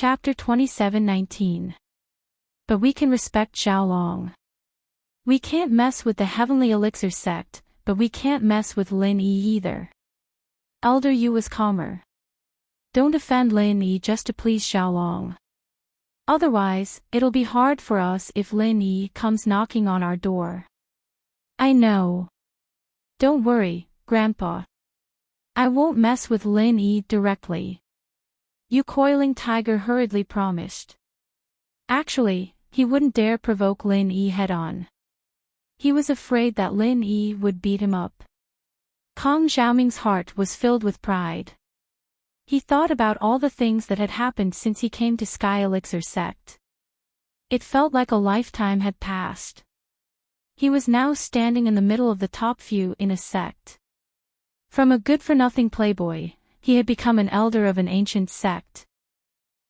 Chapter 27:19. But we can respect Xiaolong. We can't mess with the Heavenly Elixir sect, but we can't mess with Lin Yi either. Elder Yu was calmer. Don't offend Lin Yi just to please Xiaolong. Otherwise, it'll be hard for us if Lin Yi comes knocking on our door. I know. Don't worry, Grandpa. I won't mess with Lin Yi directly. Yu Coiling Tiger hurriedly promised. Actually, he wouldn't dare provoke Lin Yi head-on. He was afraid that Lin Yi would beat him up. Kong Xiaoming's heart was filled with pride. He thought about all the things that had happened since he came to Sky Elixir sect. It felt like a lifetime had passed. He was now standing in the middle of the top few in a sect. From a good-for-nothing playboy, he had become an elder of an ancient sect.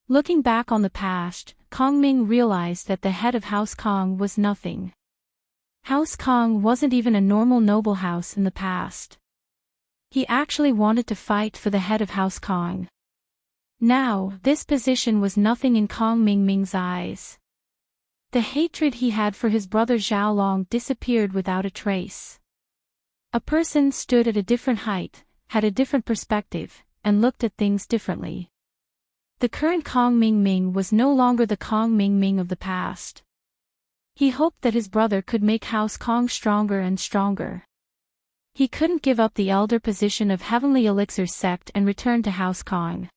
Looking back on the past, Kong Ming realized that the head of House Kong was nothing. House Kong wasn't even a normal noble house in the past. He actually wanted to fight for the head of House Kong. Now, this position was nothing in Kong Ming's eyes. The hatred he had for his brother Xiaolong disappeared without a trace. A person stood at a different height, had a different perspective, and looked at things differently. The current Kong Ming was no longer the Kong Ming of the past. He hoped that his brother could make House Kong stronger and stronger. He couldn't give up the elder position of Heavenly Elixir sect and return to House Kong.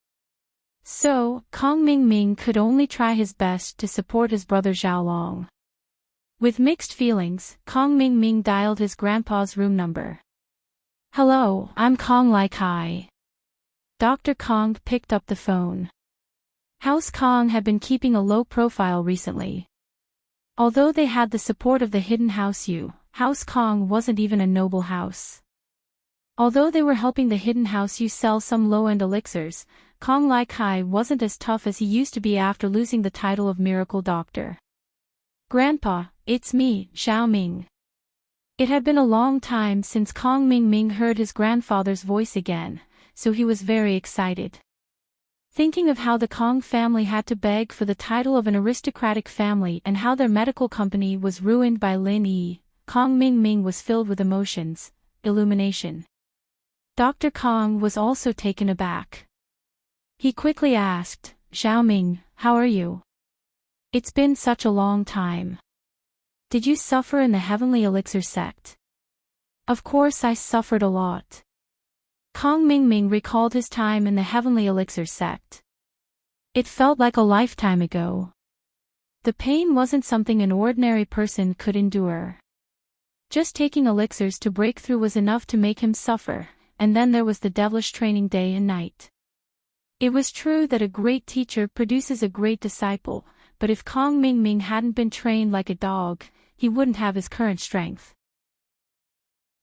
So, Kong Ming could only try his best to support his brother Xiaolong. With mixed feelings, Kong Ming dialed his grandpa's room number. Hello, I'm Kong Lai Kai. Dr. Kong picked up the phone. House Kong had been keeping a low profile recently. Although they had the support of the hidden House Yu, House Kong wasn't even a noble house. Although they were helping the hidden House Yu sell some low-end elixirs, Kong Lai Kai wasn't as tough as he used to be after losing the title of Miracle Doctor. Grandpa, it's me, Xiao Ming. It had been a long time since Kong Ming heard his grandfather's voice again, so he was very excited. Thinking of how the Kong family had to beg for the title of an aristocratic family and how their medical company was ruined by Lin Yi, Kong Ming was filled with emotions, illumination. Dr. Kong was also taken aback. He quickly asked, Xiao Ming, how are you? It's been such a long time. Did you suffer in the Heavenly Elixir sect? Of course I suffered a lot. Kong Ming recalled his time in the Heavenly Elixir sect. It felt like a lifetime ago. The pain wasn't something an ordinary person could endure. Just taking elixirs to break through was enough to make him suffer, and then there was the devilish training day and night. It was true that a great teacher produces a great disciple, but if Kong Ming hadn't been trained like a dog, he wouldn't have his current strength.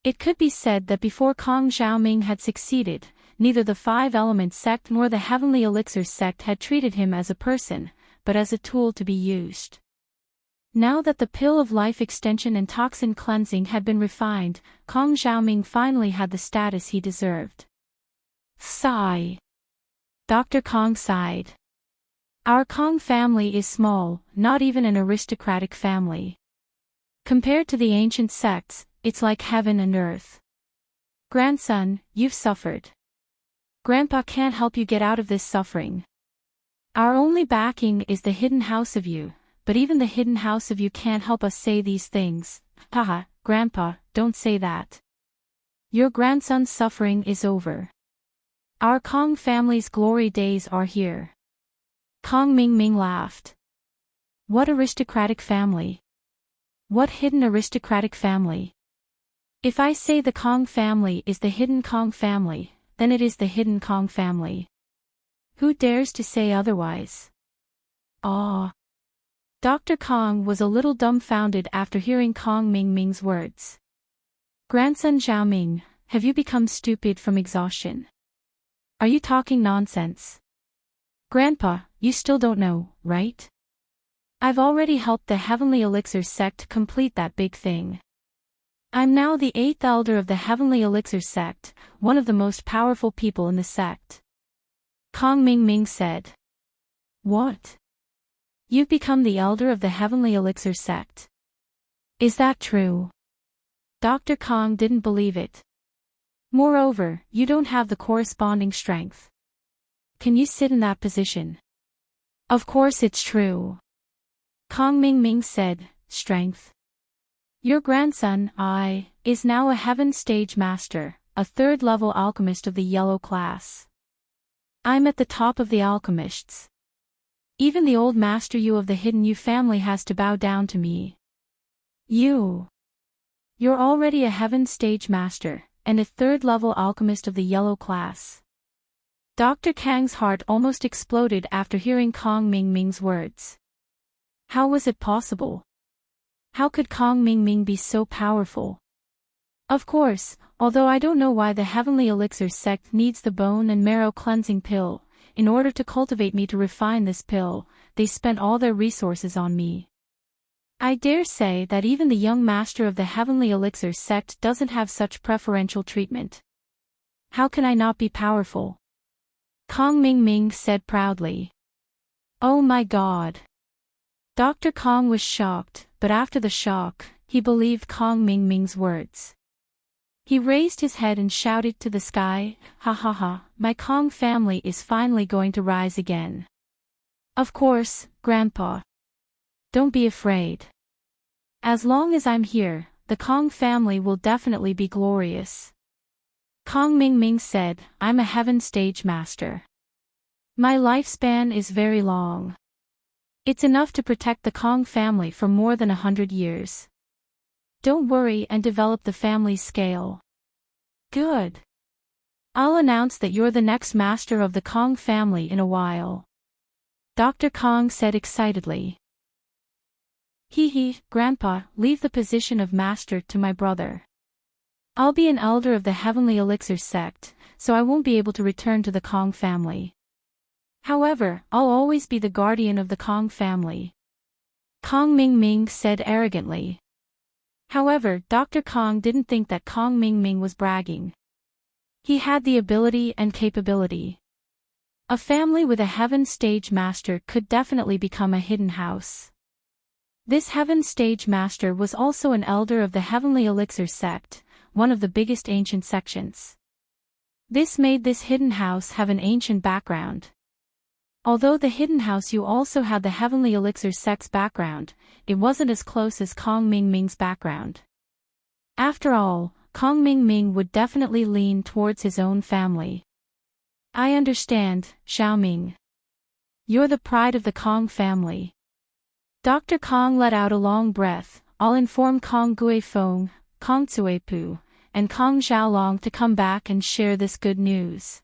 It could be said that before Kong Xiaoming had succeeded, neither the Five Elements sect nor the Heavenly Elixir sect had treated him as a person, but as a tool to be used. Now that the pill of life extension and toxin cleansing had been refined, Kong Xiaoming finally had the status he deserved. Sigh. Dr. Kong sighed. Our Kong family is small, not even an aristocratic family. Compared to the ancient sects, it's like heaven and earth. Grandson, you've suffered. Grandpa can't help you get out of this suffering. Our only backing is the hidden House of You, but even the hidden House of You can't help us say these things. Haha, Grandpa, don't say that. Your grandson's suffering is over. Our Kong family's glory days are here. Kong Ming laughed. What aristocratic family? What hidden aristocratic family? If I say the Kong family is the hidden Kong family, then it is the hidden Kong family. Who dares to say otherwise? Ah. Dr. Kong was a little dumbfounded after hearing Kong Ming's words. Grandson Xiaoming, have you become stupid from exhaustion? Are you talking nonsense? Grandpa, you still don't know, right? I've already helped the Heavenly Elixir sect complete that big thing. I'm now the 8th elder of the Heavenly Elixir sect, one of the most powerful people in the sect. Kong Ming said. What? You've become the elder of the Heavenly Elixir sect. Is that true? Dr. Kong didn't believe it. Moreover, you don't have the corresponding strength. Can you sit in that position? Of course it's true. Kong Ming said, strength. Your grandson, is now a Heaven Stage Master, a third-level alchemist of the yellow class. I'm at the top of the alchemists. Even the old Master Yu of the Hidden Yu family has to bow down to me. You're already a Heaven Stage Master, and a third-level alchemist of the yellow class. Dr. Kang's heart almost exploded after hearing Kong Ming's words. How was it possible? How could Kong Ming be so powerful? Of course, although I don't know why the Heavenly Elixir sect needs the bone and marrow cleansing pill, in order to cultivate me to refine this pill, they spent all their resources on me. I dare say that even the young master of the Heavenly Elixir sect doesn't have such preferential treatment. How can I not be powerful? Kong Ming said proudly. Oh my God. Dr. Kong was shocked, but after the shock, he believed Kong Ming's words. He raised his head and shouted to the sky, ha ha ha, my Kong family is finally going to rise again. Of course, Grandpa. Don't be afraid. As long as I'm here, the Kong family will definitely be glorious. Kong Ming said, I'm a Heaven Stage Master. My lifespan is very long. It's enough to protect the Kong family for more than 100 years. Don't worry and develop the family's scale. Good. I'll announce that you're the next master of the Kong family in a while. Dr. Kong said excitedly. Grandpa, leave the position of master to my brother. I'll be an elder of the Heavenly Elixir sect, so I won't be able to return to the Kong family. However, I'll always be the guardian of the Kong family. Kong Ming said arrogantly. However, Dr. Kong didn't think that Kong Ming was bragging. He had the ability and capability. A family with a Heaven Stage Master could definitely become a hidden house. This Heaven Stage Master was also an elder of the Heavenly Elixir sect, one of the biggest ancient sections. This made this hidden house have an ancient background. Although the hidden house you also had the Heavenly Elixir sect's background, it wasn't as close as Kong Ming's background. After all, Kong Ming would definitely lean towards his own family. I understand, Xiaoming. You're the pride of the Kong family. Dr. Kong let out a long breath. I'll inform Kong Guifeng, Kong Cuipu, and Kong Xiaolong to come back and share this good news.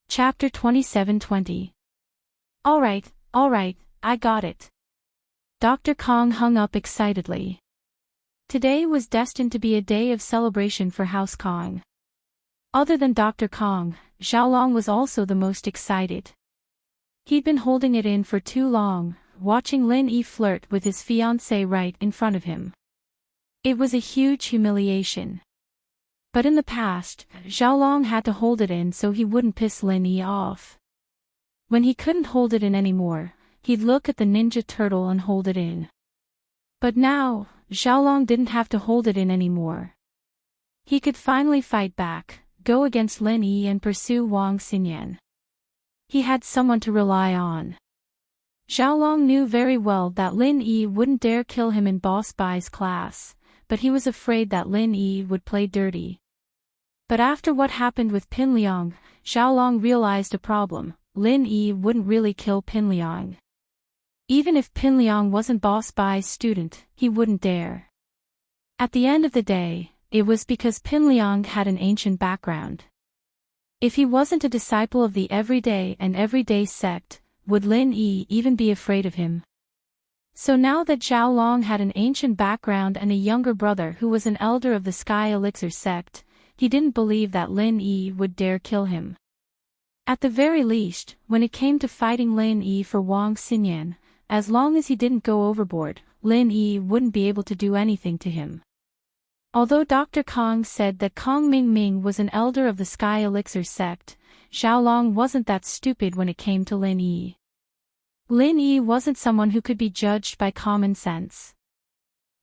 Chapter 27:20. Alright, I got it. Dr. Kong hung up excitedly. Today was destined to be a day of celebration for House Kong. Other than Dr. Kong, Xiaolong was also the most excited. He'd been holding it in for too long, watching Lin Yi flirt with his fiancée right in front of him. It was a huge humiliation. But in the past, Xiaolong had to hold it in so he wouldn't piss Lin Yi off. When he couldn't hold it in anymore, he'd look at the ninja turtle and hold it in. But now, Xiaolong didn't have to hold it in anymore. He could finally fight back, go against Lin Yi and pursue Wang Xinyan. He had someone to rely on. Xiaolong knew very well that Lin Yi wouldn't dare kill him in Boss Bai's class, but he was afraid that Lin Yi would play dirty. But after what happened with Pin Liang, Xiaolong realized a problem. Lin Yi wouldn't really kill Pin Liang. Even if Pin Liang wasn't Boss Bai's student, he wouldn't dare. At the end of the day, it was because Pin Liang had an ancient background. If he wasn't a disciple of the everyday sect, would Lin Yi even be afraid of him? So now that Xiaolong had an ancient background and a younger brother who was an elder of the Sky Elixir sect, he didn't believe that Lin Yi would dare kill him. At the very least, when it came to fighting Lin Yi for Wang Xinyan, as long as he didn't go overboard, Lin Yi wouldn't be able to do anything to him. Although Dr. Kong said that Kong Ming was an elder of the Sky Elixir sect, Xiaolong wasn't that stupid when it came to Lin Yi. Lin Yi wasn't someone who could be judged by common sense.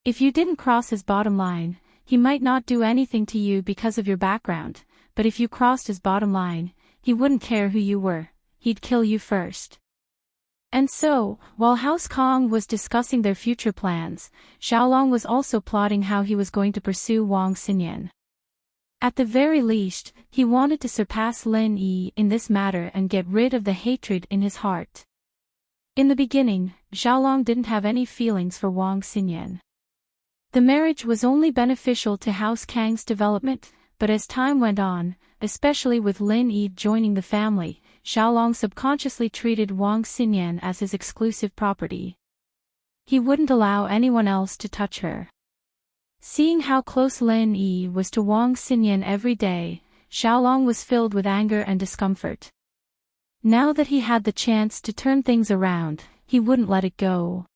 If you didn't cross his bottom line, he might not do anything to you because of your background, but if you crossed his bottom line, he wouldn't care who you were, he'd kill you first. And so, while House Kong was discussing their future plans, Xiaolong was also plotting how he was going to pursue Wang Xinyan. At the very least, he wanted to surpass Lin Yi in this matter and get rid of the hatred in his heart. In the beginning, Xiaolong didn't have any feelings for Wang Xinyan. The marriage was only beneficial to House Kang's development, but as time went on, especially with Lin Yi joining the family, Xiaolong subconsciously treated Wang Xinyan as his exclusive property. He wouldn't allow anyone else to touch her. Seeing how close Lin Yi was to Wang Xinyan every day, Xiaolong was filled with anger and discomfort. Now that he had the chance to turn things around, he wouldn't let it go.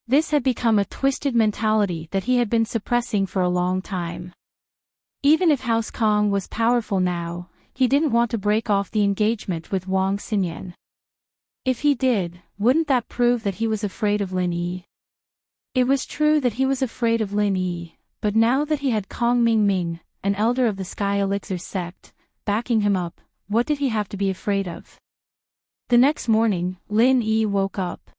This had become a twisted mentality that he had been suppressing for a long time. Even if House Kong was powerful now, he didn't want to break off the engagement with Wang Xinyan. If he did, wouldn't that prove that he was afraid of Lin Yi? It was true that he was afraid of Lin Yi, but now that he had Kong Mingming, an elder of the Sky Elixir sect, backing him up, what did he have to be afraid of? The next morning, Lin Yi woke up.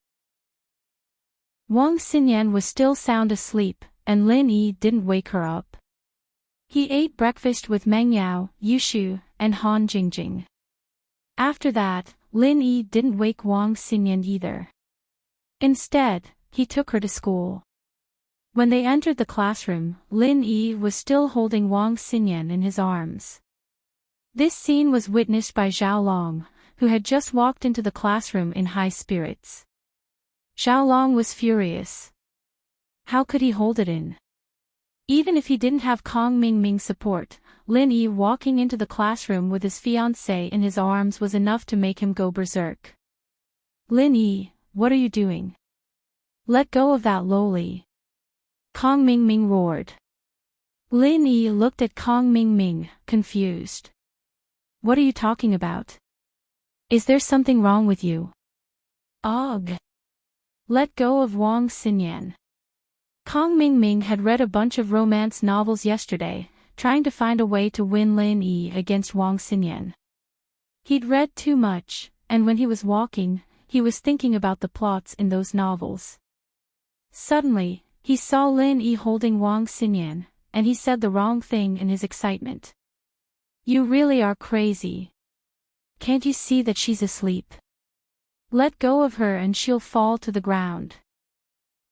Wang Xinyan was still sound asleep, and Lin Yi didn't wake her up. He ate breakfast with Meng Yao, Yushu, and Han Jingjing. After that, Lin Yi didn't wake Wang Xinyan either. Instead, he took her to school. When they entered the classroom, Lin Yi was still holding Wang Xinyan in his arms. This scene was witnessed by Xiaolong, who had just walked into the classroom in high spirits. Xiaolong was furious. How could he hold it in? Even if he didn't have Kong Mingming's support, Lin Yi walking into the classroom with his fiancée in his arms was enough to make him go berserk. Lin Yi, what are you doing? Let go of that loli. Kong Mingming roared. Lin Yi looked at Kong Mingming, confused. What are you talking about? Is there something wrong with you? Ugh. Let go of Wang Xinyan. Kong Mingming had read a bunch of romance novels yesterday, trying to find a way to win Lin Yi against Wang Xinyan. He'd read too much, and when he was walking, he was thinking about the plots in those novels. Suddenly, he saw Lin Yi holding Wang Xinyan, and he said the wrong thing in his excitement. You really are crazy. Can't you see that she's asleep? Let go of her and she'll fall to the ground.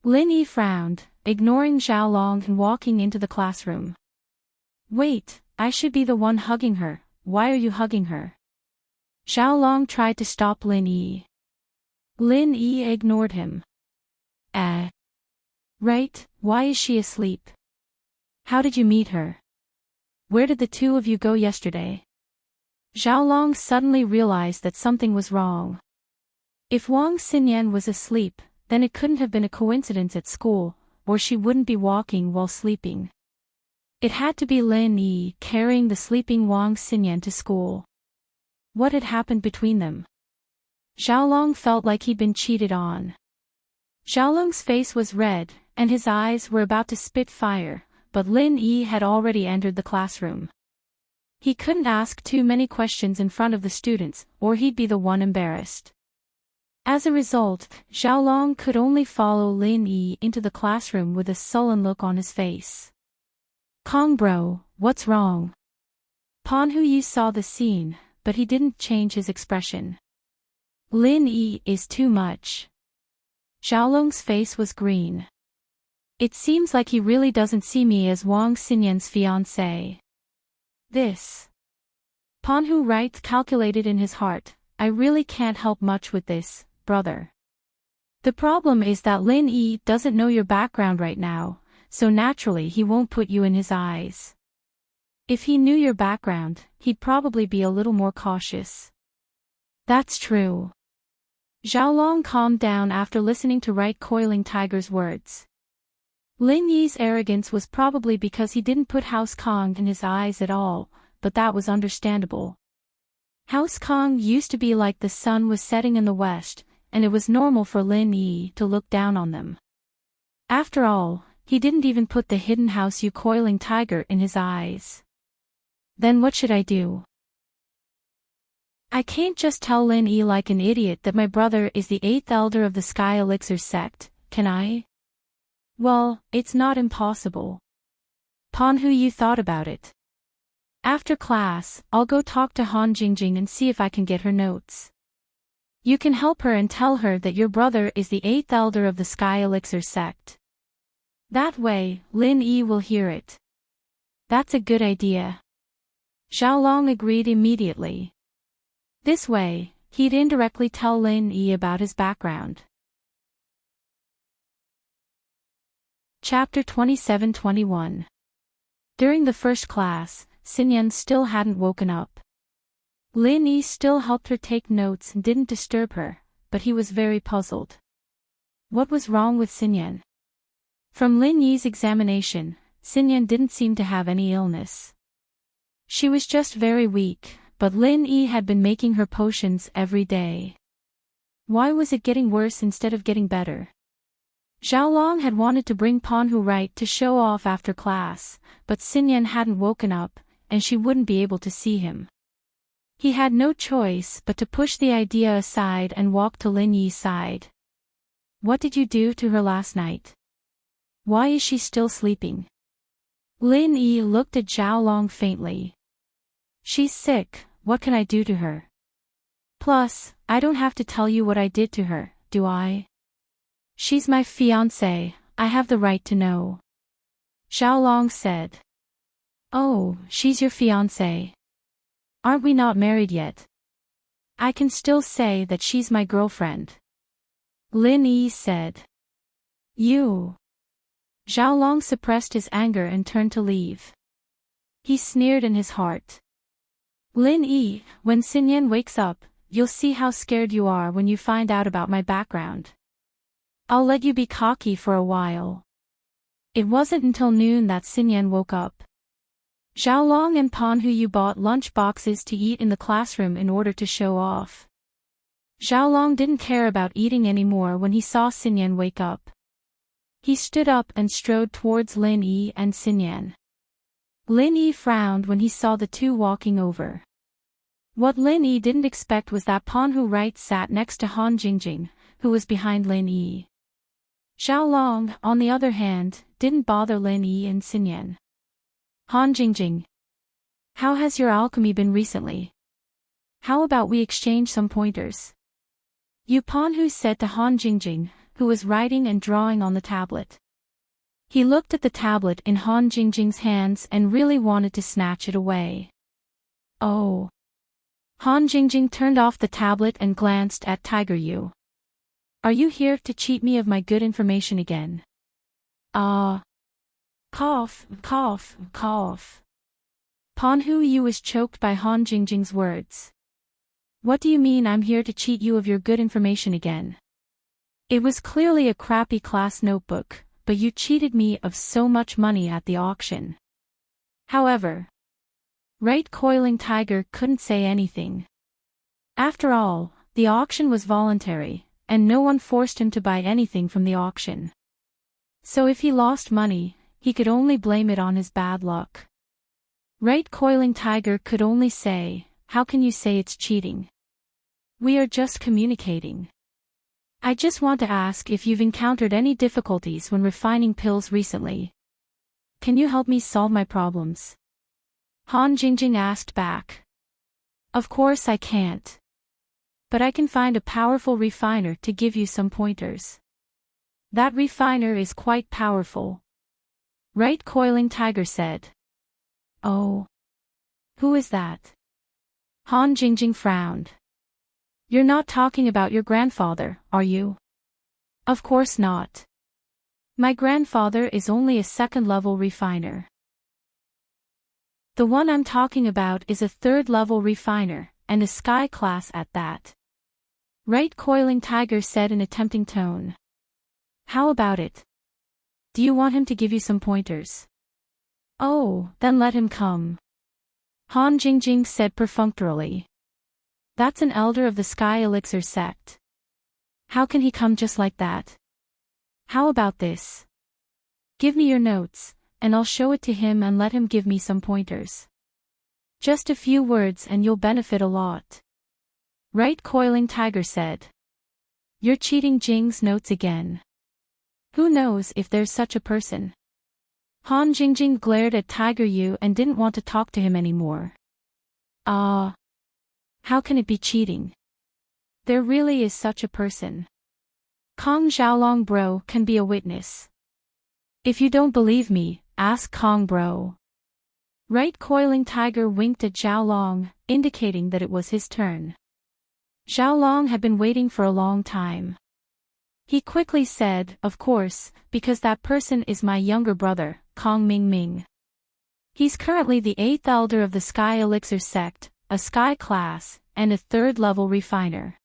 Lin Yi frowned, ignoring Xiaolong and walking into the classroom. Wait, I should be the one hugging her, why are you hugging her? Xiaolong tried to stop Lin Yi. Lin Yi ignored him. Right, why is she asleep? How did you meet her? Where did the two of you go yesterday? Xiaolong suddenly realized that something was wrong. If Wang Xinyan was asleep, then it couldn't have been a coincidence at school, or she wouldn't be walking while sleeping. It had to be Lin Yi carrying the sleeping Wang Xinyan to school. What had happened between them? Xiaolong felt like he'd been cheated on. Xiaolong's face was red, and his eyes were about to spit fire, but Lin Yi had already entered the classroom. He couldn't ask too many questions in front of the students, or he'd be the one embarrassed. As a result, Xiaolong could only follow Lin Yi into the classroom with a sullen look on his face. Kong bro, what's wrong? Pan Huyi saw the scene, but he didn't change his expression. Lin Yi is too much. Xiaolong's face was green. It seems like he really doesn't see me as Wang Xinyan's fiancée. This. Pan Hu Right calculated in his heart, I really can't help much with this, brother. The problem is that Lin Yi doesn't know your background right now, so naturally he won't put you in his eyes. If he knew your background, he'd probably be a little more cautious. That's true. Xiaolong calmed down after listening to Right Coiling Tiger's words. Lin Yi's arrogance was probably because he didn't put House Kong in his eyes at all, but that was understandable. House Kong used to be like the sun was setting in the west, and it was normal for Lin Yi to look down on them. After all, he didn't even put the hidden house you coiling tiger in his eyes. Then what should I do? I can't just tell Lin Yi like an idiot that my brother is the 8th elder of the Sky Elixir sect, can I? Well, it's not impossible. Pon Hu, you thought about it. After class, I'll go talk to Han Jingjing and see if I can get her notes. You can help her and tell her that your brother is the 8th elder of the Sky Elixir sect. That way, Lin Yi will hear it. That's a good idea. Xiaolong agreed immediately. This way, he'd indirectly tell Lin Yi about his background. Chapter 27-21. During the first class, Xinyan still hadn't woken up. Lin Yi still helped her take notes and didn't disturb her, but he was very puzzled. What was wrong with Xinyan? From Lin Yi's examination, Xinyan didn't seem to have any illness. She was just very weak, but Lin Yi had been making her potions every day. Why was it getting worse instead of getting better? Xiaolong had wanted to bring Pon Hu right to show off after class, but Xinyan hadn't woken up, and she wouldn't be able to see him. He had no choice but to push the idea aside and walk to Lin Yi's side. What did you do to her last night? Why is she still sleeping? Lin Yi looked at Xiaolong faintly. She's sick, what can I do to her? Plus, I don't have to tell you what I did to her, do I? She's my fiancée, I have the right to know. Xiaolong said. Oh, she's your fiancée. Aren't we not married yet? I can still say that she's my girlfriend. Lin Yi said. You. Xiaolong suppressed his anger and turned to leave. He sneered in his heart. Lin Yi, when Xinyan wakes up, you'll see how scared you are when you find out about my background. I'll let you be cocky for a while. It wasn't until noon that Xinyan woke up. Xiaolong and Pon Hu bought lunch boxes to eat in the classroom in order to show off. Xiaolong didn't care about eating anymore when he saw Xinyan wake up. He stood up and strode towards Lin Yi and Xinyan. Lin Yi frowned when he saw the two walking over. What Lin Yi didn't expect was that Pon Hu right sat next to Han Jingjing, who was behind Lin Yi. Xiaolong, on the other hand, didn't bother Lin Yi and Xinyan. Han Jingjing. How has your alchemy been recently? How about we exchange some pointers? Pon Hu said to Han Jingjing, who was writing and drawing on the tablet. He looked at the tablet in Han Jingjing's hands and really wanted to snatch it away. Oh. Han Jingjing turned off the tablet and glanced at Tiger Yu. Are you here to cheat me of my good information again? Cough, cough, cough. Pon Hu was choked by Han Jingjing's words. What do you mean I'm here to cheat you of your good information again? It was clearly a crappy class notebook, but you cheated me of so much money at the auction. However, Right Coiling Tiger couldn't say anything. After all, the auction was voluntary, and no one forced him to buy anything from the auction. So if he lost money, he could only blame it on his bad luck. Right Coiling Tiger could only say, how can you say it's cheating? We are just communicating. I just want to ask if you've encountered any difficulties when refining pills recently. Can you help me solve my problems? Han Jingjing asked back. Of course I can't. But I can find a powerful refiner to give you some pointers. That refiner is quite powerful. Right Coiling Tiger said. Oh. Who is that? Han Jingjing frowned. You're not talking about your grandfather, are you? Of course not. My grandfather is only a second-level refiner. The one I'm talking about is a third-level refiner, and a sky class at that. Right Coiling Tiger said in a tempting tone. How about it? Do you want him to give you some pointers? Oh, then let him come. Han Jingjing said perfunctorily. That's an elder of the Sky Elixir sect. How can he come just like that? How about this? Give me your notes, and I'll show it to him and let him give me some pointers. Just a few words and you'll benefit a lot. Right, Coiling Tiger said. You're cheating Jing's notes again. Who knows if there's such a person? Han Jingjing glared at Tiger Yu and didn't want to talk to him anymore. How can it be cheating? There really is such a person. Kong Xiaolong bro can be a witness. If you don't believe me, ask Kong bro. Right, Coiling Tiger winked at Xiaolong, indicating that it was his turn. Xiaolong had been waiting for a long time. He quickly said, of course, because that person is my younger brother, Kong Mingming. He's currently the 8th elder of the Sky Elixir sect, a sky class, and a 3rd-level refiner.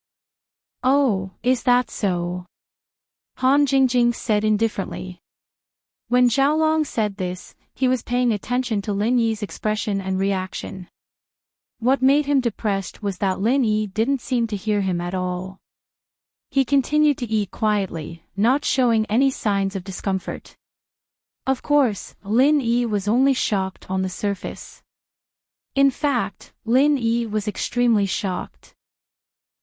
Oh, is that so? Han Jingjing said indifferently. When Xiaolong said this, he was paying attention to Lin Yi's expression and reaction. What made him depressed was that Lin Yi didn't seem to hear him at all. He continued to eat quietly, not showing any signs of discomfort. Of course, Lin Yi was only shocked on the surface. In fact, Lin Yi was extremely shocked.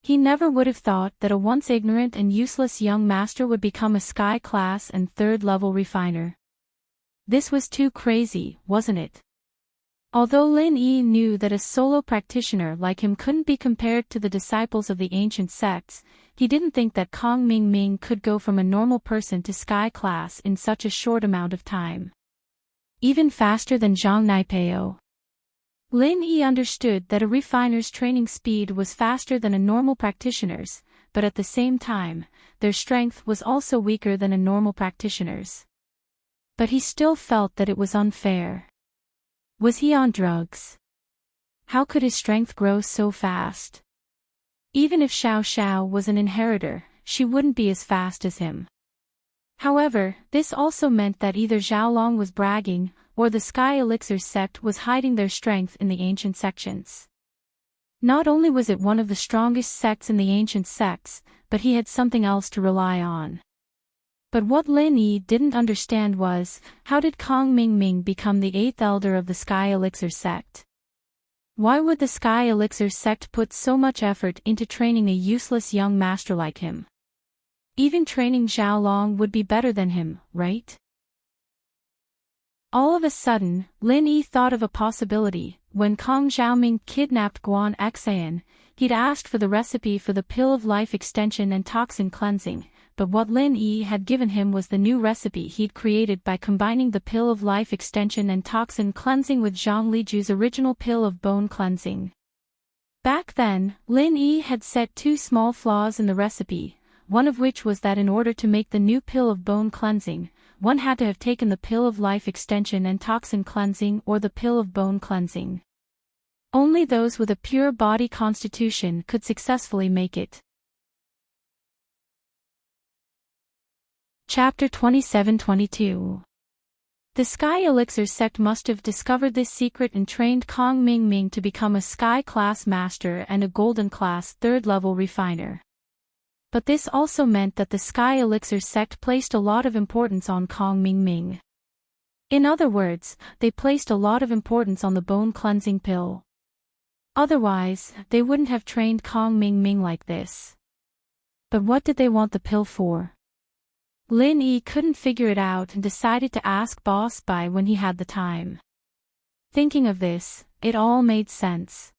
He never would have thought that a once ignorant and useless young master would become a sky class and 3rd-level refiner. This was too crazy, wasn't it? Although Lin Yi knew that a solo practitioner like him couldn't be compared to the disciples of the ancient sects, he didn't think that Kong Mingming could go from a normal person to sky class in such a short amount of time. Even faster than Zhang Naipeo. Lin Yi understood that a refiner's training speed was faster than a normal practitioner's, but at the same time, their strength was also weaker than a normal practitioner's. But he still felt that it was unfair. Was he on drugs? How could his strength grow so fast? Even if Xiao Xiao was an inheritor, she wouldn't be as fast as him. However, this also meant that either Xiaolong was bragging, or the Sky Elixir sect was hiding their strength in the ancient sections. Not only was it one of the strongest sects in the ancient sects, but he had something else to rely on. But what Lin Yi didn't understand was, how did Kong Mingming become the 8th elder of the Sky Elixir sect? Why would the Sky Elixir sect put so much effort into training a useless young master like him? Even training Xiaolong would be better than him, right? All of a sudden, Lin Yi thought of a possibility. When Kong Xiaoming kidnapped Guan Xan, he'd asked for the recipe for the pill of life extension and toxin cleansing, but what Lin Yi had given him was the new recipe he'd created by combining the pill of life extension and toxin cleansing with Zhang Liju's original pill of bone cleansing. Back then, Lin Yi had set 2 small flaws in the recipe, one of which was that in order to make the new pill of bone cleansing, one had to have taken the pill of life extension and toxin cleansing or the pill of bone cleansing. Only those with a pure body constitution could successfully make it. Chapter 27-22. The Sky Elixir sect must have discovered this secret and trained Kong Mingming to become a Sky Class Master and a Golden Class 3rd-level refiner. But this also meant that the Sky Elixir sect placed a lot of importance on Kong Mingming. In other words, they placed a lot of importance on the bone cleansing pill. Otherwise, they wouldn't have trained Kong Mingming like this. But what did they want the pill for? Lin Yi couldn't figure it out and decided to ask Boss Bai when he had the time. Thinking of this, it all made sense.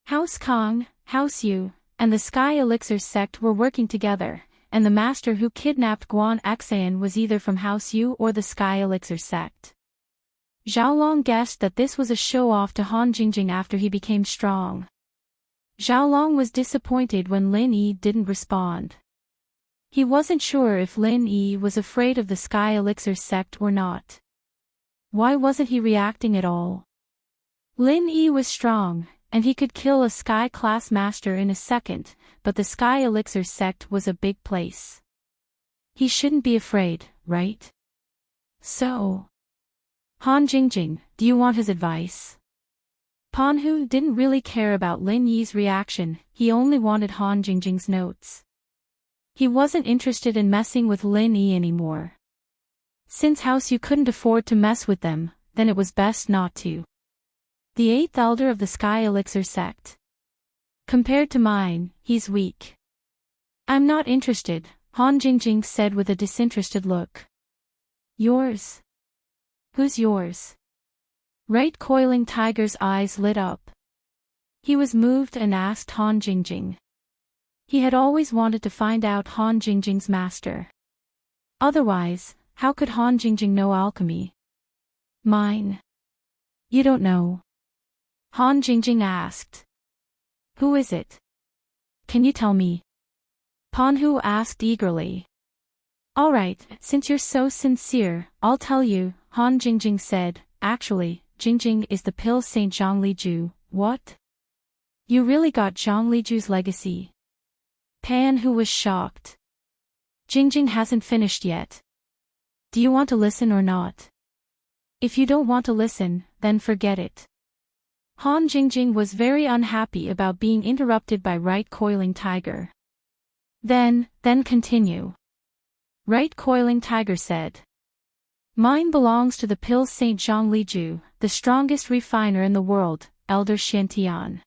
House Kong, House Yu, and the Sky Elixir sect were working together, and the master who kidnapped Guan Xan was either from House Yu or the Sky Elixir sect. Xiaolong guessed that this was a show-off to Han Jingjing after he became strong. Xiaolong was disappointed when Lin Yi didn't respond. He wasn't sure if Lin Yi was afraid of the Sky Elixir sect or not. Why wasn't he reacting at all? Lin Yi was strong, and he could kill a Sky Class Master in a second, but the Sky Elixir sect was a big place. He shouldn't be afraid, right? So, Han Jingjing, do you want his advice? Panhu didn't really care about Lin Yi's reaction, he only wanted Han Jingjing's notes. He wasn't interested in messing with Lin Yi anymore. Since House Yu couldn't afford to mess with them, then it was best not to. The 8th elder of the Sky Elixir sect. Compared to mine, he's weak. I'm not interested, Han Jingjing said with a disinterested look. Yours? Who's yours? Right Coiling Tiger's eyes lit up. He was moved and asked Han Jingjing. He had always wanted to find out Han Jingjing's master. Otherwise, how could Han Jingjing know alchemy? Mine. You don't know. Han Jingjing asked. Who is it? Can you tell me? Panhu asked eagerly. All right, since you're so sincere, I'll tell you, Han Jingjing said. Actually, Jingjing is the pill Saint Zhang Liju. What? You really got Zhang Liju's legacy? Panhu was shocked. Jingjing hasn't finished yet. Do you want to listen or not? If you don't want to listen, then forget it. Han Jingjing was very unhappy about being interrupted by Right Coiling Tiger. Then continue. Right Coiling Tiger said. Mine belongs to the pill Saint Zhang Liju, the strongest refiner in the world, Elder Xiantian.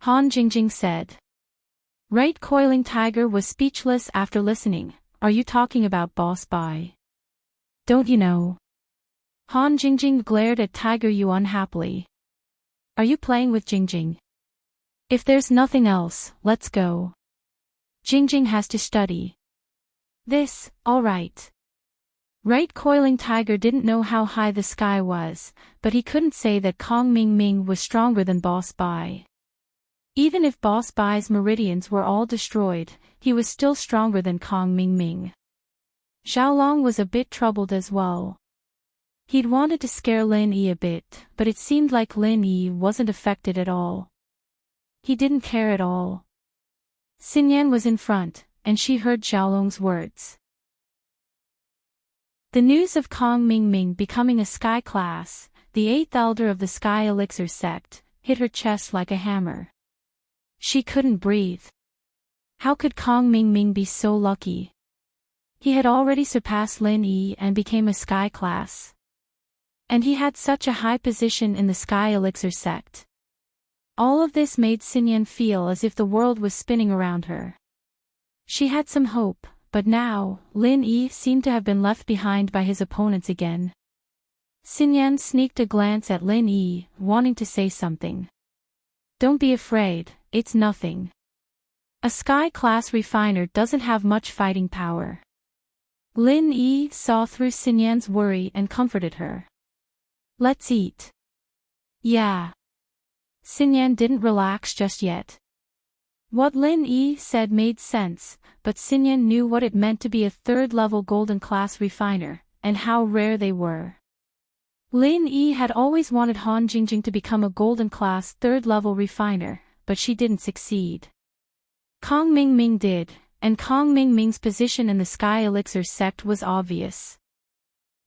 Han Jingjing said. Right Coiling Tiger was speechless after listening. Are you talking about Boss Bai? Don't you know? Han Jingjing glared at Tiger Yu unhappily. Are you playing with Jingjing? If there's nothing else, let's go. Jingjing has to study. This, all right. Right Coiling Tiger didn't know how high the sky was, but he couldn't say that Kong Ming Ming was stronger than Boss Bai. Even if Boss Bai's meridians were all destroyed, he was still stronger than Kong Ming Ming. Xiaolong was a bit troubled as well. He'd wanted to scare Lin Yi a bit, but it seemed like Lin Yi wasn't affected at all. He didn't care at all. Xinyan was in front, and she heard Xiaolong's words. The news of Kong Ming Ming becoming a sky class, the 8th elder of the Sky Elixir sect, hit her chest like a hammer. She couldn't breathe. How could Kong Ming Ming be so lucky? He had already surpassed Lin Yi and became a sky class. And he had such a high position in the Sky Elixir sect. All of this made Xinyan feel as if the world was spinning around her. She had some hope, but now, Lin Yi seemed to have been left behind by his opponents again. Xinyan sneaked a glance at Lin Yi, wanting to say something. Don't be afraid, it's nothing. A sky class refiner doesn't have much fighting power. Lin Yi saw through Xinyan's worry and comforted her. Let's eat. Yeah. Xinyan didn't relax just yet. What Lin Yi said made sense, but Xinyan knew what it meant to be a 3rd-level golden class refiner, and how rare they were. Lin Yi had always wanted Han Jingjing to become a golden class 3rd-level refiner, but she didn't succeed. Kong Ming Ming did, and Kong Ming Ming's position in the Sky Elixir sect was obvious.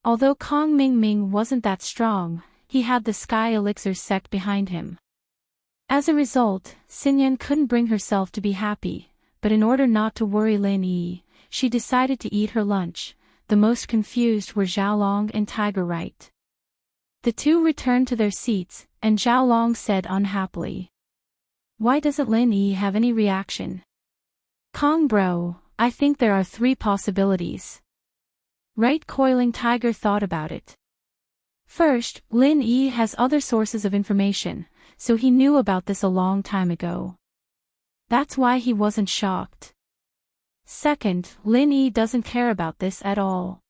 Although Kong Ming Ming wasn't that strong, he had the Sky Elixir sect behind him. As a result, Xinyan couldn't bring herself to be happy, but in order not to worry Lin Yi, she decided to eat her lunch. The most confused were Xiaolong and Tiger Right. The two returned to their seats, and Xiaolong said unhappily. Why doesn't Lin Yi have any reaction? Kong bro, I think there are 3 possibilities. Right Coiling Tiger thought about it. First, Lin Yi has other sources of information, so he knew about this a long time ago. That's why he wasn't shocked. Second, Lin Yi doesn't care about this at all.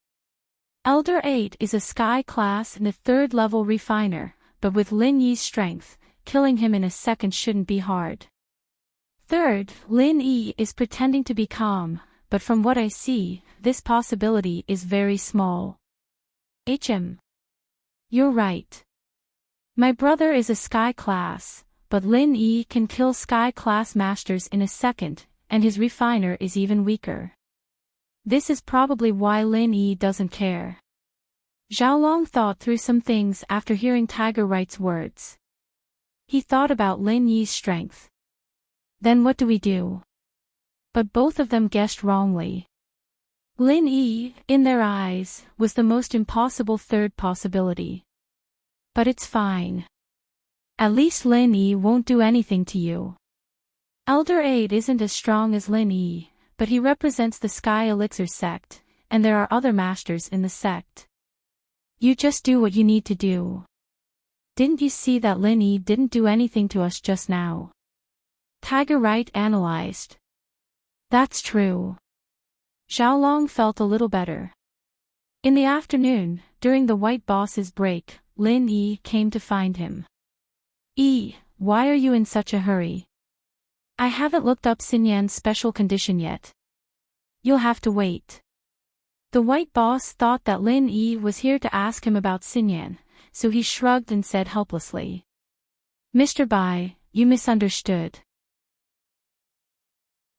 Elder 8 is a sky class and a 3rd-level refiner, but with Lin Yi's strength, killing him in a second shouldn't be hard. Third, Lin Yi is pretending to be calm, but from what I see, this possibility is very small. You're right. My brother is a sky class, but Lin Yi can kill sky class masters in a second, and his refiner is even weaker. This is probably why Lin Yi doesn't care. Xiaolong thought through some things after hearing Tiger Right's words. He thought about Lin Yi's strength. Then what do we do? But both of them guessed wrongly. Lin Yi, in their eyes, was the most impossible third possibility. But it's fine. At least Lin Yi won't do anything to you. Elder Aid isn't as strong as Lin Yi, but he represents the Sky Elixir sect, and there are other masters in the sect. You just do what you need to do. Didn't you see that Lin Yi didn't do anything to us just now? Tiger Right analyzed. That's true. Xiaolong felt a little better. In the afternoon, during the White Boss's break, Lin Yi came to find him. Why are you in such a hurry? I haven't looked up Xinyan's special condition yet. You'll have to wait. The White Boss thought that Lin Yi was here to ask him about Xinyan, so he shrugged and said helplessly. Mr. Bai, you misunderstood.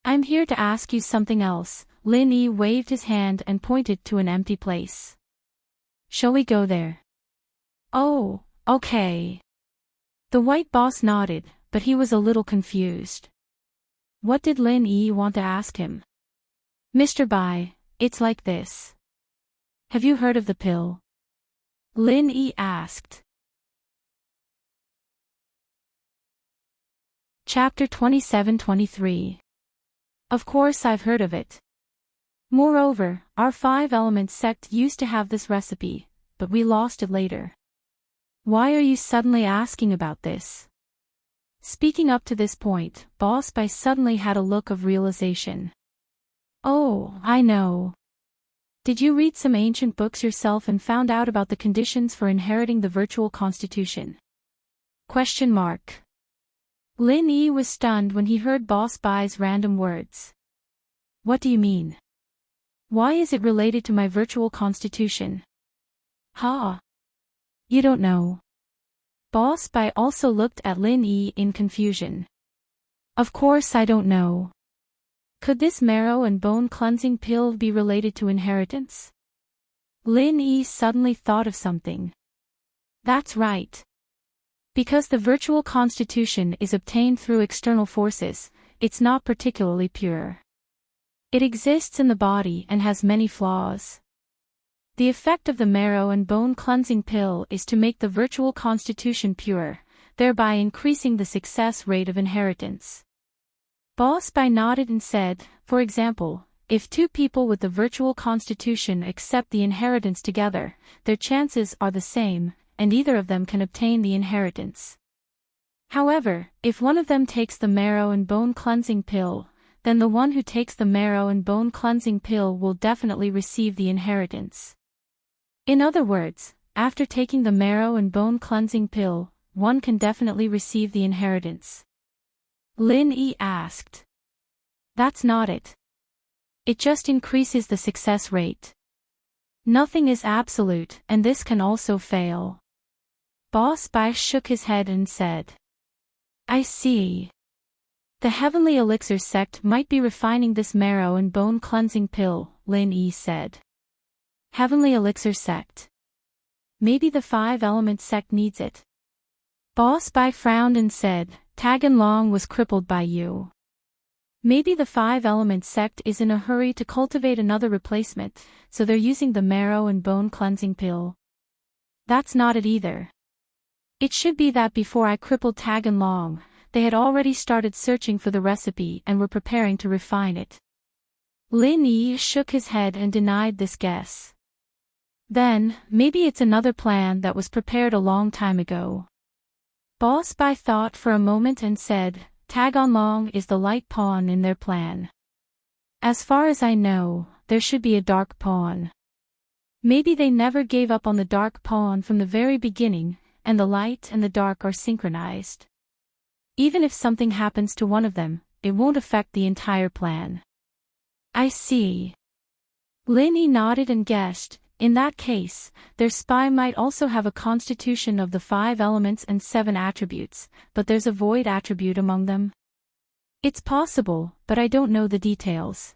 I'm here to ask you something else. Lin Yi waved his hand and pointed to an empty place. Shall we go there? Oh, okay. The White Boss nodded, but he was a little confused. What did Lin Yi want to ask him? Mr. Bai, it's like this. Have you heard of the pill? Lin Yi asked. Chapter 27-23. Of course I've heard of it. Moreover, our 5-element sect used to have this recipe, but we lost it later. Why are you suddenly asking about this? Speaking up to this point, Boss Bai suddenly had a look of realization. Oh, I know. Did you read some ancient books yourself and found out about the conditions for inheriting the virtual constitution? Question mark. Lin Yi was stunned when he heard Boss Bai's random words. What do you mean? Why is it related to my virtual constitution? Ha! You don't know. Boss Bai also looked at Lin Yi in confusion. Of course I don't know. Could this marrow and bone cleansing pill be related to inheritance? Lin Yi suddenly thought of something. That's right. Because the virtual constitution is obtained through external forces, it's not particularly pure. It exists in the body and has many flaws. The effect of the marrow and bone cleansing pill is to make the virtual constitution pure, thereby increasing the success rate of inheritance. Boss Bai nodded and said, for example, if 2 people with the virtual constitution accept the inheritance together, their chances are the same, and either of them can obtain the inheritance. However, if one of them takes the marrow and bone cleansing pill, then the one who takes the marrow and bone cleansing pill will definitely receive the inheritance. In other words, after taking the marrow and bone cleansing pill, one can definitely receive the inheritance. Lin Yi asked. That's not it. It just increases the success rate. Nothing is absolute, and this can also fail. Boss Bai shook his head and said. I see. The Heavenly Elixir sect might be refining this marrow and bone cleansing pill, Lin Yi said. Heavenly Elixir sect. Maybe the 5-element sect needs it. Boss Bai frowned and said, Tagan Long was crippled by you. Maybe the 5-element sect is in a hurry to cultivate another replacement, so they're using the marrow and bone cleansing pill. That's not it either. It should be that before I crippled Tagan Long, they had already started searching for the recipe and were preparing to refine it. Lin Yi shook his head and denied this guess. Then, maybe it's another plan that was prepared a long time ago. Boss Bai thought for a moment and said, Tagan Long is the light pawn in their plan. As far as I know, there should be a dark pawn. Maybe they never gave up on the dark pawn from the very beginning, and the light and the dark are synchronized. Even if something happens to one of them, it won't affect the entire plan. I see. Lin Yi nodded and guessed, in that case, their spy might also have a constitution of the 5 elements and 7 attributes, but there's a void attribute among them. It's possible, but I don't know the details.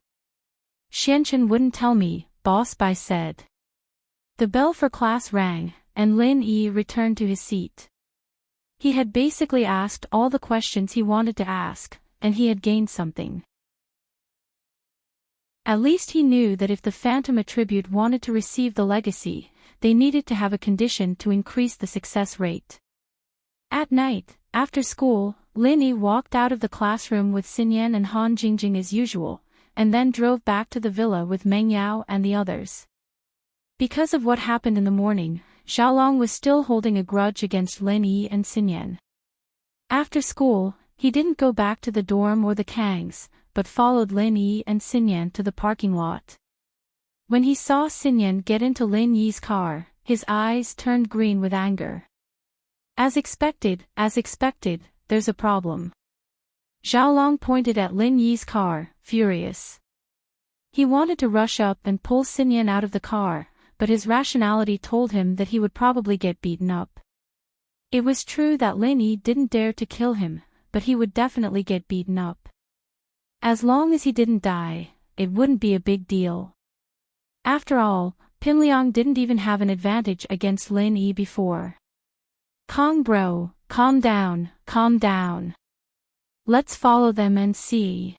Xianchen wouldn't tell me, Boss Bai said. The bell for class rang, and Lin Yi returned to his seat. He had basically asked all the questions he wanted to ask, and he had gained something. At least he knew that if the Phantom Attribute wanted to receive the legacy, they needed to have a condition to increase the success rate. At night, after school, Lin Yi walked out of the classroom with Xinyan and Han Jingjing as usual, and then drove back to the villa with Meng Yao and the others. Because of what happened in the morning, Xiaolong was still holding a grudge against Lin Yi and Xinyan. After school, he didn't go back to the dorm or the Kangs, but followed Lin Yi and Xinyan to the parking lot. When he saw Xinyan get into Lin Yi's car, his eyes turned green with anger. As expected, there's a problem. Xiaolong pointed at Lin Yi's car, furious. He wanted to rush up and pull Xinyan out of the car, but his rationality told him that he would probably get beaten up. It was true that Lin Yi didn't dare to kill him, but he would definitely get beaten up. As long as he didn't die, it wouldn't be a big deal. After all, Pinliang didn't even have an advantage against Lin Yi before. Kong bro, calm down, calm down. Let's follow them and see.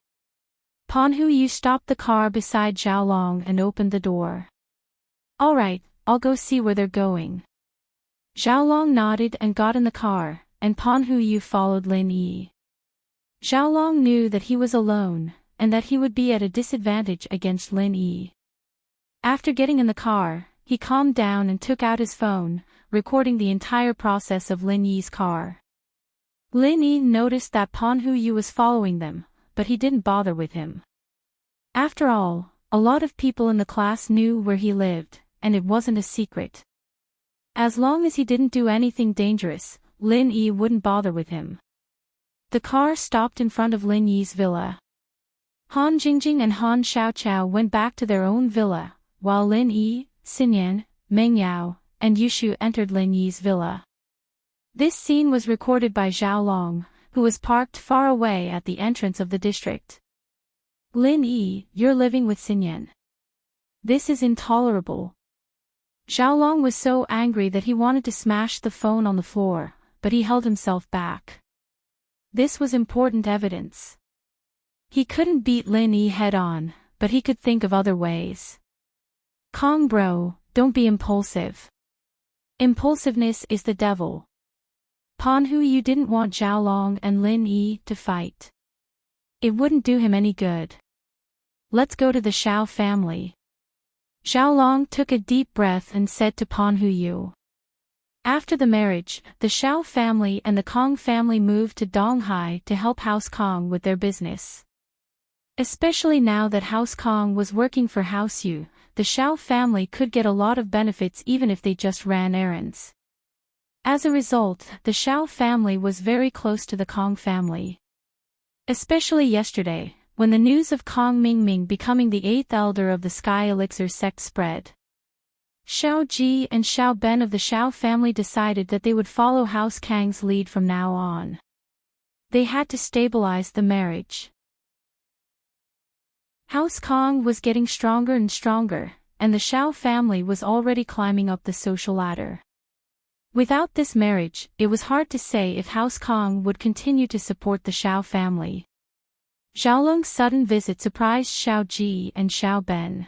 Panhu Yu stopped the car beside Xiaolong and opened the door. Alright, I'll go see where they're going. Xiaolong nodded and got in the car, and Panhu Yu followed Lin Yi. Xiaolong knew that he was alone, and that he would be at a disadvantage against Lin Yi. After getting in the car, he calmed down and took out his phone, recording the entire process of Lin Yi's car. Lin Yi noticed that Panhu Yu was following them, but he didn't bother with him. After all, a lot of people in the class knew where he lived, and it wasn't a secret. As long as he didn't do anything dangerous, Lin Yi wouldn't bother with him. The car stopped in front of Lin Yi's villa. Han Jingjing and Han Xiaoqiao went back to their own villa, while Lin Yi, Xinyan, Meng Yao, and Yushu entered Lin Yi's villa. This scene was recorded by Xiaolong, who was parked far away at the entrance of the district. Lin Yi, you're living with Xinyan. This is intolerable. Xiaolong was so angry that he wanted to smash the phone on the floor, but he held himself back. This was important evidence. He couldn't beat Lin Yi head-on, but he could think of other ways. Kong bro, don't be impulsive. Impulsiveness is the devil. Panhu Yu didn't want Xiaolong and Lin Yi to fight. It wouldn't do him any good. Let's go to the Xiao family. Xiaolong took a deep breath and said to Panhu Yu. After the marriage, the Xiao family and the Kong family moved to Donghai to help House Kong with their business. Especially now that House Kong was working for House Yu, the Xiao family could get a lot of benefits even if they just ran errands. As a result, the Xiao family was very close to the Kong family. Especially yesterday, when the news of Kong Mingming becoming the 8th elder of the Sky Elixir sect spread. Xiao Ji and Xiao Ben of the Xiao family decided that they would follow House Kang's lead from now on. They had to stabilize the marriage. House Kong was getting stronger and stronger, and the Xiao family was already climbing up the social ladder. Without this marriage, it was hard to say if House Kong would continue to support the Xiao family. Xiaolong's sudden visit surprised Xiao Ji and Xiao Ben.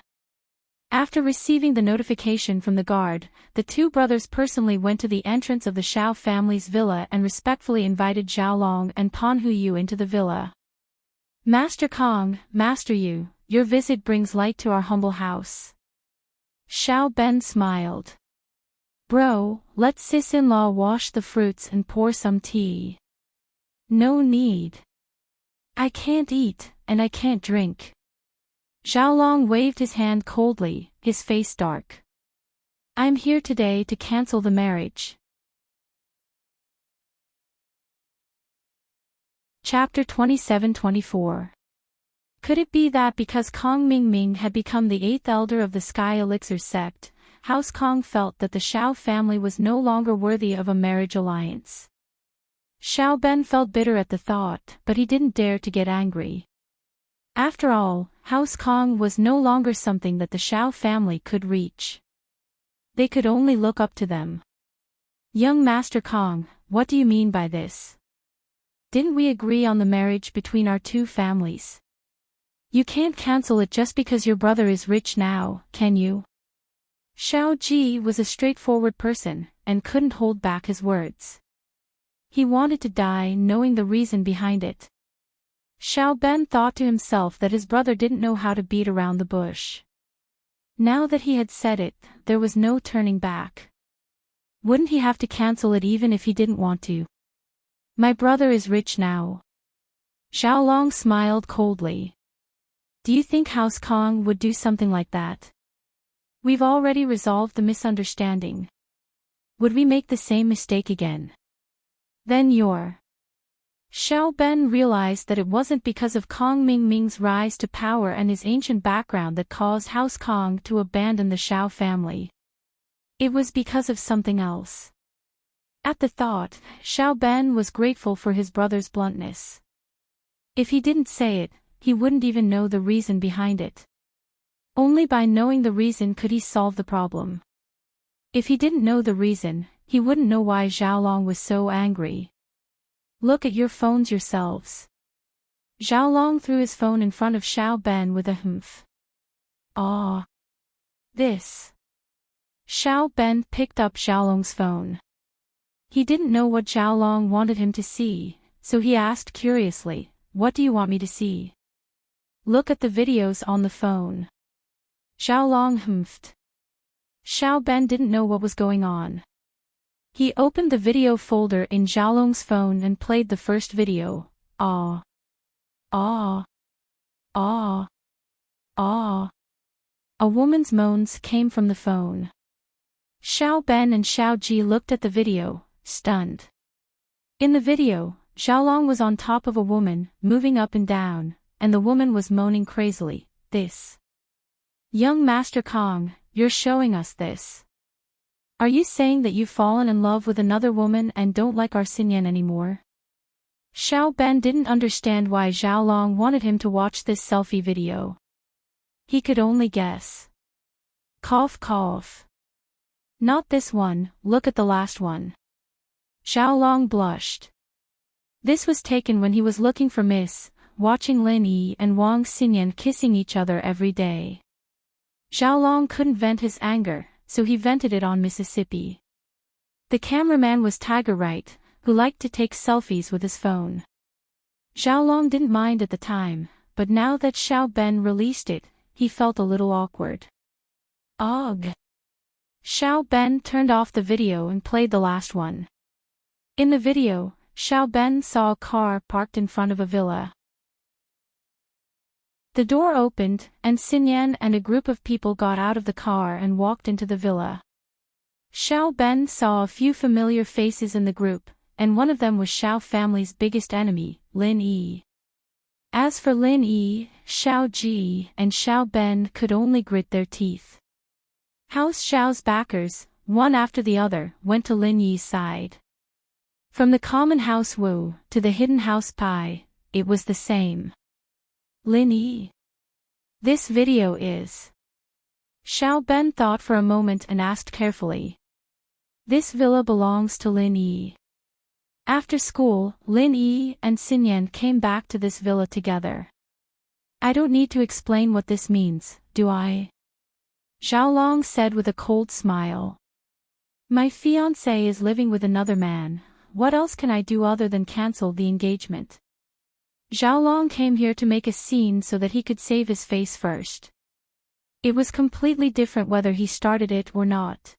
After receiving the notification from the guard, the two brothers personally went to the entrance of the Xiao family's villa and respectfully invited Xiaolong and Panhu Yu into the villa. Master Kong, Master Yu, your visit brings light to our humble house. Xiao Ben smiled. Bro, let sis-in-law wash the fruits and pour some tea. No need. I can't eat, and I can't drink. Xiaolong waved his hand coldly, his face dark. I'm here today to cancel the marriage. Chapter 27-24. Could it be that because Kong Mingming had become the 8th elder of the Sky Elixir sect, House Kong felt that the Xiao family was no longer worthy of a marriage alliance? Xiao Ben felt bitter at the thought, but he didn't dare to get angry. After all, House Kong was no longer something that the Xiao family could reach. They could only look up to them. Young Master Kong, what do you mean by this? Didn't we agree on the marriage between our two families? You can't cancel it just because your brother is rich now, can you? Xiao Ji was a straightforward person, and couldn't hold back his words. He wanted to die knowing the reason behind it. Xiao Ben thought to himself that his brother didn't know how to beat around the bush. Now that he had said it, there was no turning back. Wouldn't he have to cancel it even if he didn't want to? My brother is rich now. Xiaolong smiled coldly. Do you think House Kong would do something like that? We've already resolved the misunderstanding. Would we make the same mistake again? Then you're... Xiao Ben realized that it wasn't because of Kong Mingming's rise to power and his ancient background that caused House Kong to abandon the Xiao family. It was because of something else. At the thought, Xiao Ben was grateful for his brother's bluntness. If he didn't say it, he wouldn't even know the reason behind it. Only by knowing the reason could he solve the problem. If he didn't know the reason, he wouldn't know why Xiaolong was so angry. Look at your phones yourselves. Xiaolong threw his phone in front of Xiao Ben with a humph. Ah. This. Xiao Ben picked up Xiaolong's phone. He didn't know what Xiaolong wanted him to see, so he asked curiously, "What do you want me to see?" "Look at the videos on the phone." Xiaolong humphed. Xiao Ben didn't know what was going on. He opened the video folder in Xiaolong's phone and played the first video. Ah. Ah. Ah. Ah. A woman's moans came from the phone. Xiao Ben and Xiao Ji looked at the video, stunned. In the video, Xiaolong was on top of a woman, moving up and down, and the woman was moaning crazily, "This. Young Master Kong, you're showing us this. Are you saying that you've fallen in love with another woman and don't like our Xinyan anymore?" Xiao Ben didn't understand why Xiaolong wanted him to watch this selfie video. He could only guess. Cough cough. Not this one, look at the last one. Xiaolong blushed. This was taken when he was looking for Miss, watching Lin Yi and Wang Xinyan kissing each other every day. Xiaolong couldn't vent his anger, so he vented it on Mississippi. The cameraman was Tiger Wright, who liked to take selfies with his phone. Xiaolong didn't mind at the time, but now that Xiao Ben released it, he felt a little awkward. Ugh. Xiao Ben turned off the video and played the last one. In the video, Xiao Ben saw a car parked in front of a villa. The door opened, and Xinyan and a group of people got out of the car and walked into the villa. Xiao Ben saw a few familiar faces in the group, and one of them was Xiao family's biggest enemy, Lin Yi. As for Lin Yi, Xiao Ji and Xiao Ben could only grit their teeth. House Xiao's backers, one after the other, went to Lin Yi's side. From the common house Wu to the hidden house Pai, it was the same. Lin Yi. This video is... Xiao Ben thought for a moment and asked carefully. This villa belongs to Lin Yi. After school, Lin Yi and Xinyan came back to this villa together. I don't need to explain what this means, do I? Xiaolong said with a cold smile. My fiancé is living with another man, what else can I do other than cancel the engagement? Xiaolong came here to make a scene so that he could save his face first. It was completely different whether he started it or not.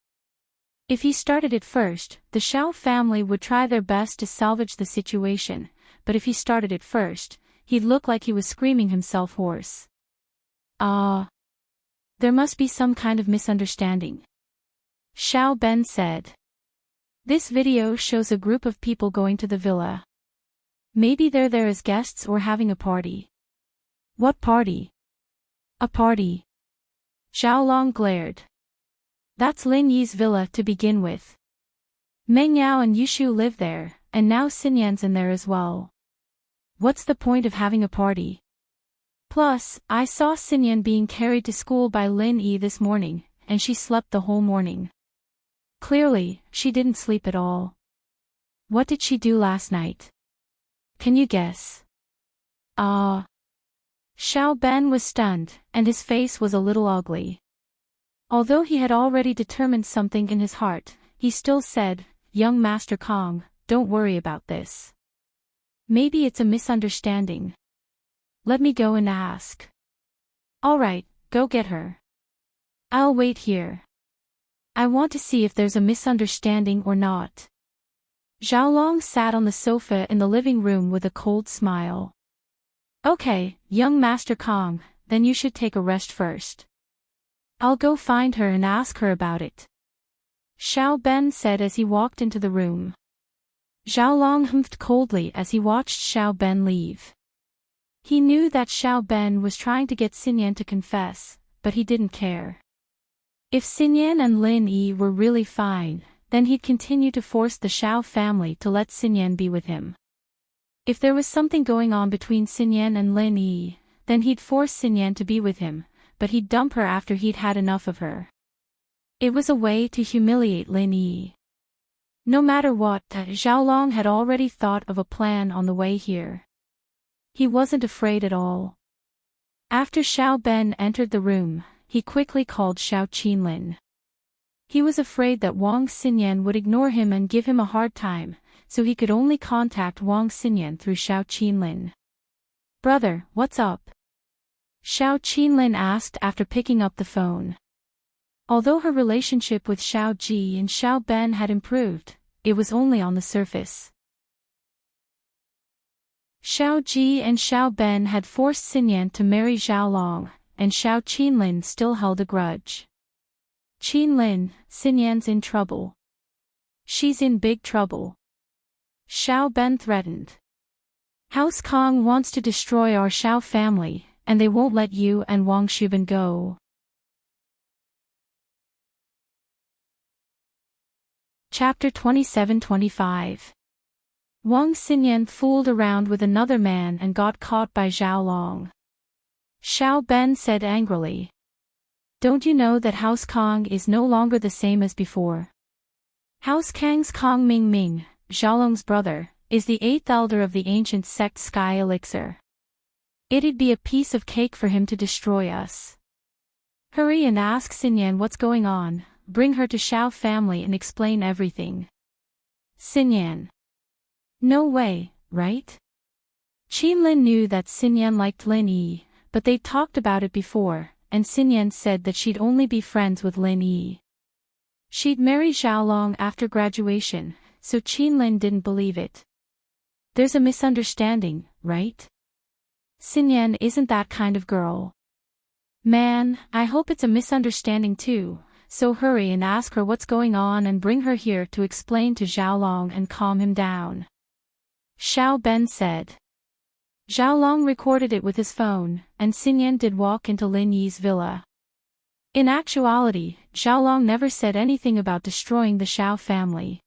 If he started it first, the Xiao family would try their best to salvage the situation, but if he started it first, he'd look like he was screaming himself hoarse. There must be some kind of misunderstanding. Xiao Ben said. This video shows a group of people going to the villa. Maybe they're there as guests or having a party. What party? A party. Xiaolong glared. That's Lin Yi's villa to begin with. Meng Yao and Yushu live there, and now Xinyan's in there as well. What's the point of having a party? Plus, I saw Xinyan being carried to school by Lin Yi this morning, and she slept the whole morning. Clearly, she didn't sleep at all. What did she do last night? Can you guess? Ah. Xiao Ben was stunned, and his face was a little ugly. Although he had already determined something in his heart, he still said, "Young Master Kong, don't worry about this. Maybe it's a misunderstanding. Let me go and ask." "All right, go get her. I'll wait here. I want to see if there's a misunderstanding or not." Xiaolong sat on the sofa in the living room with a cold smile. "Okay, young Master Kong, then you should take a rest first. I'll go find her and ask her about it," Xiao Ben said as he walked into the room. Xiaolong humphed coldly as he watched Xiao Ben leave. He knew that Xiao Ben was trying to get Xinyan to confess, but he didn't care. If Xinyan and Lin Yi were really fine, then he'd continue to force the Xiao family to let Xinyan be with him. If there was something going on between Xinyan and Lin Yi, then he'd force Xinyan to be with him, but he'd dump her after he'd had enough of her. It was a way to humiliate Lin Yi. No matter what, Xiaolong had already thought of a plan on the way here. He wasn't afraid at all. After Xiao Ben entered the room, he quickly called Xiao Qinlin. He was afraid that Wang Xinyan would ignore him and give him a hard time, so he could only contact Wang Xinyan through Xiao Qinlin. "Brother, what's up?" Xiao Qinlin asked after picking up the phone. Although her relationship with Xiao Ji and Xiao Ben had improved, it was only on the surface. Xiao Ji and Xiao Ben had forced Xinyan to marry Xiaolong, and Xiao Qinlin still held a grudge. "Qinlin, Xinyan's in trouble. She's in big trouble," Xiao Ben threatened. "House Kong wants to destroy our Xiao family, and they won't let you and Wang Xuban go." Chapter 27-25. Wang Xinyan fooled around with another man and got caught by Xiaolong. Xiao Ben said angrily. "Don't you know that House Kong is no longer the same as before? House Kang's Kong Ming Ming, Xiaolong's brother, is the 8th elder of the ancient sect Sky Elixir. It'd be a piece of cake for him to destroy us. Hurry and ask Xinyan what's going on, bring her to Xiao family and explain everything." Xinyan. "No way, right?" Qinlin knew that Xinyan liked Lin Yi, but they'd talked about it before, and Xinyan said that she'd only be friends with Lin Yi. She'd marry Xiaolong after graduation, so Qinlin didn't believe it. "There's a misunderstanding, right? Xinyan isn't that kind of girl." "Man, I hope it's a misunderstanding too, so hurry and ask her what's going on and bring her here to explain to Xiaolong and calm him down," Xiao Ben said. Xiaolong recorded it with his phone, and Xinyan did walk into Lin Yi's villa. In actuality, Xiaolong never said anything about destroying the Xiao family.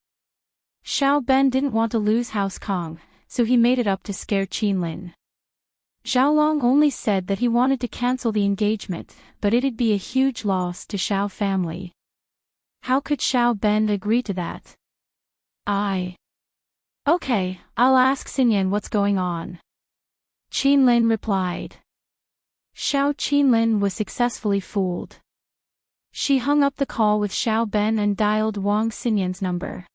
Xiao Ben didn't want to lose House Kong, so he made it up to scare Qinlin. Xiaolong only said that he wanted to cancel the engagement, but it'd be a huge loss to Xiao family. How could Xiao Ben agree to that? Okay, I'll ask Xinyan what's going on," Qinlin replied. Xiao Qinlin was successfully fooled. She hung up the call with Xiao Ben and dialed Wang Xinyan's number.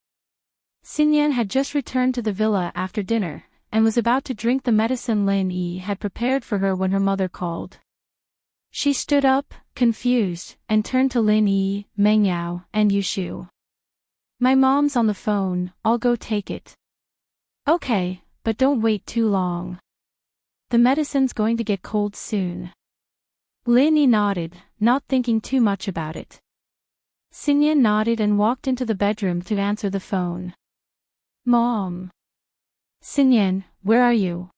Xinyan had just returned to the villa after dinner, and was about to drink the medicine Lin Yi had prepared for her when her mother called. She stood up, confused, and turned to Lin Yi, Meng Yao, and Yushu. "My mom's on the phone, I'll go take it." "Okay, but don't wait too long. The medicine's going to get cold soon." Lin Yi nodded, not thinking too much about it. Xinyan nodded and walked into the bedroom to answer the phone. "Mom." "Xinyan, where are you?"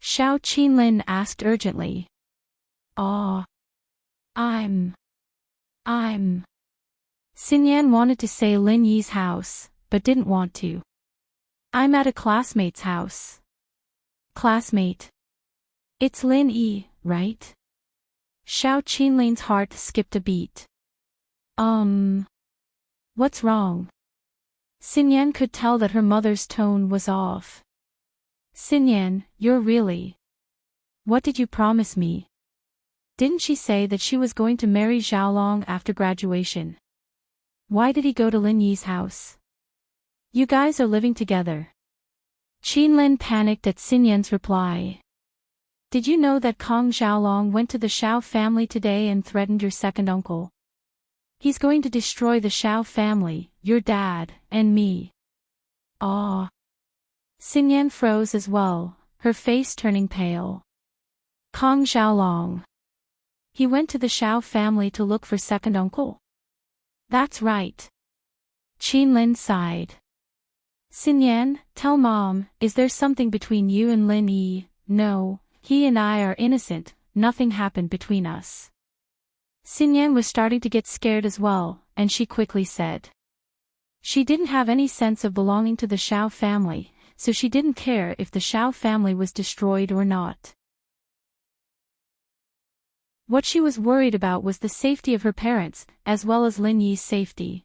Xiao Qinlin asked urgently. I'm. Xinyan wanted to say Lin Yi's house, but didn't want to. "I'm at a classmate's house." "Classmate? It's Lin Yi, right?" Xiao Qinlin's heart skipped a beat. What's wrong?" Xinyan could tell that her mother's tone was off. Xinyan, you're really... What did you promise me? Didn't she say that she was going to marry Xiaolong after graduation? Why did he go to Lin Yi's house? You guys are living together. Qinlin panicked at Xinyan's reply. Did you know that Kong Xiaolong went to the Xiao family today and threatened your second uncle? He's going to destroy the Xiao family, your dad, and me. Ah. Xinyan froze as well, her face turning pale. Kong Xiaolong. He went to the Xiao family to look for second uncle? That's right. Qinlin sighed. Xinyan, tell Mom, is there something between you and Lin Yi? No, he and I are innocent, nothing happened between us. Xinyan was starting to get scared as well, and she quickly said. She didn't have any sense of belonging to the Xiao family, so she didn't care if the Xiao family was destroyed or not. What she was worried about was the safety of her parents, as well as Lin Yi's safety.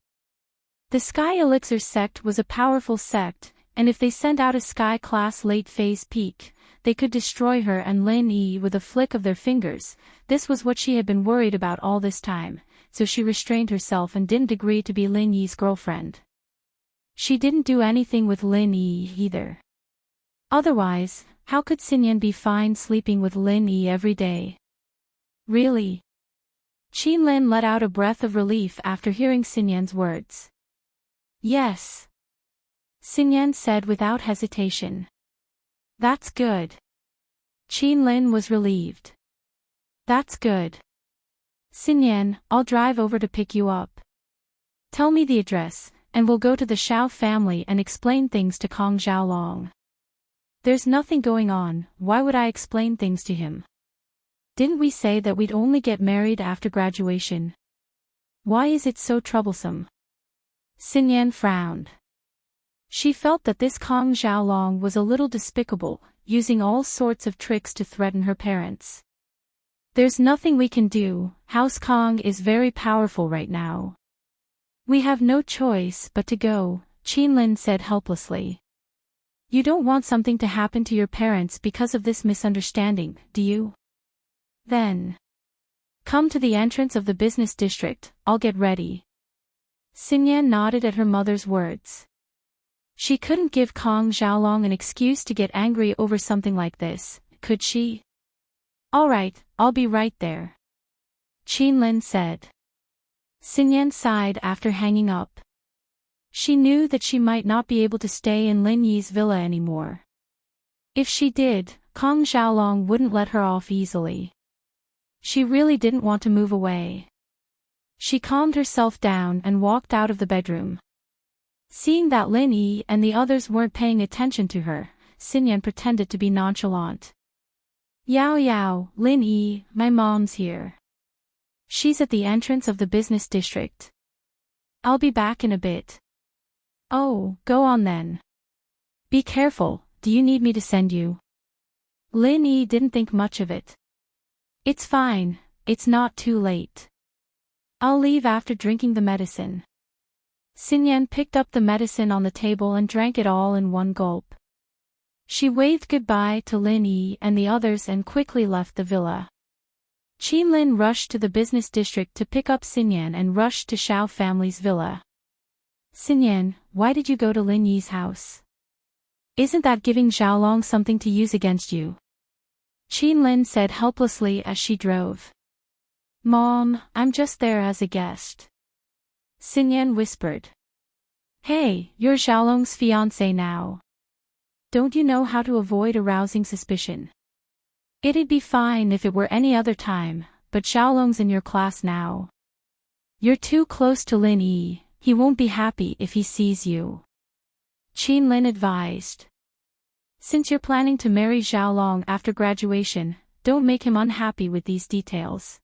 The Sky Elixir sect was a powerful sect, and if they sent out a Sky-class late-phase peak, they could destroy her and Lin Yi with a flick of their fingers. This was what she had been worried about all this time, so she restrained herself and didn't agree to be Lin Yi's girlfriend. She didn't do anything with Lin Yi either. Otherwise, how could Xinyan be fine sleeping with Lin Yi every day? Really? Qinlin let out a breath of relief after hearing Xinyan's words. Yes. Xinyan said without hesitation. That's good. Qinlin was relieved. That's good. Xinyan, I'll drive over to pick you up. Tell me the address, and we'll go to the Xiao family and explain things to Kong Xiaolong. There's nothing going on, why would I explain things to him? Didn't we say that we'd only get married after graduation? Why is it so troublesome? Xinyan frowned. She felt that this Kong Xiaolong was a little despicable, using all sorts of tricks to threaten her parents. There's nothing we can do, House Kong is very powerful right now. We have no choice but to go, Qinlin said helplessly. You don't want something to happen to your parents because of this misunderstanding, do you? Then. Come to the entrance of the business district, I'll get ready. Xinyan nodded at her mother's words. She couldn't give Kong Xiaolong an excuse to get angry over something like this, could she? All right, I'll be right there. Qinlin said. Xinyan sighed after hanging up. She knew that she might not be able to stay in Lin Yi's villa anymore. If she did, Kong Xiaolong wouldn't let her off easily. She really didn't want to move away. She calmed herself down and walked out of the bedroom. Seeing that Lin Yi and the others weren't paying attention to her, Xinyan pretended to be nonchalant. Yao Yao, Lin Yi, my mom's here. She's at the entrance of the business district. I'll be back in a bit. Oh, go on then. Be careful, do you need me to send you? Lin Yi didn't think much of it. It's fine, it's not too late. I'll leave after drinking the medicine. Xinyan picked up the medicine on the table and drank it all in one gulp. She waved goodbye to Lin Yi and the others and quickly left the villa. Qinlin rushed to the business district to pick up Xinyan and rushed to Xiao family's villa. Xinyan, why did you go to Lin Yi's house? Isn't that giving Xiaolong something to use against you? Qinlin said helplessly as she drove. Mom, I'm just there as a guest. Xinyan whispered. Hey, you're Xiaolong's fiancé now. Don't you know how to avoid arousing suspicion? It'd be fine if it were any other time, but Xiaolong's in your class now. You're too close to Lin Yi, he won't be happy if he sees you. Qinlin advised. Since you're planning to marry Xiaolong after graduation, don't make him unhappy with these details.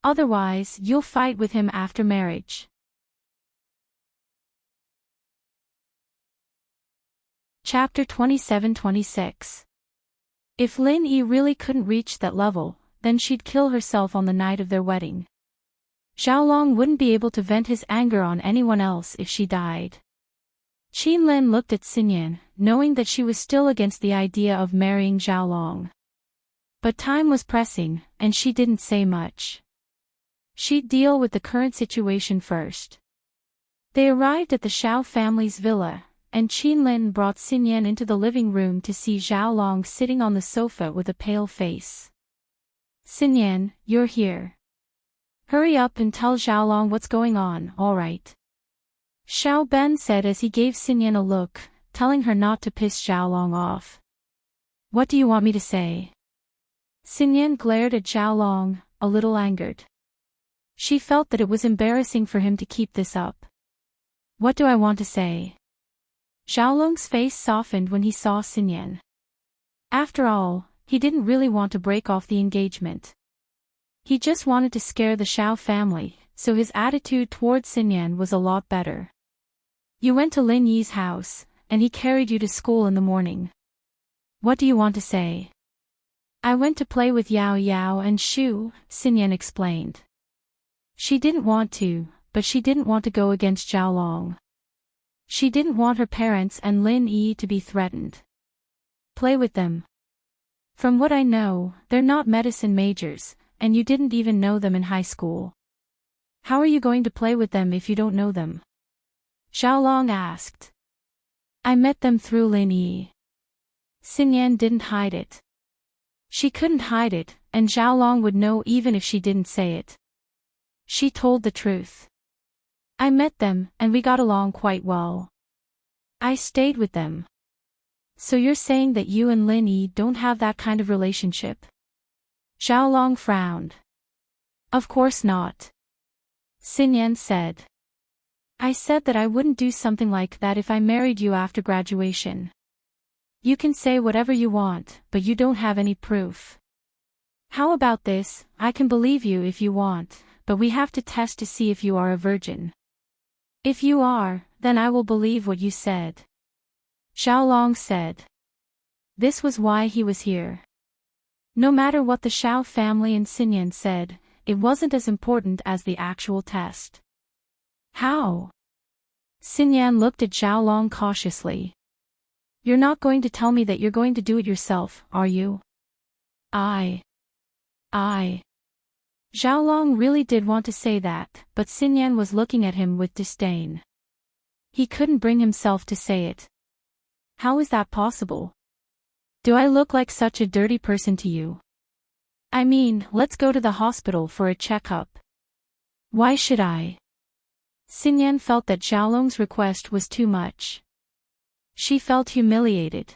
Otherwise, you'll fight with him after marriage. Chapter 27-26. If Lin Yi really couldn't reach that level, then she'd kill herself on the night of their wedding. Xiaolong wouldn't be able to vent his anger on anyone else if she died. Qinlin looked at Xinyan, knowing that she was still against the idea of marrying Xiaolong. But time was pressing, and she didn't say much. She'd deal with the current situation first. They arrived at the Xiao family's villa, and Qinlin brought Xinyan into the living room to see Xiaolong sitting on the sofa with a pale face. Xinyan, you're here. Hurry up and tell Xiaolong what's going on, all right? Xiao Ben said as he gave Xinyan a look, telling her not to piss Xiaolong off. What do you want me to say? Xinyan glared at Xiaolong, a little angered. She felt that it was embarrassing for him to keep this up. What do I want to say? Xiaolong's face softened when he saw Xinyan. After all, he didn't really want to break off the engagement. He just wanted to scare the Xiao family, so his attitude towards Xinyan was a lot better. You went to Lin Yi's house, and he carried you to school in the morning. What do you want to say? I went to play with Yao Yao and Shu, Xinyan explained. She didn't want to, but she didn't want to go against Xiaolong. She didn't want her parents and Lin Yi to be threatened. Play with them. From what I know, they're not medicine majors, and you didn't even know them in high school. How are you going to play with them if you don't know them? Xiaolong asked. I met them through Lin Yi. Xinyan didn't hide it. She couldn't hide it, and Xiaolong would know even if she didn't say it. She told the truth. I met them, and we got along quite well. I stayed with them. So you're saying that you and Lin Yi don't have that kind of relationship? Xiaolong frowned. Of course not. Xinyan said. I said that I wouldn't do something like that if I married you after graduation. You can say whatever you want, but you don't have any proof. How about this? I can believe you if you want, but we have to test to see if you are a virgin. If you are, then I will believe what you said. Xiaolong said. This was why he was here. No matter what the Xiao family and Xinyan said, it wasn't as important as the actual test. How? Xinyan looked at Xiaolong cautiously. You're not going to tell me that you're going to do it yourself, are you? I. Xiaolong really did want to say that, but Xinyan was looking at him with disdain. He couldn't bring himself to say it. How is that possible? Do I look like such a dirty person to you? I mean, let's go to the hospital for a checkup. Why should I? Xinyan felt that Xiaolong's request was too much. She felt humiliated.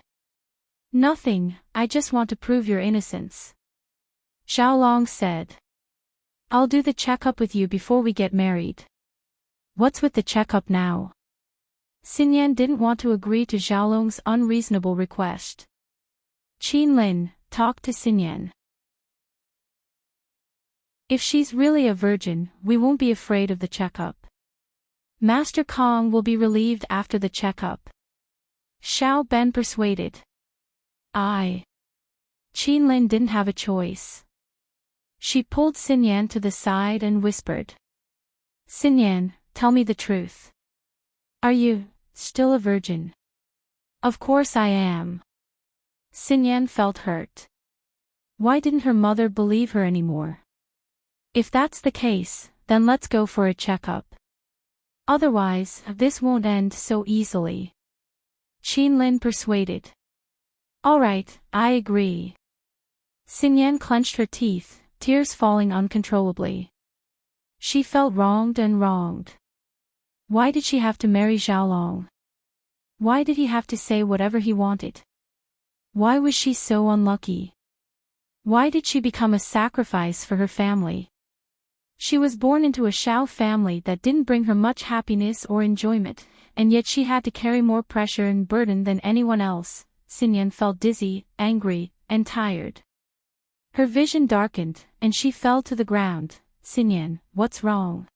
Nothing, I just want to prove your innocence. Xiaolong said. I'll do the checkup with you before we get married. What's with the checkup now? Xinyan didn't want to agree to Xiaolong's unreasonable request. Qinlin, talk to Xinyan. If she's really a virgin, we won't be afraid of the checkup. Master Kong will be relieved after the checkup. Xiao Ben persuaded. Qinlin didn't have a choice. She pulled Xinyan to the side and whispered. Xinyan, tell me the truth. Are you still a virgin? Of course I am. Xinyan felt hurt. Why didn't her mother believe her anymore? If that's the case, then let's go for a checkup. Otherwise, this won't end so easily. Qinlin persuaded. All right, I agree. Xinyan clenched her teeth, tears falling uncontrollably. She felt wronged and wronged. Why did she have to marry Xiaolong? Why did he have to say whatever he wanted? Why was she so unlucky? Why did she become a sacrifice for her family? She was born into a Xiao family that didn't bring her much happiness or enjoyment, and yet she had to carry more pressure and burden than anyone else. Xinyan felt dizzy, angry, and tired. Her vision darkened, and she fell to the ground. Xinyan, what's wrong?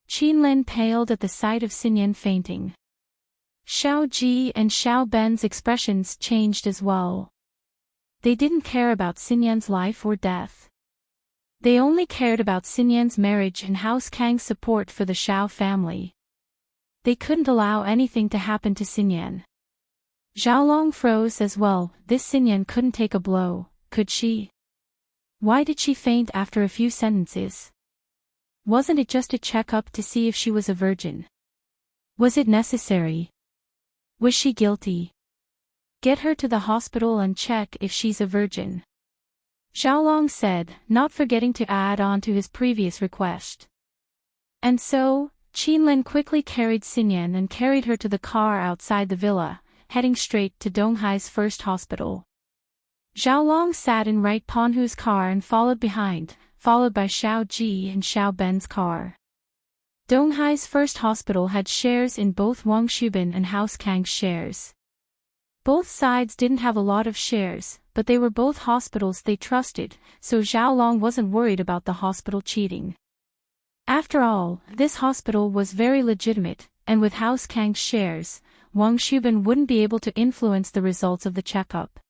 Qinlin paled at the sight of Xinyan fainting. Xiao Ji and Xiao Ben's expressions changed as well. They didn't care about Xinyan's life or death. They only cared about Xinyan's marriage and House Kang's support for the Xiao family. They couldn't allow anything to happen to Xinyan. Xiaolong froze as well. This Xinyan couldn't take a blow, could she? Why did she faint after a few sentences? Wasn't it just a checkup to see if she was a virgin? Was it necessary? Was she guilty? Get her to the hospital and check if she's a virgin, Xiaolong said, not forgetting to add on to his previous request. And so, Qinlin quickly carried Xinyan and carried her to the car outside the villa, heading straight to Donghai's first hospital. Xiaolong sat in Right Ponhu's car and followed behind, followed by Xiao Ji and Xiao Ben's car. Donghai's first hospital had shares in both Wang Shubin and House Kang's shares. Both sides didn't have a lot of shares, but they were both hospitals they trusted, so Xiaolong wasn't worried about the hospital cheating. After all, this hospital was very legitimate, and with House Kang's shares, Wang Shubin wouldn't be able to influence the results of the checkup.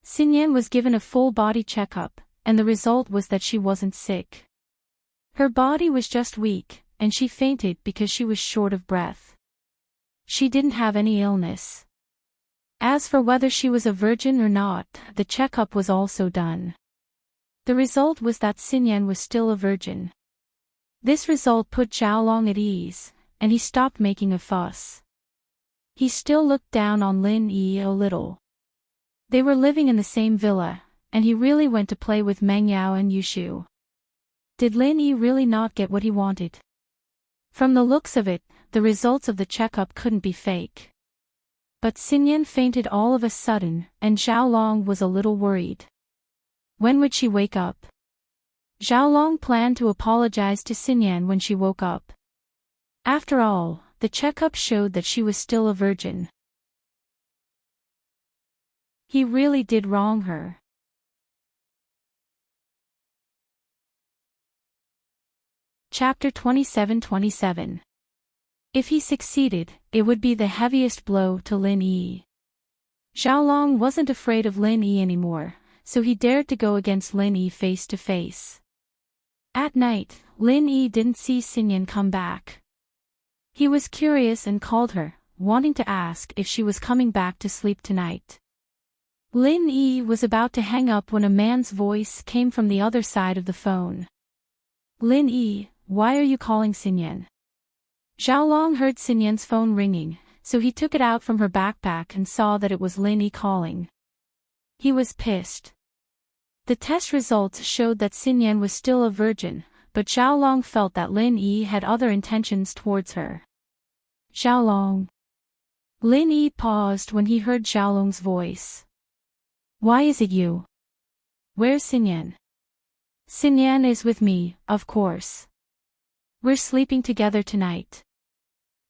Xinyan was given a full-body checkup, and the result was that she wasn't sick. Her body was just weak, and she fainted because she was short of breath. She didn't have any illness. As for whether she was a virgin or not, the checkup was also done. The result was that Xinyan was still a virgin. This result put Xiaolong at ease, and he stopped making a fuss. He still looked down on Lin Yi a little. They were living in the same villa, and he really went to play with Meng Yao and Yushu. Did Lin Yi really not get what he wanted? From the looks of it, the results of the checkup couldn't be fake. But Xinyan fainted all of a sudden, and Xiaolong was a little worried. When would she wake up? Xiaolong planned to apologize to Xinyan when she woke up. After all, the checkup showed that she was still a virgin. He really did wrong her. Chapter 27:27. If he succeeded, it would be the heaviest blow to Lin Yi. Xiaolong wasn't afraid of Lin Yi anymore, so he dared to go against Lin Yi face to face. At night, Lin Yi didn't see Xinyan come back. He was curious and called her, wanting to ask if she was coming back to sleep tonight. Lin Yi was about to hang up when a man's voice came from the other side of the phone. Lin Yi, why are you calling Xinyan? Xiaolong heard Xinyan's phone ringing, so he took it out from her backpack and saw that it was Lin Yi calling. He was pissed. The test results showed that Xinyan was still a virgin, but Xiaolong felt that Lin Yi had other intentions towards her. Xiaolong. Lin Yi paused when he heard Xiaolong's voice. Why is it you? Where's Xinyan? Xinyan is with me, of course. We're sleeping together tonight.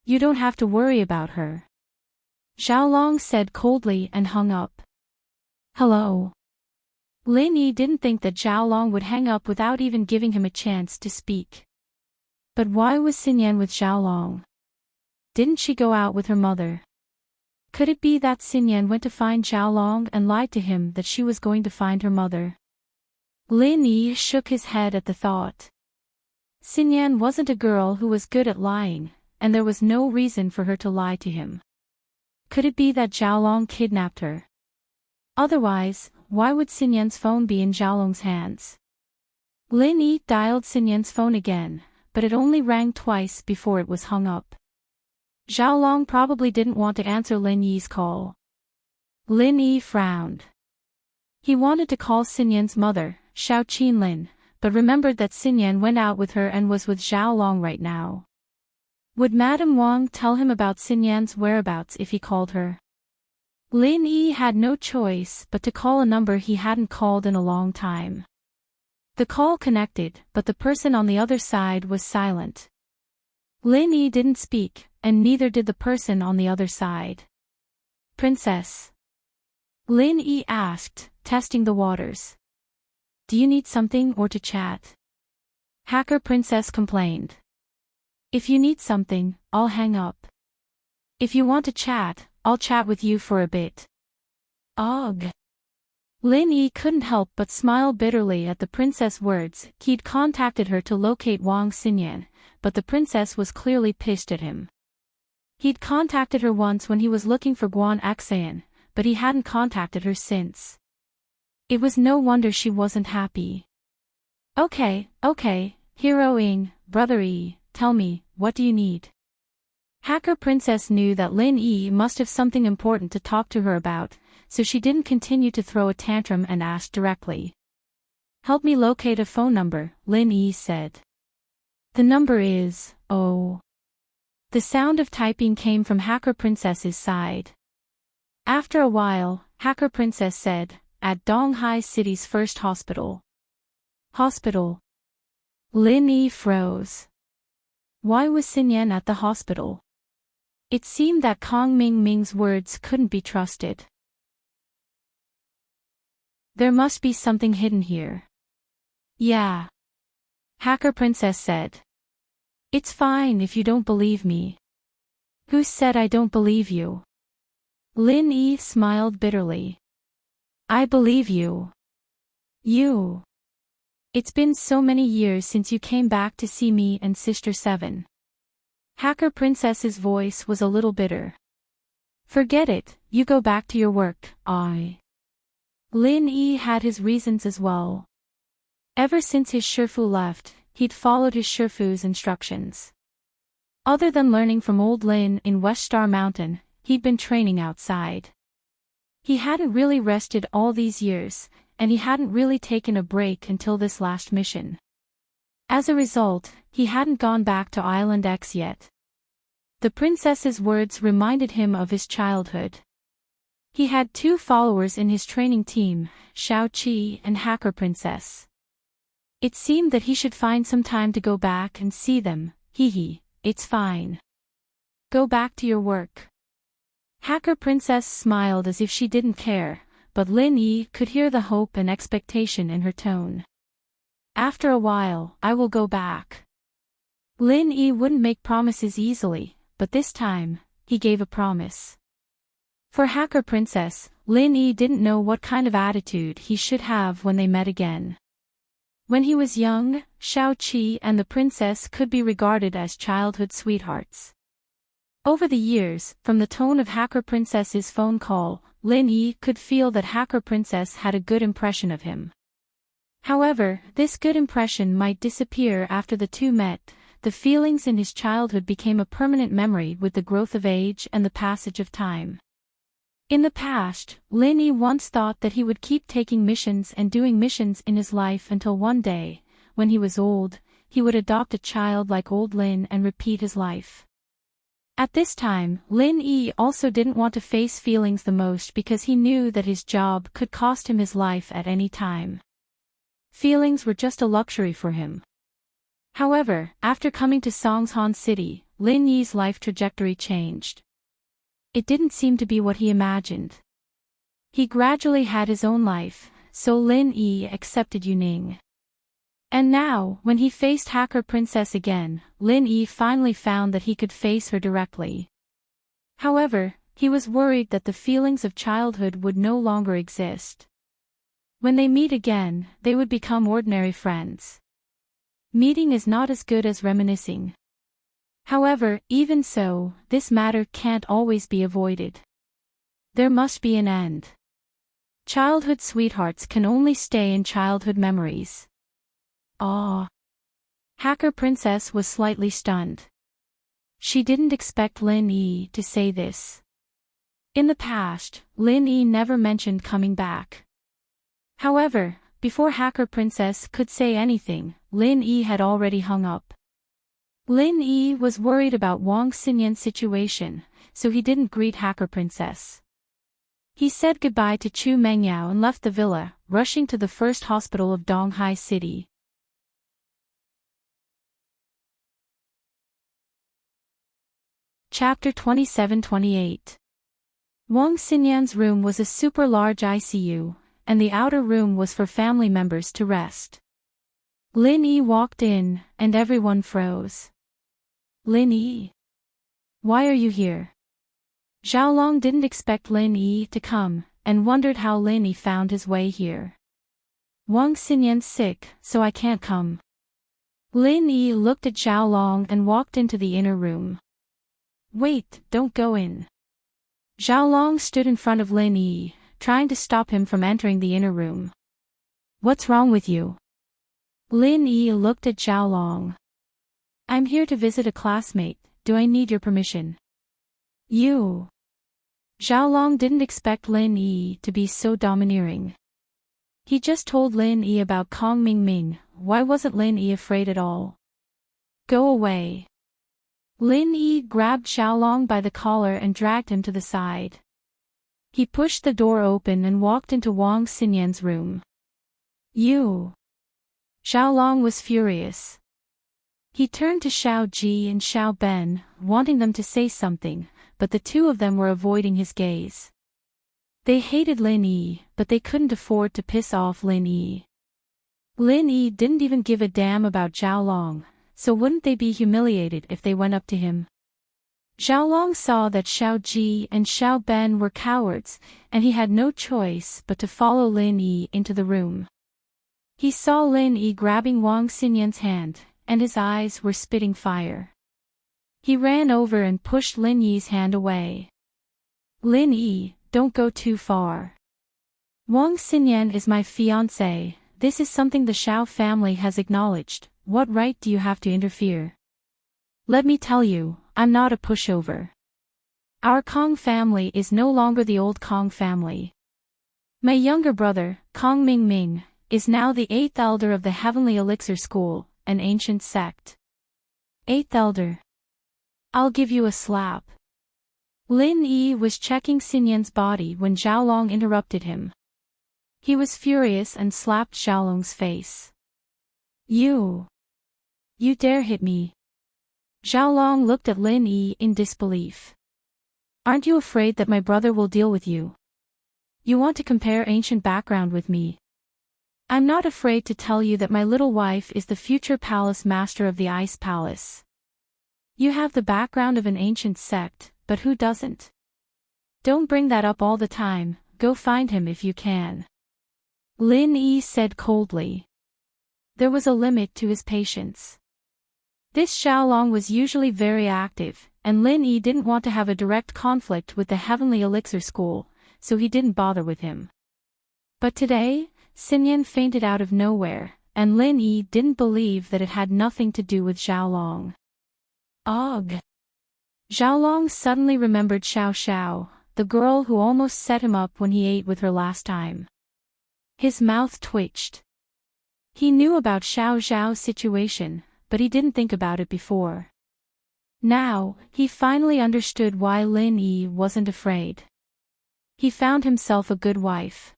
You don't have to worry about her. Xiaolong said coldly and hung up. Hello. Lin Yi didn't think that Xiaolong would hang up without even giving him a chance to speak. But why was Xinyan with Xiaolong? Didn't she go out with her mother? Could it be that Xinyan went to find Xiaolong and lied to him that she was going to find her mother? Lin Yi shook his head at the thought. Xinyan wasn't a girl who was good at lying, and there was no reason for her to lie to him. Could it be that Xiaolong kidnapped her? Otherwise, why would Xinyan's phone be in Xiaolong's hands? Lin Yi dialed Xinyan's phone again, but it only rang twice before it was hung up. Xiaolong probably didn't want to answer Lin Yi's call. Lin Yi frowned. He wanted to call Xinyan's mother, Xiao Qinlin, but remembered that Xinyan went out with her and was with Xiaolong right now. Would Madame Wang tell him about Xinyan's whereabouts if he called her? Lin Yi had no choice but to call a number he hadn't called in a long time. The call connected, but the person on the other side was silent. Lin Yi didn't speak, and neither did the person on the other side. Princess? Lin Yi asked, testing the waters. Do you need something or to chat? Hacker Princess complained. If you need something, I'll hang up. If you want to chat, I'll chat with you for a bit. Ugh. Lin Yi couldn't help but smile bitterly at the princess' words. He'd contacted her to locate Wang Xinyan, but the princess was clearly pissed at him. He'd contacted her once when he was looking for Guan Xan, but he hadn't contacted her since. It was no wonder she wasn't happy. Okay, Hero Ing, Brother E, tell me, what do you need? Hacker Princess knew that Lin Yi must have something important to talk to her about, so she didn't continue to throw a tantrum and asked directly. Help me locate a phone number, Lin Yi said. The number is, oh. The sound of typing came from Hacker Princess's side. After a while, Hacker Princess said, at Donghai City's first hospital. Hospital. Lin Yi froze. Why was Xinyan at the hospital? It seemed that Kong Ming's words couldn't be trusted. There must be something hidden here. Yeah. Hacker Princess said. It's fine if you don't believe me. Who said I don't believe you? Lin Yi smiled bitterly. I believe you. You. It's been so many years since you came back to see me and Sister Seven. Hacker Princess's voice was a little bitter. Forget it, you go back to your work, Lin Yi had his reasons as well. Ever since his Shifu left, he'd followed his Shifu's instructions. Other than learning from old Lin in West Star Mountain, he'd been training outside. He hadn't really rested all these years, and he hadn't really taken a break until this last mission. As a result, he hadn't gone back to Island X yet. The princess's words reminded him of his childhood. He had 2 followers in his training team, Xiao Qi and Hacker Princess. It seemed that he should find some time to go back and see them. It's fine. Go back to your work. Hacker Princess smiled as if she didn't care, but Lin Yi could hear the hope and expectation in her tone. After a while, I will go back. Lin Yi wouldn't make promises easily, but this time, he gave a promise. For Hacker Princess, Lin Yi didn't know what kind of attitude he should have when they met again. When he was young, Xiao Qi and the princess could be regarded as childhood sweethearts. Over the years, from the tone of Hacker Princess's phone call, Lin Yi could feel that Hacker Princess had a good impression of him. However, this good impression might disappear after the two met. The feelings in his childhood became a permanent memory with the growth of age and the passage of time. In the past, Lin Yi once thought that he would keep taking missions and doing missions in his life until one day, when he was old, he would adopt a child like old Lin and repeat his life. At this time, Lin Yi also didn't want to face feelings the most because he knew that his job could cost him his life at any time. Feelings were just a luxury for him. However, after coming to Songshan City, Lin Yi's life trajectory changed. It didn't seem to be what he imagined. He gradually had his own life, so Lin Yi accepted Yuning. And now, when he faced Hacker Princess again, Lin Yi finally found that he could face her directly. However, he was worried that the feelings of childhood would no longer exist. When they meet again, they would become ordinary friends. Meeting is not as good as reminiscing. However, even so, this matter can't always be avoided. There must be an end. Childhood sweethearts can only stay in childhood memories. Hacker Princess was slightly stunned. She didn't expect Lin Yi to say this. In the past, Lin Yi never mentioned coming back. However, before Hacker Princess could say anything, Lin Yi had already hung up. Lin Yi was worried about Wang Xinyan's situation, so he didn't greet Hacker Princess. He said goodbye to Chu Mengyao and left the villa, rushing to the first hospital of Donghai City. Chapter 27-28. Wang Xinyan's room was a super large ICU, and the outer room was for family members to rest. Lin Yi walked in, and everyone froze. Lin Yi? Why are you here? Xiaolong didn't expect Lin Yi to come, and wondered how Lin Yi found his way here. Wang Xinyan's sick, so I can't come. Lin Yi looked at Xiaolong and walked into the inner room. Wait, don't go in. Xiaolong stood in front of Lin Yi, trying to stop him from entering the inner room. What's wrong with you? Lin Yi looked at Xiaolong. I'm here to visit a classmate, do I need your permission? You. Xiaolong didn't expect Lin Yi to be so domineering. He just told Lin Yi about Kong Mingming, why wasn't Lin Yi afraid at all? Go away. Lin Yi grabbed Xiaolong by the collar and dragged him to the side. He pushed the door open and walked into Wang Xinyan's room. You. Xiaolong was furious. He turned to Xiao Ji and Xiao Ben, wanting them to say something, but the two of them were avoiding his gaze. They hated Lin Yi, but they couldn't afford to piss off Lin Yi. Lin Yi didn't even give a damn about Xiaolong, so wouldn't they be humiliated if they went up to him? Xiaolong saw that Xiao Ji and Xiao Ben were cowards, and he had no choice but to follow Lin Yi into the room. He saw Lin Yi grabbing Wang Xinyan's hand, and his eyes were spitting fire. He ran over and pushed Lin Yi's hand away. Lin Yi, don't go too far. Wang Xinyan is my fiancé, this is something the Xiao family has acknowledged, what right do you have to interfere? Let me tell you, I'm not a pushover. Our Kong family is no longer the old Kong family. My younger brother, Kong Mingming, is now the 8th elder of the Heavenly Elixir School, an ancient sect. 8th elder. I'll give you a slap. Lin Yi was checking Xinyan's body when Xiaolong interrupted him. He was furious and slapped Xiaolong's face. You dare hit me? Xiaolong looked at Lin Yi in disbelief. Aren't you afraid that my brother will deal with you? You want to compare ancient background with me? I'm not afraid to tell you that my little wife is the future palace master of the Ice Palace. You have the background of an ancient sect, but who doesn't? Don't bring that up all the time, go find him if you can. Lin Yi said coldly. There was a limit to his patience. This Xiaolong was usually very active, and Lin Yi didn't want to have a direct conflict with the Heavenly Elixir School, so he didn't bother with him. But today, Xinyan fainted out of nowhere, and Lin Yi didn't believe that it had nothing to do with Xiaolong. Ugh! Xiaolong suddenly remembered Xiao Xiao, the girl who almost set him up when he ate with her last time. His mouth twitched. He knew about Xiao Xiao's situation, but he didn't think about it before. Now, he finally understood why Lin Yi wasn't afraid. He found himself a good wife.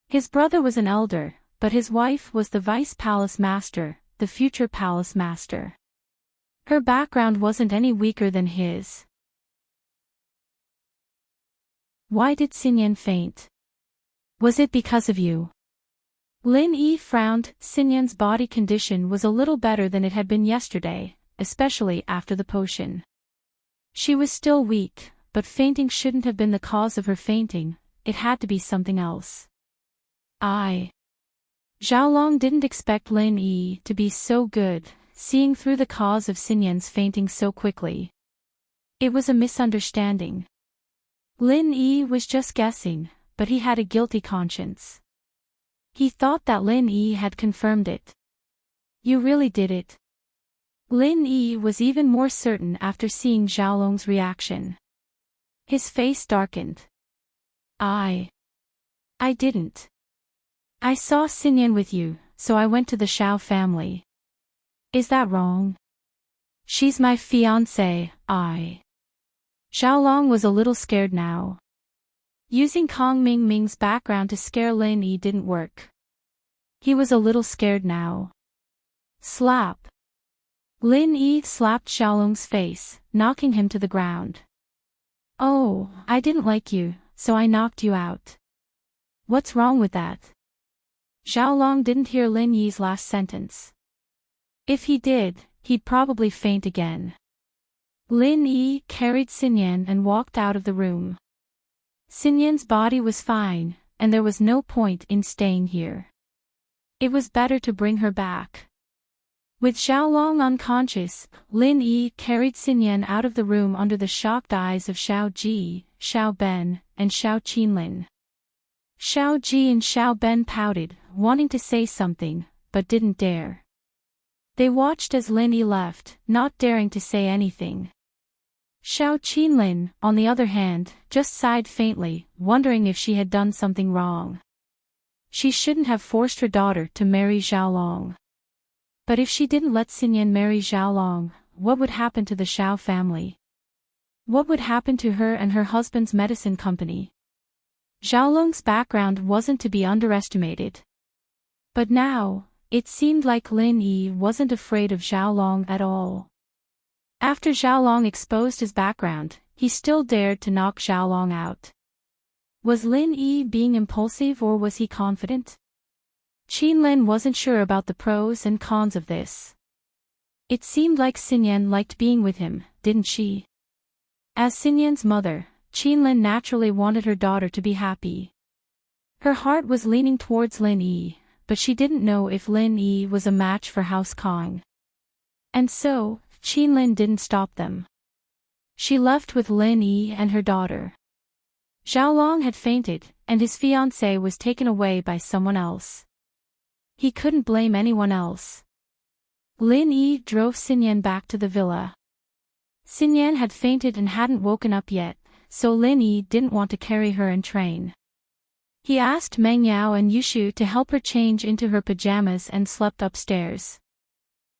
His brother was an elder, but his wife was the vice palace master, the future palace master. Her background wasn't any weaker than his. Why did Xinyan faint? Was it because of you? Lin Yi frowned. Xinyan's body condition was a little better than it had been yesterday, especially after the potion. She was still weak, but fainting shouldn't have been the cause of her fainting, it had to be something else. Xiaolong didn't expect Lin Yi to be so good, seeing through the cause of Xinyan's fainting so quickly. It was a misunderstanding. Lin Yi was just guessing, but he had a guilty conscience. He thought that Lin Yi had confirmed it. You really did it. Lin Yi was even more certain after seeing Xiaolong's reaction. His face darkened. I didn't. I saw Xinyan with you, so I went to the Xiao family. Is that wrong? She's my fiancée, Xiaolong was a little scared now. Using Kong Mingming's background to scare Lin Yi didn't work. He was a little scared now. Slap. Lin Yi slapped Xiaolong's face, knocking him to the ground. Oh, I didn't like you, so I knocked you out. What's wrong with that? Xiaolong didn't hear Lin Yi's last sentence. If he did, he'd probably faint again. Lin Yi carried Xinyan and walked out of the room. Xinyan's body was fine, and there was no point in staying here. It was better to bring her back. With Xiaolong unconscious, Lin Yi carried Xin Yan out of the room under the shocked eyes of Xiao Ji, Xiao Ben, and Xiao Qinlin. Xiao Ji and Xiao Ben pouted, wanting to say something, but didn't dare. They watched as Lin Yi left, not daring to say anything. Xiao Qinlin, on the other hand, just sighed faintly, wondering if she had done something wrong. She shouldn't have forced her daughter to marry Xiaolong. But if she didn't let Xin Yan marry Xiaolong, what would happen to the Xiao family? What would happen to her and her husband's medicine company? Xiaolong's background wasn't to be underestimated. But now, it seemed like Lin Yi wasn't afraid of Xiaolong at all. After Xiaolong exposed his background, he still dared to knock Xiaolong out. Was Lin Yi being impulsive or was he confident? Qinlin wasn't sure about the pros and cons of this. It seemed like Xin Yan liked being with him, didn't she? As Xin Yan's mother, Qinlin naturally wanted her daughter to be happy. Her heart was leaning towards Lin Yi, but she didn't know if Lin Yi was a match for House Kong. And so, Qinlin didn't stop them. She left with Lin Yi and her daughter. Xiaolong had fainted, and his fiancée was taken away by someone else. He couldn't blame anyone else. Lin Yi drove Xin Yan back to the villa. Xin Yan had fainted and hadn't woken up yet, so Lin Yi didn't want to carry her in train. He asked Meng Yao and Yushu to help her change into her pajamas and slept upstairs.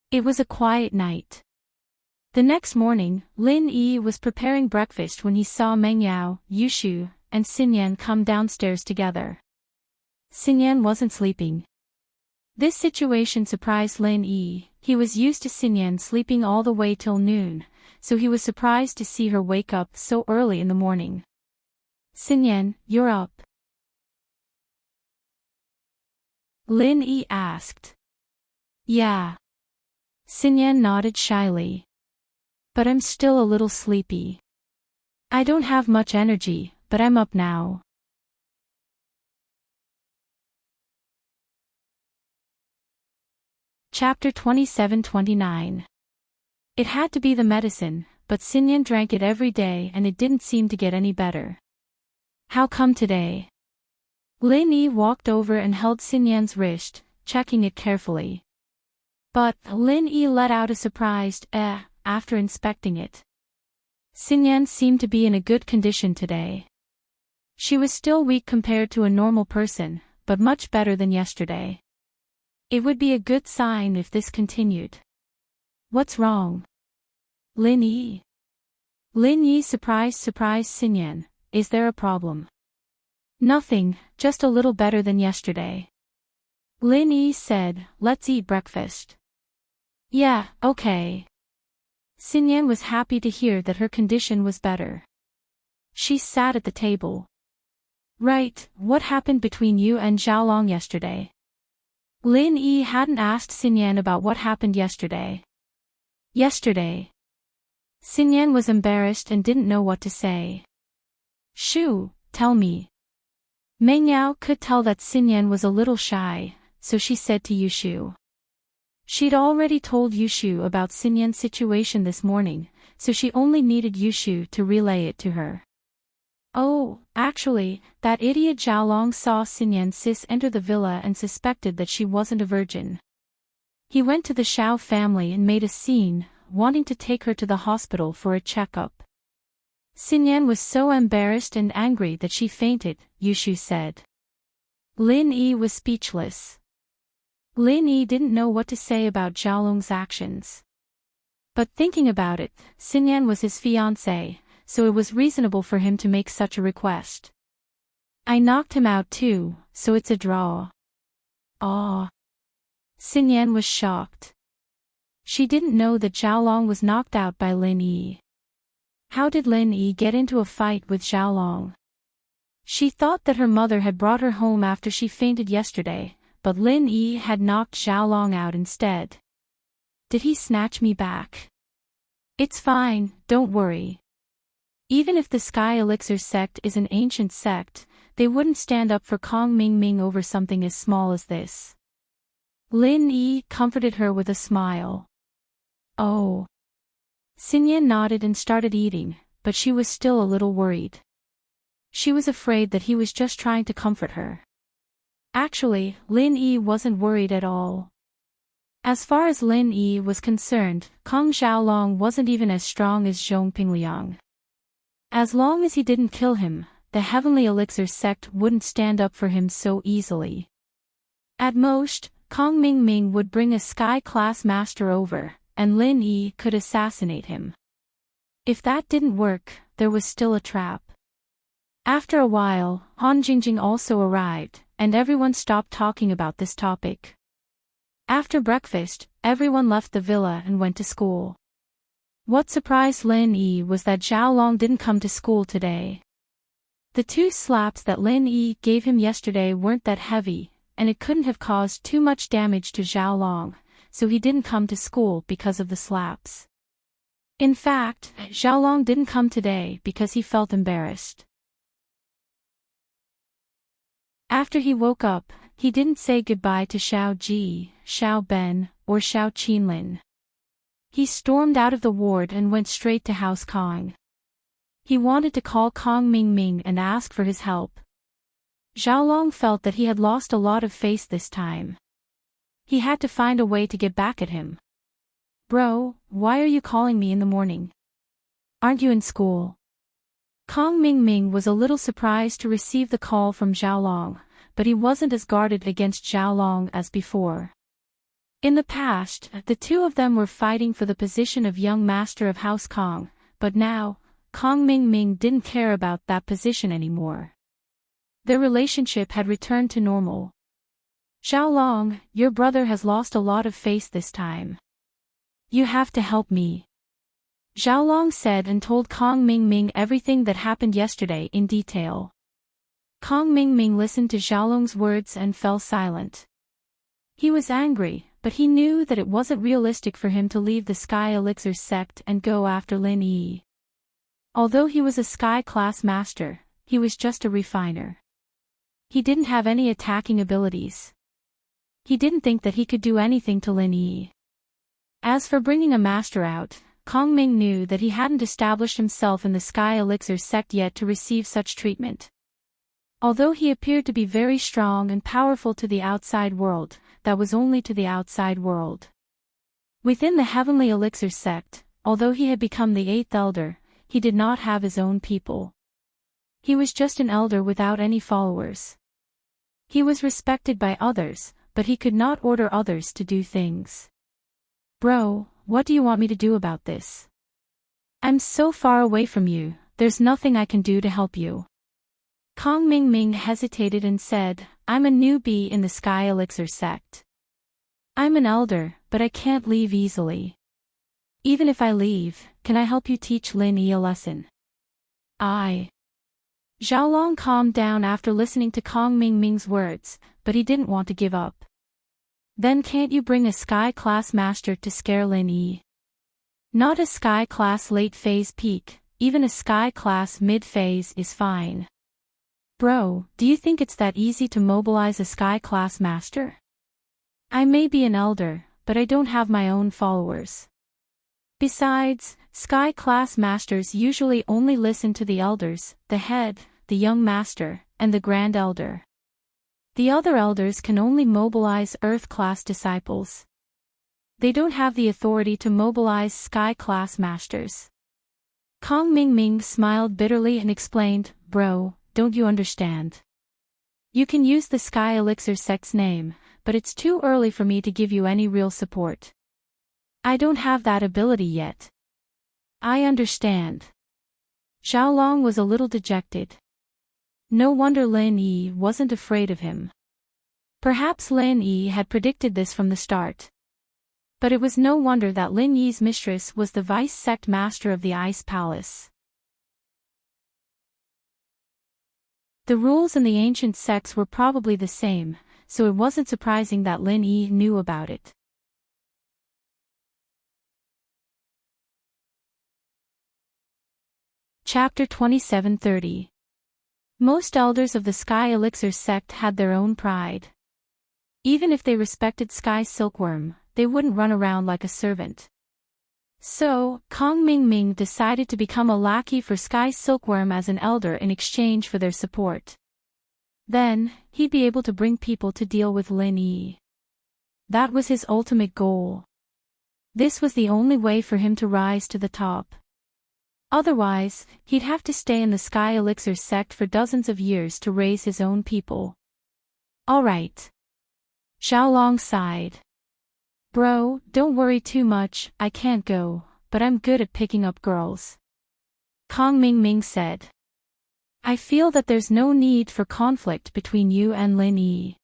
It was a quiet night. The next morning, Lin Yi was preparing breakfast when he saw Meng Yao, Yushu, and Xin Yan come downstairs together. Xin Yan wasn't sleeping. This situation surprised Lin Yi. He was used to Xin Yan sleeping all the way till noon, so he was surprised to see her wake up so early in the morning. Xin Yan, you're up? Lin Yi asked. Yeah. Xin Yan nodded shyly. But I'm still a little sleepy. I don't have much energy, but I'm up now. Chapter 27-29. It had to be the medicine, but Xin Yan drank it every day and it didn't seem to get any better. How come today? Lin Yi walked over and held Xin Yan's wrist, checking it carefully. But Lin Yi let out a surprised after inspecting it. Xin Yan seemed to be in a good condition today. She was still weak compared to a normal person, but much better than yesterday. It would be a good sign if this continued. What's wrong? Lin Yi. Lin Yi surprised Xin Yan. Is there a problem? Nothing, just a little better than yesterday. Lin Yi said, let's eat breakfast. Yeah, okay. Xin Yan was happy to hear that her condition was better. She sat at the table. Right, what happened between you and Xiaolong yesterday? Lin Yi hadn't asked Xin Yan about what happened yesterday. Yesterday. Xin Yan was embarrassed and didn't know what to say. Shoo, tell me. Meng Yao could tell that Xin Yan was a little shy, so she said to Yushu. She'd already told Yushu about Xin Yan's situation this morning, so she only needed Yushu to relay it to her. Oh, actually, that idiot Xiaolong saw Xin Yan's sis enter the villa and suspected that she wasn't a virgin. He went to the Xiao family and made a scene, wanting to take her to the hospital for a checkup. Xin Yan was so embarrassed and angry that she fainted, Yushu said. Lin Yi was speechless. Lin Yi didn't know what to say about Xiaolong's actions. But thinking about it, Xin Yan was his fiancée, so it was reasonable for him to make such a request. I knocked him out too, so it's a draw. Ah. Xin Yan was shocked. She didn't know that Xiaolong was knocked out by Lin Yi. How did Lin Yi get into a fight with Xiaolong? She thought that her mother had brought her home after she fainted yesterday, but Lin Yi had knocked Xiaolong out instead. Did he snatch me back? It's fine, don't worry. Even if the Sky Elixir sect is an ancient sect, they wouldn't stand up for Kong Ming Ming over something as small as this. Lin Yi comforted her with a smile. Oh. Xinyan nodded and started eating, but she was still a little worried. She was afraid that he was just trying to comfort her. Actually, Lin Yi wasn't worried at all. As far as Lin Yi was concerned, Kong Xiaolong wasn't even as strong as Zhong Pingliang. As long as he didn't kill him, the Heavenly Elixir sect wouldn't stand up for him so easily. At most, Kong Mingming would bring a sky-class master over, and Lin Yi could assassinate him. If that didn't work, there was still a trap. After a while, Han Jingjing also arrived, and everyone stopped talking about this topic. After breakfast, everyone left the villa and went to school. What surprised Lin Yi was that Zhao Long didn't come to school today. The 2 slaps that Lin Yi gave him yesterday weren't that heavy, and it couldn't have caused too much damage to Zhao Long, so he didn't come to school because of the slaps. In fact, Zhao Long didn't come today because he felt embarrassed. After he woke up, he didn't say goodbye to Xiao Ji, Xiao Ben, or Xiao Qinlin. He stormed out of the ward and went straight to House Kong. He wanted to call Kong Mingming and ask for his help. Zhao Long felt that he had lost a lot of face this time. He had to find a way to get back at him. Bro, why are you calling me in the morning? Aren't you in school? Kong Mingming was a little surprised to receive the call from Zhao Long, but he wasn't as guarded against Zhao Long as before. In the past, the 2 of them were fighting for the position of young master of House Kong, but now, Kong Mingming didn't care about that position anymore. Their relationship had returned to normal. Zhao Long, your brother has lost a lot of face this time. You have to help me. Zhao Long said and told Kong Mingming everything that happened yesterday in detail. Kong Mingming listened to Zhao Long's words and fell silent. He was angry, but he knew that it wasn't realistic for him to leave the Sky Elixir sect and go after Lin Yi. Although he was a Sky-class master, he was just a refiner. He didn't have any attacking abilities. He didn't think that he could do anything to Lin Yi. As for bringing a master out, Kong Ming knew that he hadn't established himself in the Sky Elixir sect yet to receive such treatment. Although he appeared to be very strong and powerful to the outside world, that was only to the outside world. Within the Heavenly Elixir sect, although he had become the 8th elder, he did not have his own people. He was just an elder without any followers. He was respected by others, but he could not order others to do things. Bro, what do you want me to do about this? I'm so far away from you, there's nothing I can do to help you. Kong Mingming hesitated and said, I'm a newbie in the Sky Elixir sect. I'm an elder, but I can't leave easily. Even if I leave, can I help you teach Lin Yi a lesson? Zhao Long calmed down after listening to Kong Mingming's words, but he didn't want to give up. Then can't you bring a Sky-class master to scare Lin Yi? Not a Sky-class late-phase peak, even a Sky-class mid-phase is fine. Bro, do you think it's that easy to mobilize a Sky-class master? I may be an elder, but I don't have my own followers. Besides, Sky-class masters usually only listen to the elders, the head, the young master, and the grand elder. The other elders can only mobilize Earth-class disciples. They don't have the authority to mobilize Sky-class masters. Kong Mingming smiled bitterly and explained, Bro, don't you understand? You can use the Sky Elixir sect's name, but it's too early for me to give you any real support. I don't have that ability yet. I understand. Zhao Long was a little dejected. No wonder Lin Yi wasn't afraid of him. Perhaps Lin Yi had predicted this from the start. But it was no wonder that Lin Yi's mistress was the vice-sect master of the Ice Palace. The rules in the ancient sects were probably the same, so it wasn't surprising that Lin Yi knew about it. Chapter 2730. Most elders of the Sky Elixir sect had their own pride. Even if they respected Sky Silkworm, they wouldn't run around like a servant. So, Kong Ming decided to become a lackey for Sky Silkworm as an elder in exchange for their support. Then, he'd be able to bring people to deal with Lin Yi. That was his ultimate goal. This was the only way for him to rise to the top. Otherwise, he'd have to stay in the Sky Elixir sect for dozens of years to raise his own people. Alright. Xiaolong sighed. Bro, don't worry too much, I can't go, but I'm good at picking up girls. Kong Ming said. I feel that there's no need for conflict between you and Lin Yi.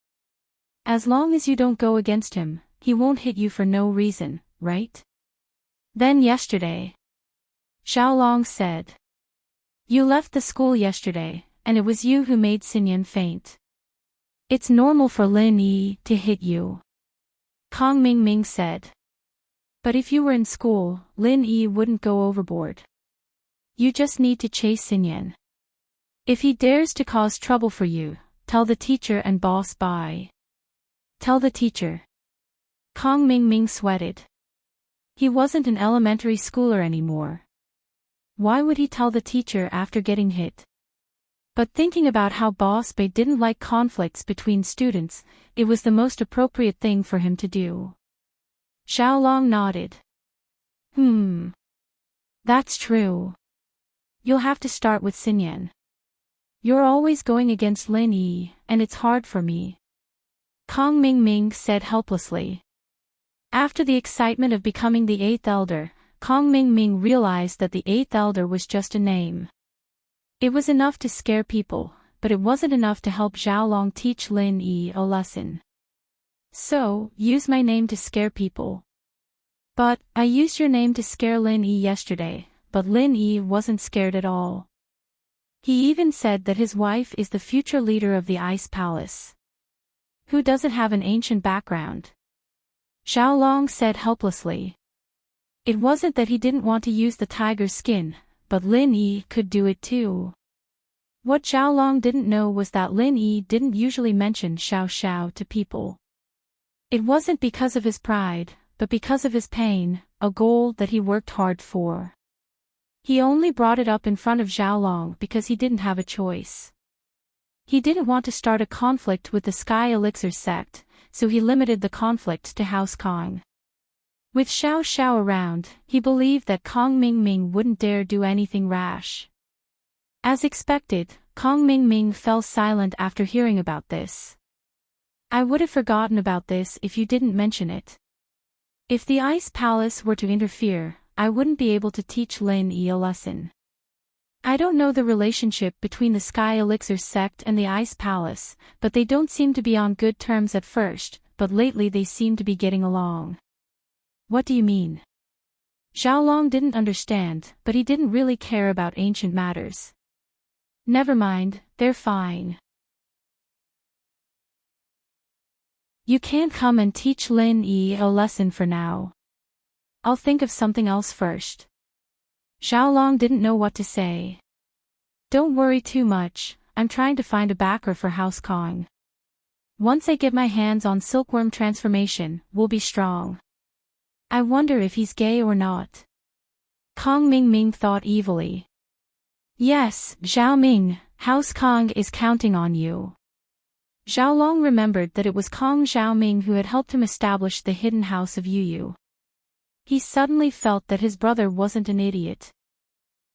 As long as you don't go against him, he won't hit you for no reason, right? Then yesterday. Xiaolong said. You left the school yesterday, and it was you who made Xinyan faint. It's normal for Lin Yi to hit you. Kong Ming said. But if you were in school, Lin Yi wouldn't go overboard. You just need to chase Xinyan. If he dares to cause trouble for you, tell the teacher and boss bye. Tell the teacher. Kong Ming sweated. He wasn't an elementary schooler anymore. Why would he tell the teacher after getting hit? But thinking about how Boss Bei didn't like conflicts between students, it was the most appropriate thing for him to do. Xiaolong nodded. That's true. You'll have to start with Xinyan. You're always going against Lin Yi, and it's hard for me. Kong Ming said helplessly. After the excitement of becoming the 8th elder, Kong Ming realized that the 8th elder was just a name. It was enough to scare people, but it wasn't enough to help Xiaolong teach Lin Yi a lesson. So, use my name to scare people. But, I used your name to scare Lin Yi yesterday, but Lin Yi wasn't scared at all. He even said that his wife is the future leader of the Ice Palace. Who doesn't have an ancient background? Xiaolong said helplessly. It wasn't that he didn't want to use the tiger's skin, but Lin Yi could do it too. What Xiaolong didn't know was that Lin Yi didn't usually mention Xiao to people. It wasn't because of his pride, but because of his pain, a goal that he worked hard for. He only brought it up in front of Xiaolong because he didn't have a choice. He didn't want to start a conflict with the Sky Elixir sect, so he limited the conflict to House Kong. With Xiao around, he believed that Kong Ming wouldn't dare do anything rash. As expected, Kong Ming fell silent after hearing about this. I would have forgotten about this if you didn't mention it. If the Ice Palace were to interfere, I wouldn't be able to teach Lin Yi a lesson. I don't know the relationship between the Sky Elixir sect and the Ice Palace, but they don't seem to be on good terms at first, but lately they seem to be getting along. What do you mean? Xiaolong didn't understand, but he didn't really care about ancient matters. Never mind, they're fine. You can't come and teach Lin Yi a lesson for now. I'll think of something else first. Xiaolong didn't know what to say. Don't worry too much, I'm trying to find a backer for House Kong. Once I get my hands on Silkworm transformation, we'll be strong. I wonder if he's gay or not. Kong Ming thought evilly. Yes, Zhao Ming, House Kong is counting on you. Xiaolong remembered that it was Kong Xiaoming who had helped him establish the hidden house of Yu. He suddenly felt that his brother wasn't an idiot.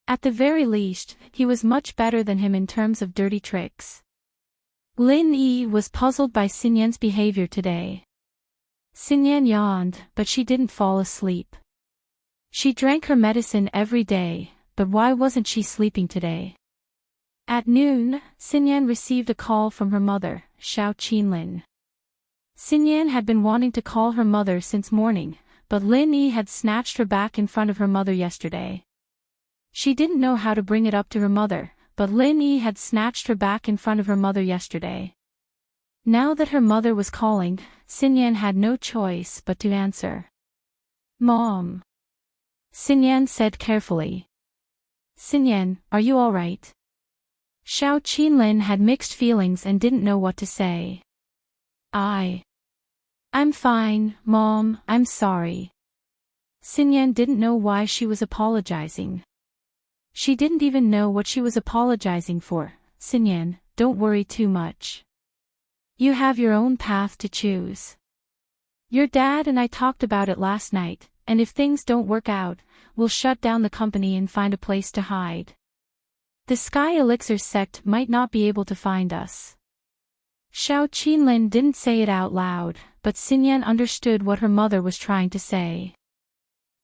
At the very least, he was much better than him in terms of dirty tricks. Lin Yi was puzzled by Xinyan's behavior today. Xinyan yawned, but she didn't fall asleep. She drank her medicine every day, but why wasn't she sleeping today? At noon, Xinyan received a call from her mother, Xiao Qinlin. Xinyan had been wanting to call her mother since morning, but Lin Yi had snatched her back in front of her mother yesterday. She didn't know how to bring it up to her mother, but Lin Yi had snatched her back in front of her mother yesterday. Now that her mother was calling, Xinyan had no choice but to answer. Mom. Xinyan said carefully. Xinyan, are you all right? Xiao Qinlin had mixed feelings and didn't know what to say. I'm fine, Mom, I'm sorry. Xinyan didn't know why she was apologizing. She didn't even know what she was apologizing for. Xinyan, don't worry too much. You have your own path to choose. Your dad and I talked about it last night, and if things don't work out, we'll shut down the company and find a place to hide. The Sky Elixir sect might not be able to find us. Xiao Qinlin didn't say it out loud, but Xinyan understood what her mother was trying to say.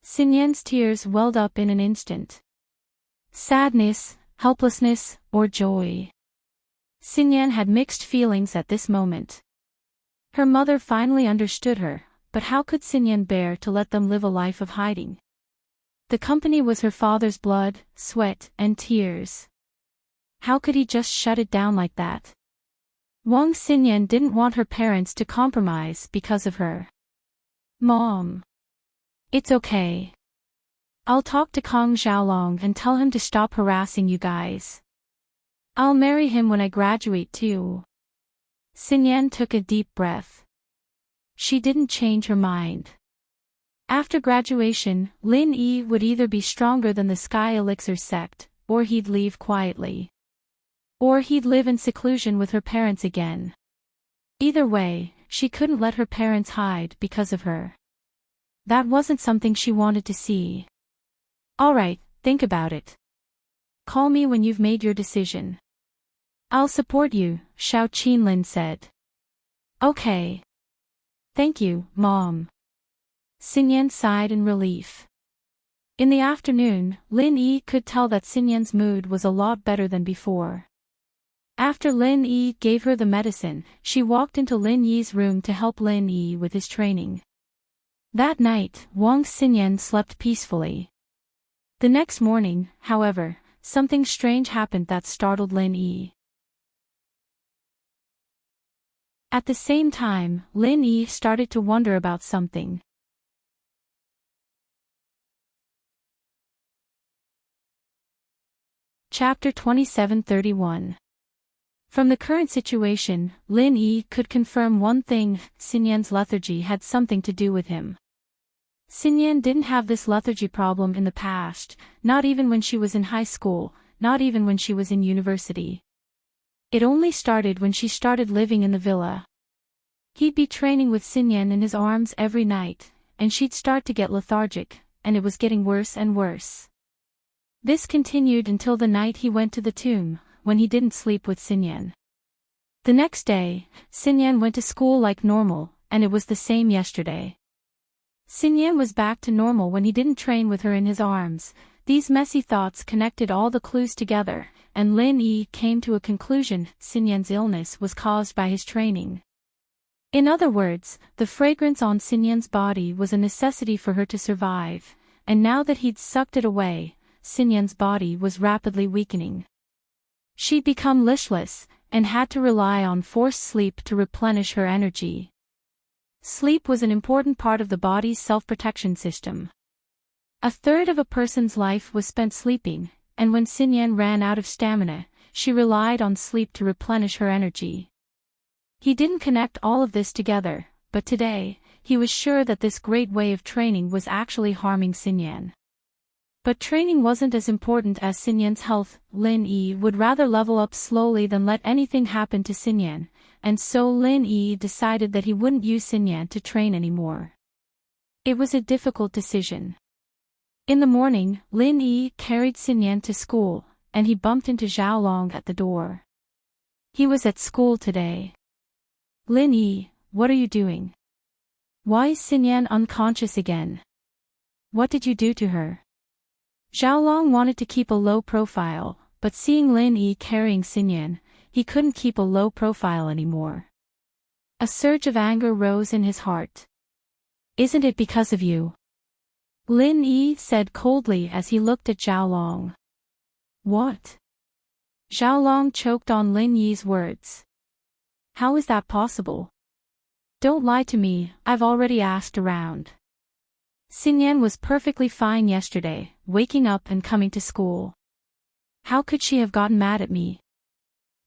Xinyan's tears welled up in an instant. Sadness, helplessness, or joy. Xinyan had mixed feelings at this moment. Her mother finally understood her, but how could Xinyan bear to let them live a life of hiding? The company was her father's blood, sweat, and tears. How could he just shut it down like that? Wang Xinyan didn't want her parents to compromise because of her. Mom. It's okay. I'll talk to Kong Xiaolong and tell him to stop harassing you guys. I'll marry him when I graduate too. Xinyan took a deep breath. She didn't change her mind. After graduation, Lin Yi would either be stronger than the Sky Elixir sect, or he'd leave quietly. Or he'd live in seclusion with her parents again. Either way, she couldn't let her parents hide because of her. That wasn't something she wanted to see. Alright, think about it. Call me when you've made your decision. I'll support you, Xiao Qinlin said. Okay. Thank you, Mom. Xinyan sighed in relief. In the afternoon, Lin Yi could tell that Xinyan's mood was a lot better than before. After Lin Yi gave her the medicine, she walked into Lin Yi's room to help Lin Yi with his training. That night, Wang Xinyan slept peacefully. The next morning, however, something strange happened that startled Lin Yi. At the same time, Lin Yi started to wonder about something. Chapter 2731. From the current situation, Lin Yi could confirm one thing: Xinyan's lethargy had something to do with him. Xinyan didn't have this lethargy problem in the past, not even when she was in high school, not even when she was in university. It only started when she started living in the villa. He'd be training with Xinyan in his arms every night, and she'd start to get lethargic, and it was getting worse and worse. This continued until the night he went to the tomb, when he didn't sleep with Xinyan. The next day, Xinyan went to school like normal, and it was the same yesterday. Xinyan was back to normal when he didn't train with her in his arms. These messy thoughts connected all the clues together, and Lin Yi came to a conclusion: Xinyan's illness was caused by his training. In other words, the fragrance on Xinyan's body was a necessity for her to survive, and now that he'd sucked it away, Xinyan's body was rapidly weakening. She'd become listless, and had to rely on forced sleep to replenish her energy. Sleep was an important part of the body's self-protection system. A third of a person's life was spent sleeping, and when Xinyan ran out of stamina, she relied on sleep to replenish her energy. He didn't connect all of this together, but today, he was sure that this great way of training was actually harming Xinyan. But training wasn't as important as Xinyan's health. Lin Yi would rather level up slowly than let anything happen to Xinyan, and so Lin Yi decided that he wouldn't use Xinyan to train anymore. It was a difficult decision. In the morning, Lin Yi carried Xinyan to school, and he bumped into Xiaolong at the door. He was at school today. Lin Yi, what are you doing? Why is Xinyan unconscious again? What did you do to her? Xiaolong wanted to keep a low profile, but seeing Lin Yi carrying Xinyan, he couldn't keep a low profile anymore. A surge of anger rose in his heart. Isn't it because of you? Lin Yi said coldly as he looked at Xiaolong. What? Xiaolong choked on Lin Yi's words. How is that possible? Don't lie to me, I've already asked around. Xinyan was perfectly fine yesterday, waking up and coming to school. How could she have gotten mad at me?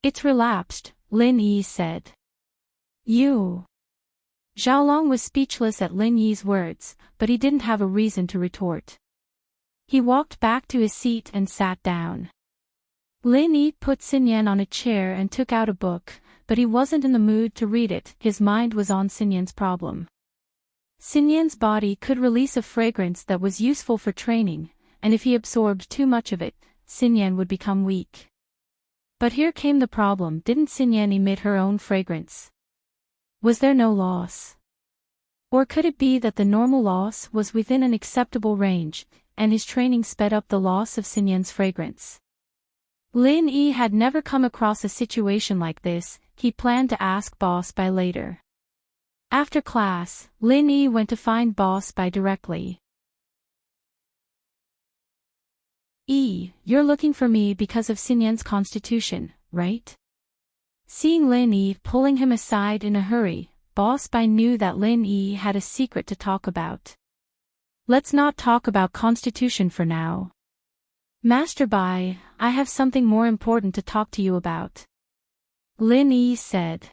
It's relapsed, Lin Yi said. You. Xiaolong was speechless at Lin Yi's words, but he didn't have a reason to retort. He walked back to his seat and sat down. Lin Yi put Xinyan on a chair and took out a book, but he wasn't in the mood to read it. His mind was on Xinyan's problem. Xinyan's body could release a fragrance that was useful for training, and if he absorbed too much of it, Xinyan would become weak. But here came the problem: didn't Xinyan emit her own fragrance? Was there no loss? Or could it be that the normal loss was within an acceptable range, and his training sped up the loss of Xinyan's fragrance? Lin Yi had never come across a situation like this. He planned to ask Boss Bai later. After class, Lin Yi went to find Boss Bai directly. You're looking for me because of Xinyan's constitution, right? Seeing Lin Yi pulling him aside in a hurry, Boss Bai knew that Lin Yi had a secret to talk about. Let's not talk about constitution for now. Master Bai, I have something more important to talk to you about. Lin Yi said.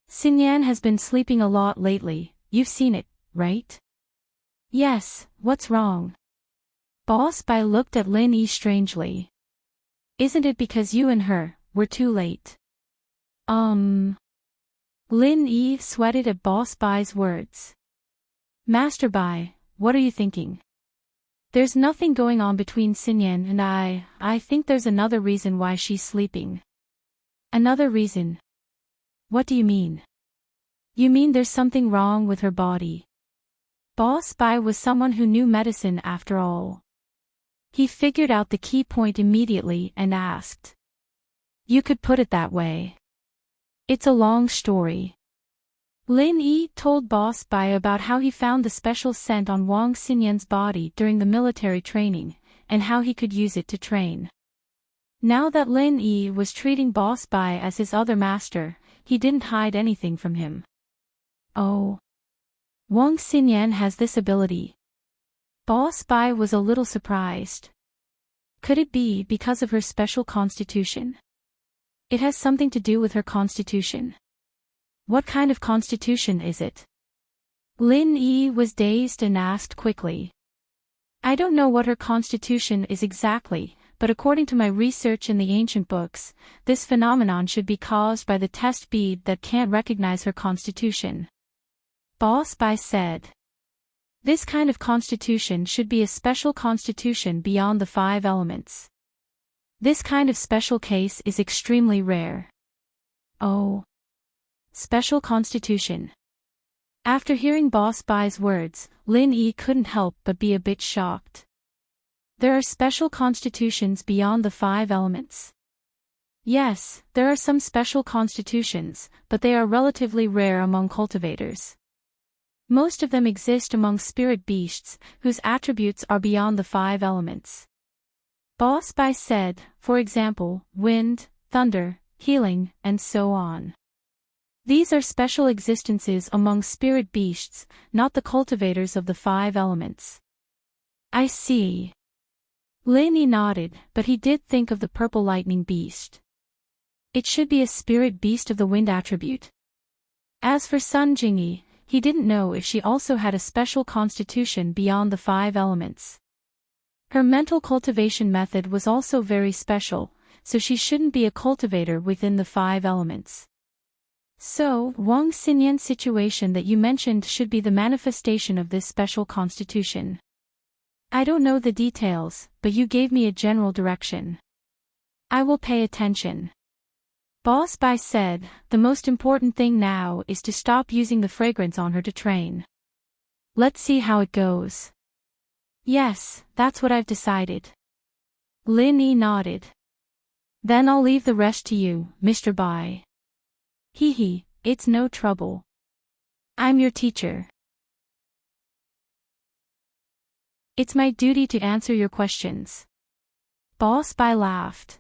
Xinyan has been sleeping a lot lately, you've seen it, right? Yes, what's wrong? Boss Bai looked at Lin Yi strangely. Isn't it because you and her were too late? Lin Yi sweated at Boss Bai's words. Master Bai, what are you thinking? There's nothing going on between Xinyan and I think there's another reason why she's sleeping. Another reason? What do you mean? You mean there's something wrong with her body? Boss Bai was someone who knew medicine after all. He figured out the key point immediately and asked. You could put it that way. It's a long story. Lin Yi told Boss Bai about how he found the special scent on Wang Xinyan's body during the military training, and how he could use it to train. Now that Lin Yi was treating Boss Bai as his other master, he didn't hide anything from him. Oh. Wang Xinyan has this ability. Boss Bai was a little surprised. Could it be because of her special constitution? It has something to do with her constitution. What kind of constitution is it? Lin Yi was dazed and asked quickly. I don't know what her constitution is exactly, but according to my research in the ancient books, this phenomenon should be caused by the test bead that can't recognize her constitution. Boss Bai said. This kind of constitution should be a special constitution beyond the 5 elements. This kind of special case is extremely rare. Oh. Special constitution. After hearing Boss Bai's words, Lin Yi couldn't help but be a bit shocked. There are special constitutions beyond the 5 elements. Yes, there are some special constitutions, but they are relatively rare among cultivators. Most of them exist among spirit beasts, whose attributes are beyond the 5 elements. Boss Bai said, for example, wind, thunder, healing, and so on. These are special existences among spirit beasts, not the cultivators of the 5 elements. I see. Lin Yi nodded, but he did think of the purple lightning beast. It should be a spirit beast of the wind attribute. As for Sun Jingyi, he didn't know if she also had a special constitution beyond the 5 elements. Her mental cultivation method was also very special, so she shouldn't be a cultivator within the 5 elements. So, Wang Xinyan's situation that you mentioned should be the manifestation of this special constitution. I don't know the details, but you gave me a general direction. I will pay attention. Boss Bai said, the most important thing now is to stop using the fragrance on her to train. Let's see how it goes. Yes, that's what I've decided. Lin Yi nodded. Then I'll leave the rest to you, Mr. Bai. Hee, it's no trouble. I'm your teacher. It's my duty to answer your questions. Boss Bai laughed.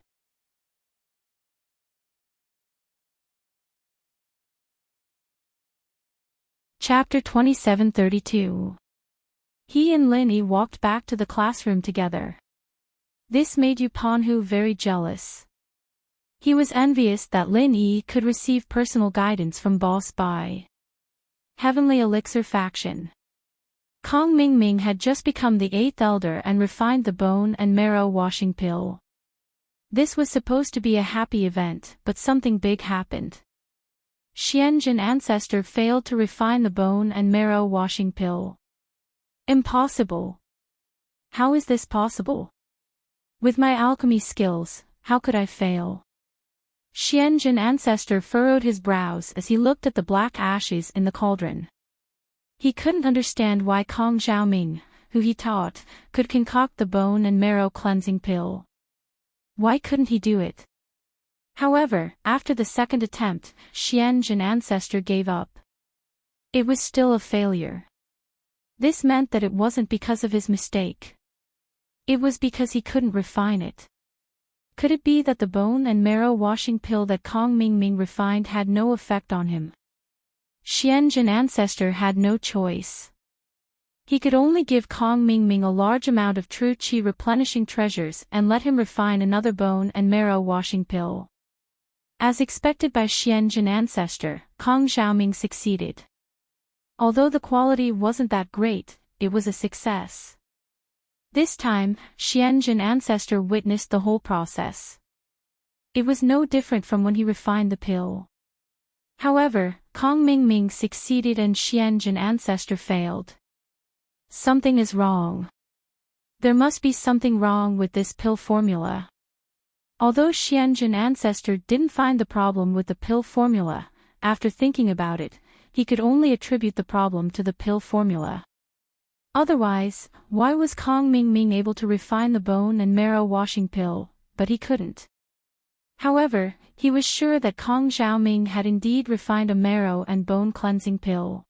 Chapter 2732. He and Lin Yi walked back to the classroom together. This made Yu Panhu very jealous. He was envious that Lin Yi could receive personal guidance from Boss Bai. Heavenly Elixir Faction. Kong Ming Ming had just become the 8th elder and refined the bone and marrow washing pill. This was supposed to be a happy event, but something big happened. Xianjin Ancestor failed to refine the bone and marrow washing pill. Impossible. How is this possible? With my alchemy skills, how could I fail? Xianjin Ancestor furrowed his brows as he looked at the black ashes in the cauldron. He couldn't understand why Kong Xiaoming, who he taught, could concoct the bone and marrow cleansing pill. Why couldn't he do it? However, after the second attempt, Xianjin Ancestor gave up. It was still a failure. This meant that it wasn't because of his mistake. It was because he couldn't refine it. Could it be that the bone and marrow washing pill that Kong Ming Ming refined had no effect on him? Xianjin Ancestor had no choice. He could only give Kong Ming Ming a large amount of true qi replenishing treasures and let him refine another bone and marrow washing pill. As expected by Xianjin Ancestor, Kong Xiaoming succeeded. Although the quality wasn't that great, it was a success. This time, Xianjin Ancestor witnessed the whole process. It was no different from when he refined the pill. However, Kong Ming Ming succeeded and Xianjin Ancestor failed. Something is wrong. There must be something wrong with this pill formula. Although Xianjin Ancestor didn't find the problem with the pill formula, after thinking about it, he could only attribute the problem to the pill formula. Otherwise, why was Kong Ming Ming able to refine the bone and marrow washing pill, but he couldn't? However, he was sure that Kong Xiaoming had indeed refined a marrow and bone cleansing pill.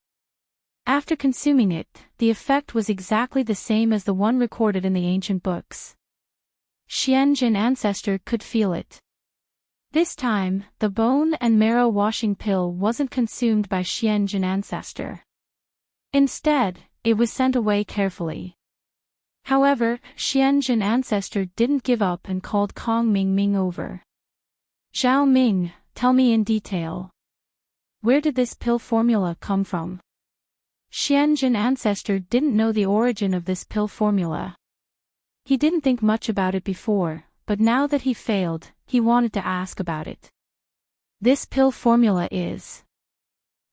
After consuming it, the effect was exactly the same as the one recorded in the ancient books. Xianjin Ancestor could feel it. This time, the bone and marrow washing pill wasn't consumed by Xianjin Ancestor. Instead, it was sent away carefully. However, Xianjin Ancestor didn't give up and called Kong Ming Ming over. Zhao Ming, tell me in detail. Where did this pill formula come from? Xianjin Ancestor didn't know the origin of this pill formula. He didn't think much about it before, but now that he failed, he wanted to ask about it. This pill formula is...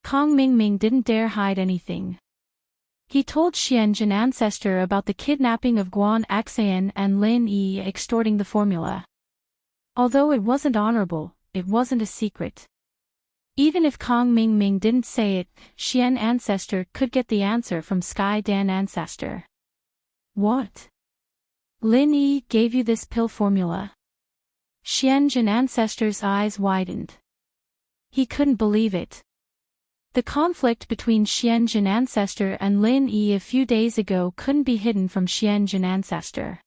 Kong Ming Ming didn't dare hide anything. He told Xianjin Ancestor about the kidnapping of Guan Xian and Lin Yi extorting the formula. Although it wasn't honorable, it wasn't a secret. Even if Kong Ming Ming didn't say it, Xian Ancestor could get the answer from Sky Dan Ancestor. What? Lin Yi gave you this pill formula? Xianjin Ancestor's eyes widened. He couldn't believe it. The conflict between Xianjin Ancestor and Lin Yi a few days ago couldn't be hidden from Xianjin Ancestor.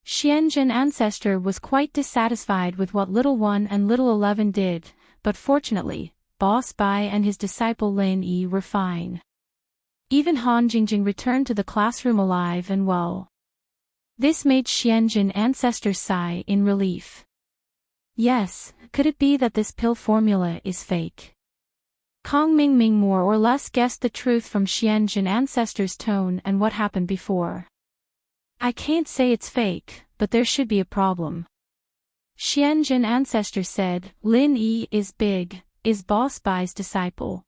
Xianjin Ancestor was quite dissatisfied with what Little One and Little 11 did, but fortunately, Boss Bai and his disciple Lin Yi were fine. Even Han Jingjing returned to the classroom alive and well. This made Xianjin Ancestor sigh in relief. Yes, could it be that this pill formula is fake? Kong Ming Ming more or less guessed the truth from Xianjin Ancestor's tone and what happened before. I can't say it's fake, but there should be a problem. Xianjin Ancestor said, Lin Yi is big, is Boss Bai's disciple.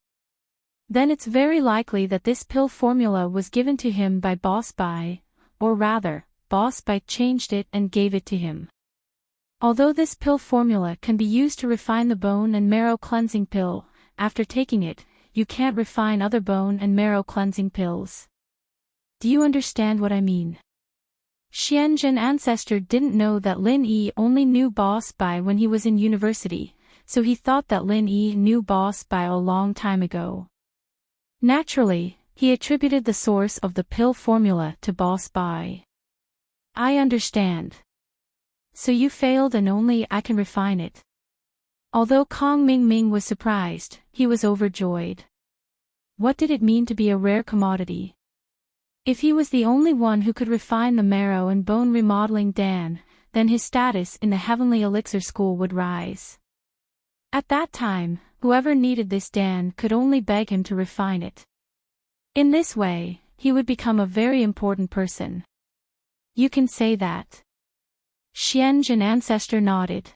Then it's very likely that this pill formula was given to him by Boss Bai, or rather, Boss Bai changed it and gave it to him. Although this pill formula can be used to refine the bone and marrow cleansing pill, after taking it, you can't refine other bone and marrow cleansing pills. Do you understand what I mean? Xianjin Ancestor didn't know that Lin Yi only knew Boss Bai when he was in university, so he thought that Lin Yi knew Boss Bai a long time ago. Naturally, he attributed the source of the pill formula to Boss Bai. I understand. So you failed and only I can refine it. Although Kong Ming Ming was surprised, he was overjoyed. What did it mean to be a rare commodity? If he was the only one who could refine the marrow and bone remodeling Dan, then his status in the Heavenly Elixir School would rise. At that time, whoever needed this Dan could only beg him to refine it. In this way, he would become a very important person. You can say that. Xianjin ancestor nodded.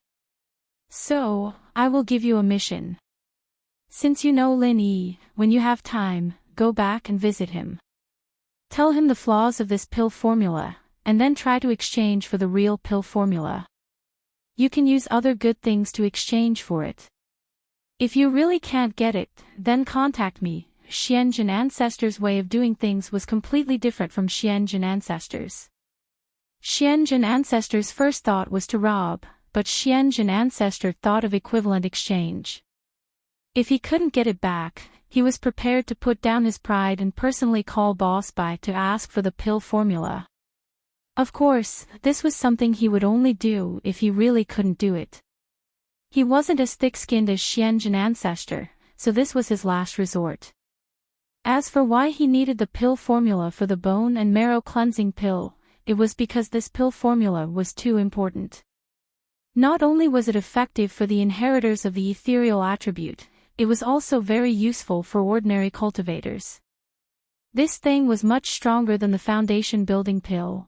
So, I will give you a mission. Since you know Lin Yi, when you have time, go back and visit him. Tell him the flaws of this pill formula, and then try to exchange for the real pill formula. You can use other good things to exchange for it. If you really can't get it, then contact me. Xianjin ancestors' way of doing things was completely different from Xianjin ancestors. Xianjin ancestors' first thought was to rob, but Xianjin ancestor thought of equivalent exchange. If he couldn't get it back, he was prepared to put down his pride and personally call Boss Bai to ask for the pill formula. Of course, this was something he would only do if he really couldn't do it. He wasn't as thick-skinned as Xianjin ancestor, so this was his last resort. As for why he needed the pill formula for the bone and marrow cleansing pill, it was because this pill formula was too important. Not only was it effective for the inheritors of the ethereal attribute, it was also very useful for ordinary cultivators. This thing was much stronger than the foundation building pill.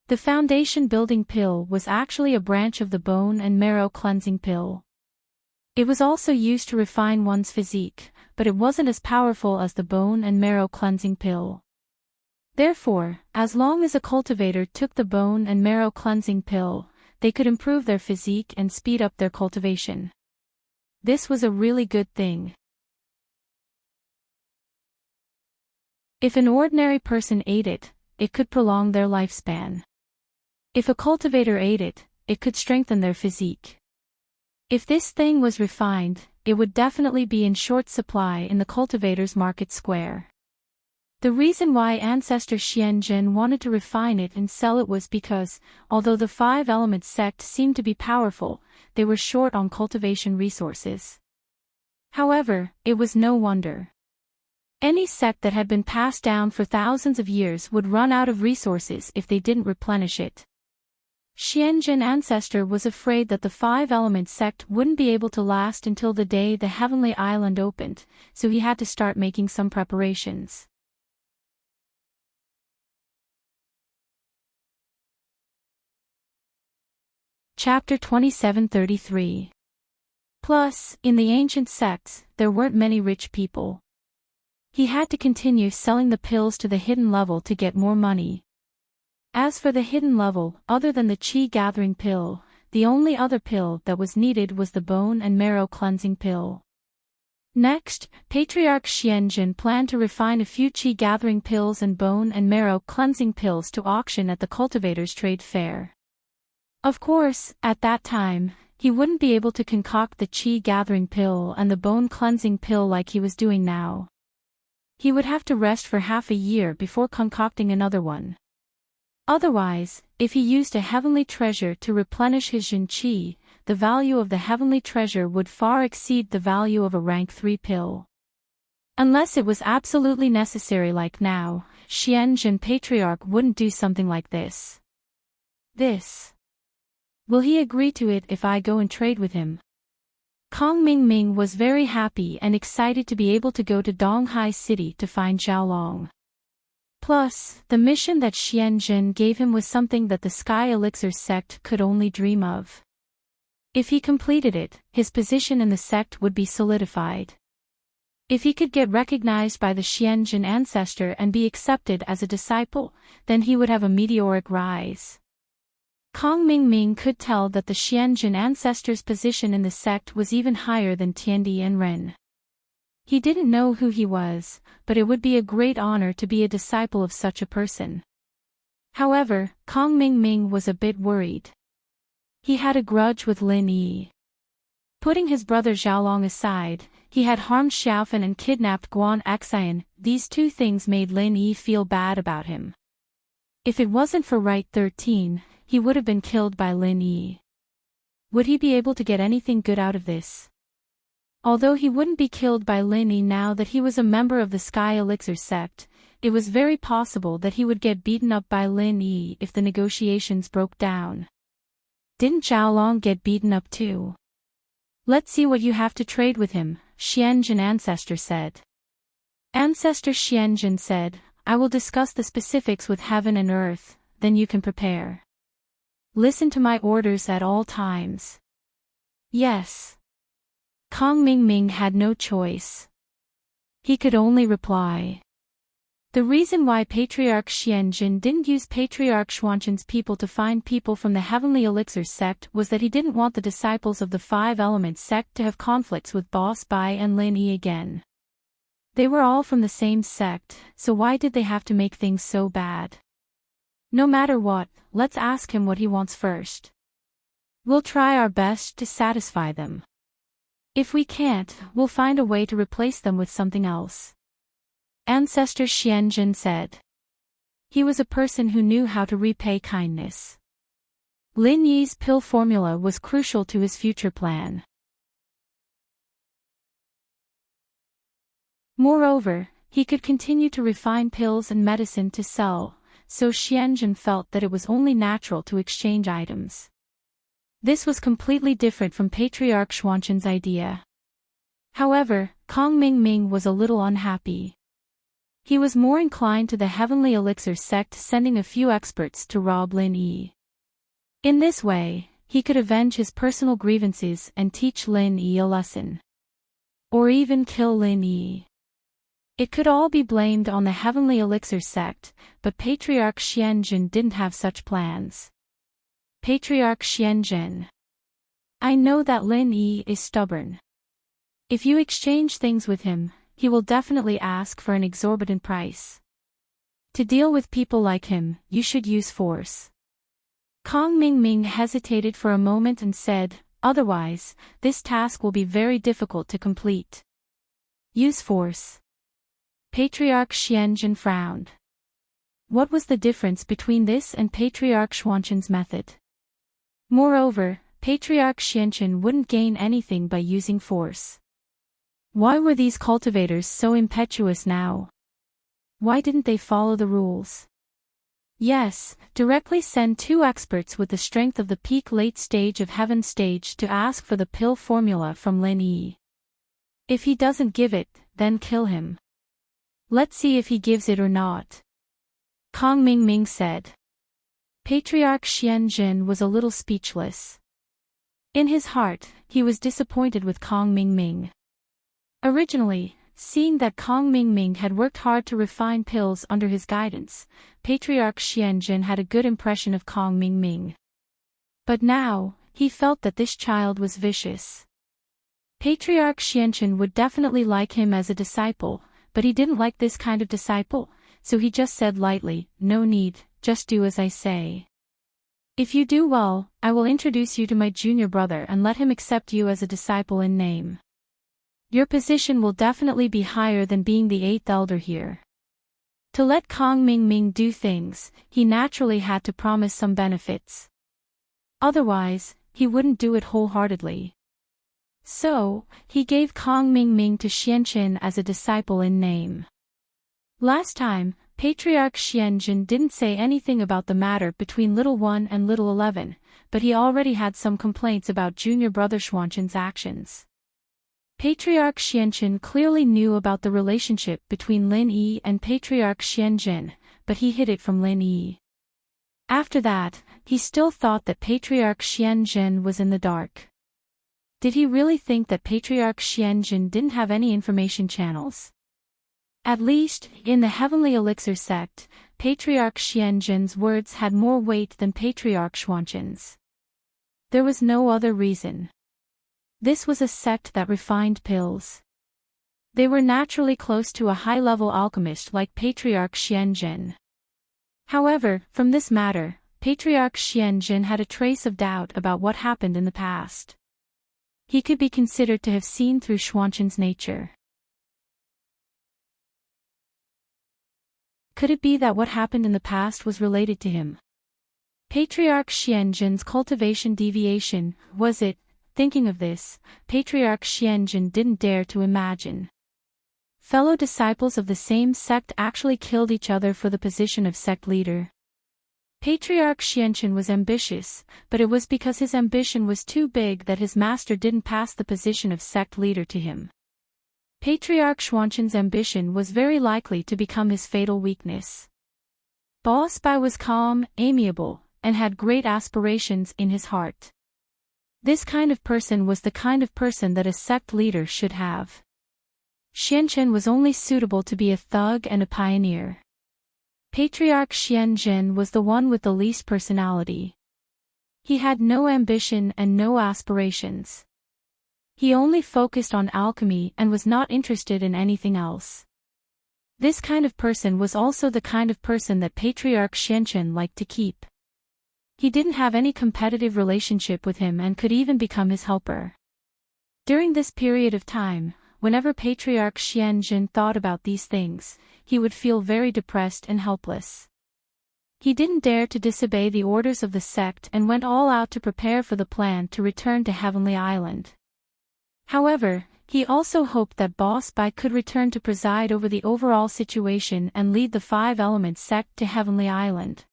The foundation building pill was actually a branch of the bone and marrow cleansing pill. It was also used to refine one's physique, but it wasn't as powerful as the bone and marrow cleansing pill. Therefore, as long as a cultivator took the bone and marrow cleansing pill, they could improve their physique and speed up their cultivation. This was a really good thing. If an ordinary person ate it, it could prolong their lifespan. If a cultivator ate it, it could strengthen their physique. If this thing was refined, it would definitely be in short supply in the cultivator's market square. The reason why Ancestor Xianjin wanted to refine it and sell it was because, although the Five Elements sect seemed to be powerful, they were short on cultivation resources. However, it was no wonder. Any sect that had been passed down for thousands of years would run out of resources if they didn't replenish it. Xianjin Ancestor was afraid that the Five Elements sect wouldn't be able to last until the day the Heavenly Island opened, so he had to start making some preparations. Chapter 2733. Plus, in the ancient sects, there weren't many rich people. He had to continue selling the pills to the hidden level to get more money. As for the hidden level, other than the Qi gathering pill, the only other pill that was needed was the bone and marrow cleansing pill. Next, Patriarch Xianjin planned to refine a few Qi gathering pills and bone and marrow cleansing pills to auction at the cultivators' trade fair. Of course, at that time, he wouldn't be able to concoct the Qi gathering pill and the bone cleansing pill like he was doing now. He would have to rest for half a year before concocting another one. Otherwise, if he used a heavenly treasure to replenish his Jin Qi, the value of the heavenly treasure would far exceed the value of a rank 3 pill. Unless it was absolutely necessary like now, Xianjin Patriarch wouldn't do something like this. Will he agree to it if I go and trade with him? Kong Mingming was very happy and excited to be able to go to Donghai City to find Xiaolong. Plus, the mission that Xianjin gave him was something that the Sky Elixir sect could only dream of. If he completed it, his position in the sect would be solidified. If he could get recognized by the Xianjin ancestor and be accepted as a disciple, then he would have a meteoric rise. Kong Mingming could tell that the Xianjin ancestor's position in the sect was even higher than Tiandi and Ren. He didn't know who he was, but it would be a great honor to be a disciple of such a person. However, Kong Mingming was a bit worried. He had a grudge with Lin Yi. Putting his brother Xiaolong aside, he had harmed Xiaofan and kidnapped Guan Xian. These two things made Lin Yi feel bad about him. If it wasn't for Rite 13, he would have been killed by Lin Yi. Would he be able to get anything good out of this? Although he wouldn't be killed by Lin Yi now that he was a member of the Sky Elixir sect, it was very possible that he would get beaten up by Lin Yi if the negotiations broke down. Didn't Xiaolong get beaten up too? Let's see what you have to trade with him, Xianjin Ancestor said. Ancestor Xianjin said, I will discuss the specifics with heaven and earth, then you can prepare. Listen to my orders at all times. Yes. Kong Mingming had no choice. He could only reply. The reason why Patriarch Xianjin didn't use Patriarch Xuanqin's people to find people from the Heavenly Elixir sect was that he didn't want the disciples of the Five Elements sect to have conflicts with Boss Bai and Lin Yi again. They were all from the same sect, so why did they have to make things so bad? No matter what, let's ask him what he wants first. We'll try our best to satisfy them. If we can't, we'll find a way to replace them with something else. Ancestor Xianjin said. He was a person who knew how to repay kindness. Lin Yi's pill formula was crucial to his future plan. Moreover, he could continue to refine pills and medicine to sell, so Xianjin felt that it was only natural to exchange items. This was completely different from Patriarch Xuanqin's idea. However, Kong Mingming was a little unhappy. He was more inclined to the Heavenly Elixir sect, sending a few experts to rob Lin Yi. In this way, he could avenge his personal grievances and teach Lin Yi a lesson. Or even kill Lin Yi. It could all be blamed on the Heavenly Elixir sect, but Patriarch Xianjin didn't have such plans. Patriarch Xianjin. I know that Lin Yi is stubborn. If you exchange things with him, he will definitely ask for an exorbitant price. To deal with people like him, you should use force. Kong Mingming hesitated for a moment and said, otherwise, this task will be very difficult to complete. Use force. Patriarch Xianjin frowned. What was the difference between this and Patriarch Xuanqin's method? Moreover, Patriarch Xianjin wouldn't gain anything by using force. Why were these cultivators so impetuous now? Why didn't they follow the rules? Yes, directly send 2 experts with the strength of the peak late stage of Heaven stage to ask for the pill formula from Lin Yi. If he doesn't give it, then kill him. Let's see if he gives it or not. Kong Mingming said. Patriarch Xianjin was a little speechless. In his heart, he was disappointed with Kong Mingming. Originally, seeing that Kong Mingming had worked hard to refine pills under his guidance, Patriarch Xianjin had a good impression of Kong Mingming. But now, he felt that this child was vicious. Patriarch Xianjin would definitely like him as a disciple, but he didn't like this kind of disciple, so he just said lightly, no need, just do as I say. If you do well, I will introduce you to my junior brother and let him accept you as a disciple in name. Your position will definitely be higher than being the 8th elder here. To let Kong Mingming do things, he naturally had to promise some benefits. Otherwise, he wouldn't do it wholeheartedly. So, he gave Kong Mingming to Xianjin as a disciple in name. Last time, Patriarch Xianjin didn't say anything about the matter between Little 1 and Little 11, but he already had some complaints about junior brother Xuanqin's actions. Patriarch Xianjin clearly knew about the relationship between Lin Yi and Patriarch Xianjin, but he hid it from Lin Yi. After that, he still thought that Patriarch Xianjin was in the dark. Did he really think that Patriarch Xianjin didn't have any information channels? At least, in the Heavenly Elixir sect, Patriarch Xianjin's words had more weight than Patriarch Xuanqin's. There was no other reason. This was a sect that refined pills. They were naturally close to a high-level alchemist like Patriarch Xianjin. However, from this matter, Patriarch Xianjin had a trace of doubt about what happened in the past. He could be considered to have seen through Xuanqin's nature. Could it be that what happened in the past was related to him? Patriarch Xianjin's cultivation deviation, was it? Thinking of this, Patriarch Xianjin didn't dare to imagine. Fellow disciples of the same sect actually killed each other for the position of sect leader. Patriarch Xianchen was ambitious, but it was because his ambition was too big that his master didn't pass the position of sect leader to him. Patriarch Xuanchen's ambition was very likely to become his fatal weakness. Boss Bai was calm, amiable, and had great aspirations in his heart. This kind of person was the kind of person that a sect leader should have. Xianchen was only suitable to be a thug and a pioneer. Patriarch Xianzhen was the one with the least personality. He had no ambition and no aspirations. He only focused on alchemy and was not interested in anything else. This kind of person was also the kind of person that Patriarch Xianchen liked to keep. He didn't have any competitive relationship with him and could even become his helper. During this period of time, whenever Patriarch Xianzhen thought about these things, he would feel very depressed and helpless. He didn't dare to disobey the orders of the sect and went all out to prepare for the plan to return to Heavenly Island. However, he also hoped that Boss Bai could return to preside over the overall situation and lead the Five Elements sect to Heavenly Island.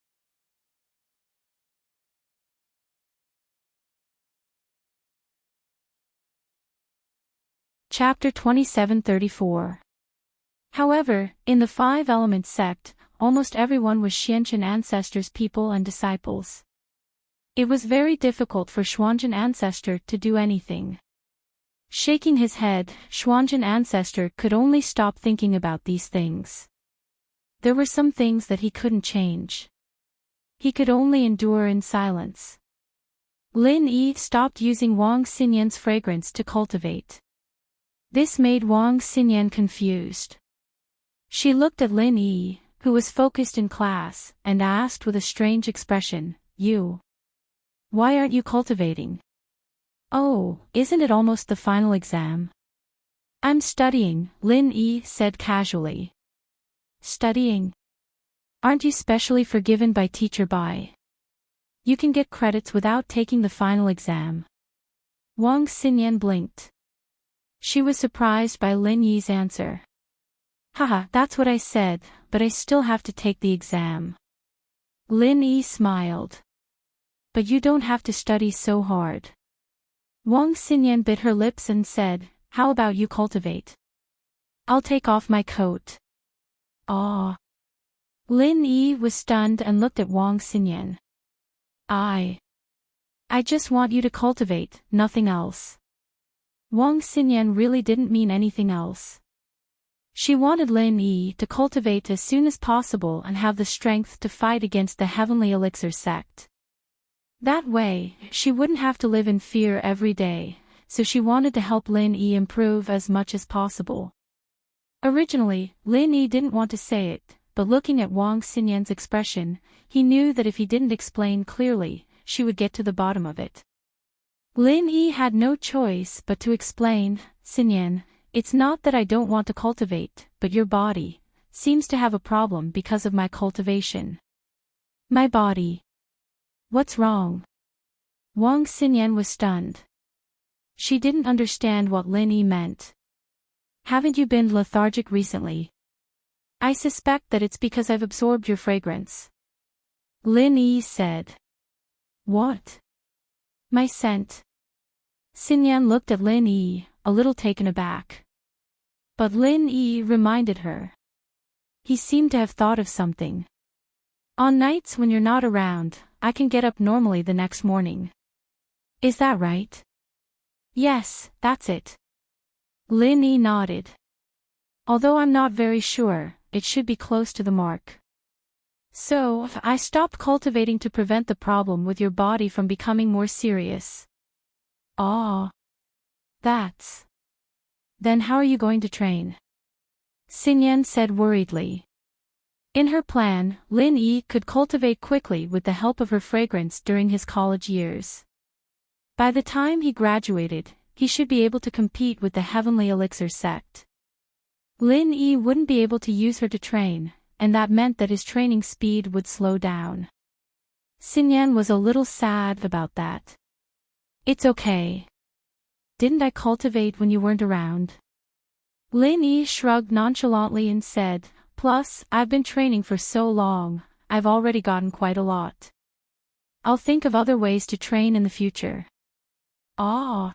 Chapter 2734. However, in the Five Elements sect, almost everyone was Xianchen ancestors' people and disciples. It was very difficult for Xuanzhen ancestor to do anything. Shaking his head, Xuanzhen ancestor could only stop thinking about these things. There were some things that he couldn't change. He could only endure in silence. Lin Yi stopped using Wang Xinyan's fragrance to cultivate. This made Wang Xinyan confused. She looked at Lin Yi, who was focused in class, and asked with a strange expression, "You? Why aren't you cultivating?" "Oh, isn't it almost the final exam?" "I'm studying," Lin Yi said casually. "Studying? Aren't you specially forgiven by Teacher Bai? You can get credits without taking the final exam." Wang Xinyan blinked. She was surprised by Lin Yi's answer. "Haha, that's what I said, but I still have to take the exam." Lin Yi smiled. "But you don't have to study so hard." Wang Xinyan bit her lips and said, "How about you cultivate? I'll take off my coat." "Ah." Lin Yi was stunned and looked at Wang Xinyan. I just want you to cultivate, nothing else." Wang Xinyan really didn't mean anything else. She wanted Lin Yi to cultivate as soon as possible and have the strength to fight against the Heavenly Elixir sect. That way, she wouldn't have to live in fear every day, so she wanted to help Lin Yi improve as much as possible. Originally, Lin Yi didn't want to say it, but looking at Wang Xinyan's expression, he knew that if he didn't explain clearly, she would get to the bottom of it. Lin Yi had no choice but to explain, "Xinyan, it's not that I don't want to cultivate, but your body seems to have a problem because of my cultivation." "My body? What's wrong?" Wang Xinyan was stunned. She didn't understand what Lin Yi meant. "Haven't you been lethargic recently?" "I suspect that it's because I've absorbed your fragrance," Lin Yi said. "What? My scent?" Xinyan looked at Lin Yi, a little taken aback. But Lin Yi reminded her. He seemed to have thought of something. "On nights when you're not around, I can get up normally the next morning." "Is that right?" "Yes, that's it." Lin Yi nodded. "Although I'm not very sure, it should be close to the mark. So, I stopped cultivating to prevent the problem with your body from becoming more serious." "Ah. That's. Then how are you going to train?" Xinyan said worriedly. In her plan, Lin Yi could cultivate quickly with the help of her fragrance during his college years. By the time he graduated, he should be able to compete with the Heavenly Elixir sect. Lin Yi wouldn't be able to use her to train, and that meant that his training speed would slow down. Xinyan was a little sad about that. "It's okay. Didn't I cultivate when you weren't around?" Lin Yi shrugged nonchalantly and said, "Plus, I've been training for so long, I've already gotten quite a lot. I'll think of other ways to train in the future. Ah.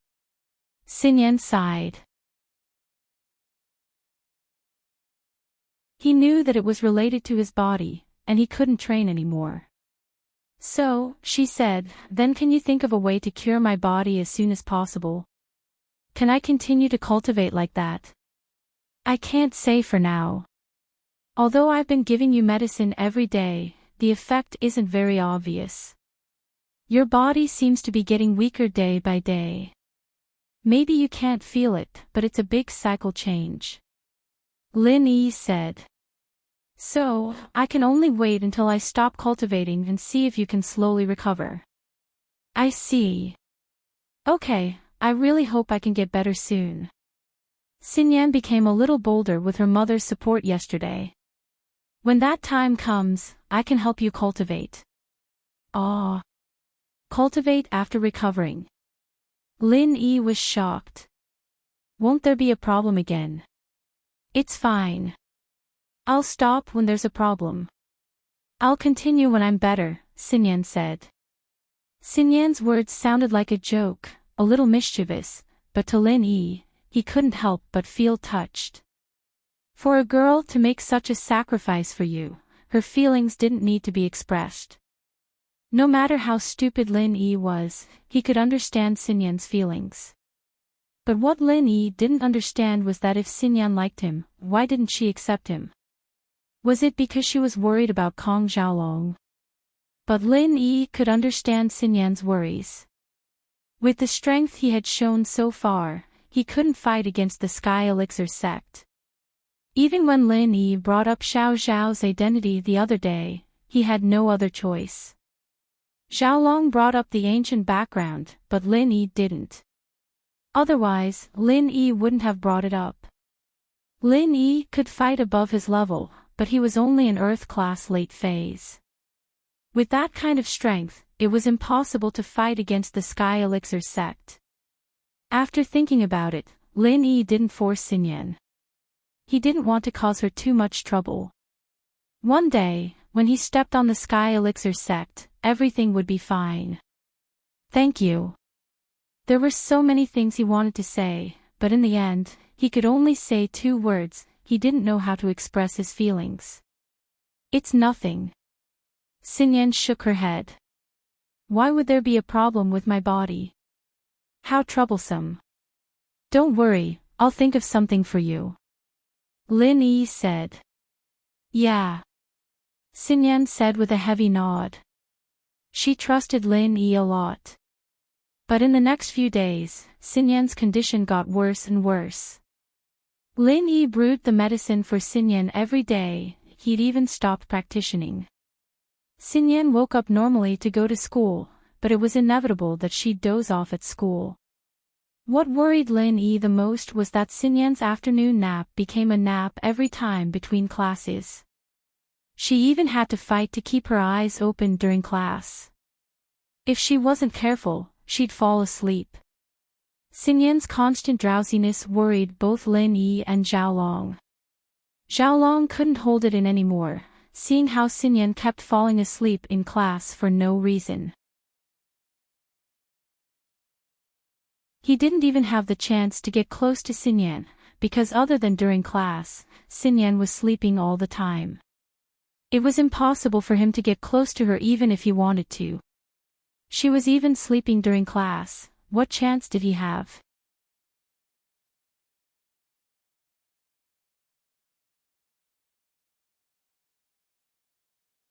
Xinyan sighed. He knew that it was related to his body, and he couldn't train anymore. So, she said, then can you think of a way to cure my body as soon as possible? Can I continue to cultivate like that? I can't say for now. Although I've been giving you medicine every day, the effect isn't very obvious. Your body seems to be getting weaker day by day. Maybe you can't feel it, but it's a big cycle change. Lin Yi said. So, I can only wait until I stop cultivating and see if you can slowly recover. I see. Okay, I really hope I can get better soon. Xinyan became a little bolder with her mother's support yesterday. When that time comes, I can help you cultivate. Ah. Cultivate after recovering. Lin Yi was shocked. Won't there be a problem again? It's fine. I'll stop when there's a problem. I'll continue when I'm better, Xinyan said. Xinyan's words sounded like a joke, a little mischievous, but to Lin Yi, he couldn't help but feel touched. For a girl to make such a sacrifice for you, her feelings didn't need to be expressed. No matter how stupid Lin Yi was, he could understand Xinyan's feelings. But what Lin Yi didn't understand was that if Xinyan liked him, why didn't she accept him? Was it because she was worried about Kong Xiaolong? But Lin Yi could understand Xinyan's worries. With the strength he had shown so far, he couldn't fight against the Sky Elixir sect. Even when Lin Yi brought up Xiao Zhao's identity the other day, he had no other choice. Xiaolong brought up the ancient background, but Lin Yi didn't. Otherwise, Lin Yi wouldn't have brought it up. Lin Yi could fight above his level, but he was only an Earth-class late phase. With that kind of strength, it was impossible to fight against the Sky Elixir sect. After thinking about it, Lin Yi didn't force Xinyan. He didn't want to cause her too much trouble. One day, when he stepped on the Sky Elixir sect, everything would be fine. Thank you. There were so many things he wanted to say, but in the end, he could only say 2 words. He didn't know how to express his feelings. It's nothing. Xinyan shook her head. Why would there be a problem with my body? How troublesome. Don't worry, I'll think of something for you. Lin Yi said. Yeah. Xinyan said with a heavy nod. She trusted Lin Yi a lot. But in the next few days, Xinyan's condition got worse and worse. Lin Yi brewed the medicine for Xinyan every day. He'd even stopped practicing. Xinyan woke up normally to go to school, but it was inevitable that she'd doze off at school. What worried Lin Yi the most was that Xinyan's afternoon nap became a nap every time between classes. She even had to fight to keep her eyes open during class. If she wasn't careful, she'd fall asleep. Xinyan's constant drowsiness worried both Lin Yi and Xiaolong. Xiaolong couldn't hold it in anymore, seeing how Xinyan kept falling asleep in class for no reason. He didn't even have the chance to get close to Xinyan, because other than during class, Xinyan was sleeping all the time. It was impossible for him to get close to her even if he wanted to. She was even sleeping during class. What chance did he have?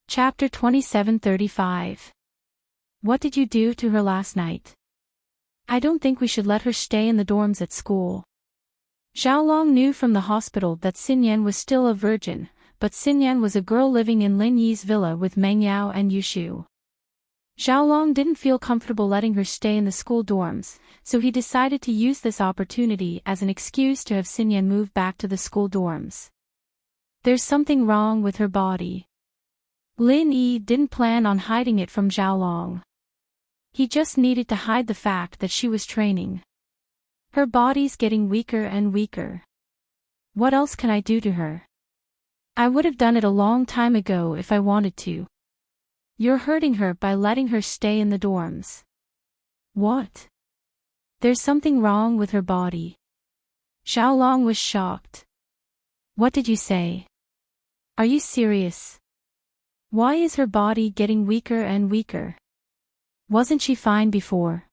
Chapter 27:35. What did you do to her last night? I don't think we should let her stay in the dorms at school. Xiaolong knew from the hospital that Xinyan was still a virgin, but Xinyan was a girl living in Lin Yi's villa with Meng Yao and Yushu. Xiaolong didn't feel comfortable letting her stay in the school dorms, so he decided to use this opportunity as an excuse to have Xinyan move back to the school dorms. There's something wrong with her body. Lin Yi didn't plan on hiding it from Xiaolong. He just needed to hide the fact that she was training. Her body's getting weaker and weaker. What else can I do to her? I would have done it a long time ago if I wanted to. You're hurting her by letting her stay in the dorms. What? There's something wrong with her body. Xiaolong was shocked. What did you say? Are you serious? Why is her body getting weaker and weaker? Wasn't she fine before?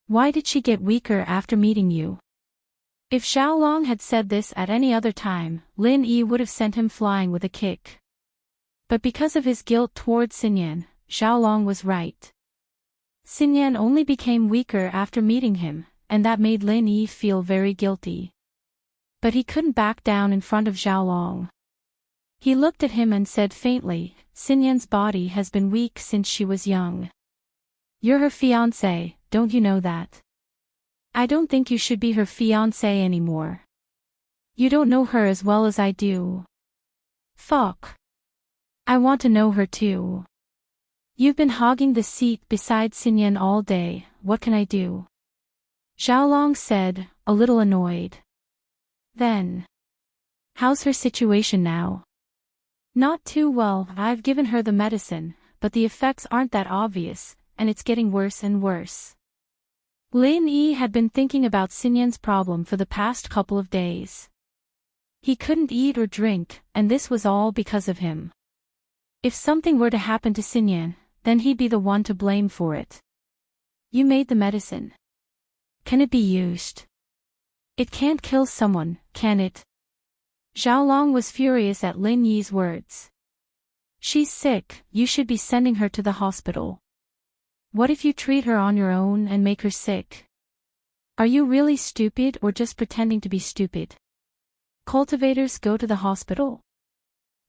Why did she get weaker after meeting you? If Xiaolong had said this at any other time, Lin Yi would have sent him flying with a kick. But because of his guilt towards Xinyan, Xiaolong was right. Xinyan only became weaker after meeting him, and that made Lin Yi feel very guilty. But he couldn't back down in front of Xiaolong. He looked at him and said faintly, Xinyan's body has been weak since she was young. You're her fiancé, don't you know that? I don't think you should be her fiancé anymore. You don't know her as well as I do. Fuck. I want to know her too. You've been hogging the seat beside Xinyan all day, what can I do? Xiaolong said, a little annoyed. Then. How's her situation now? Not too well, I've given her the medicine, but the effects aren't that obvious, and it's getting worse and worse. Lin Yi had been thinking about Xinyan's problem for the past couple of days. He couldn't eat or drink, and this was all because of him. If something were to happen to Xinyan, then he'd be the one to blame for it. You made the medicine. Can it be used? It can't kill someone, can it? Xiaolong was furious at Lin Yi's words. She's sick, you should be sending her to the hospital. What if you treat her on your own and make her sick? Are you really stupid or just pretending to be stupid? Cultivators go to the hospital?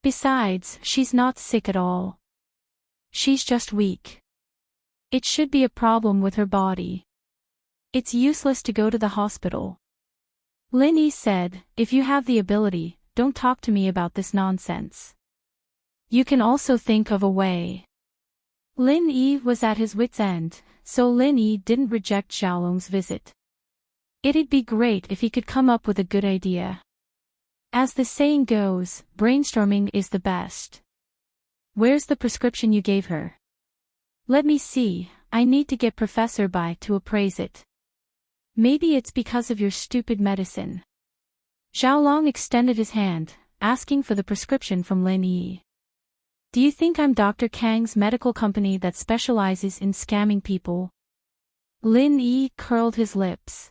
Besides, she's not sick at all. She's just weak. It should be a problem with her body. It's useless to go to the hospital. Lin Yi said, if you have the ability, don't talk to me about this nonsense. You can also think of a way. Lin Yi was at his wit's end, so Lin Yi didn't reject Xiaolong's visit. It'd be great if he could come up with a good idea. As the saying goes, brainstorming is the best. Where's the prescription you gave her? Let me see, I need to get Professor Bai to appraise it. Maybe it's because of your stupid medicine. Xiaolong extended his hand, asking for the prescription from Lin Yi. Do you think I'm Dr. Kang's medical company that specializes in scamming people? Lin Yi curled his lips.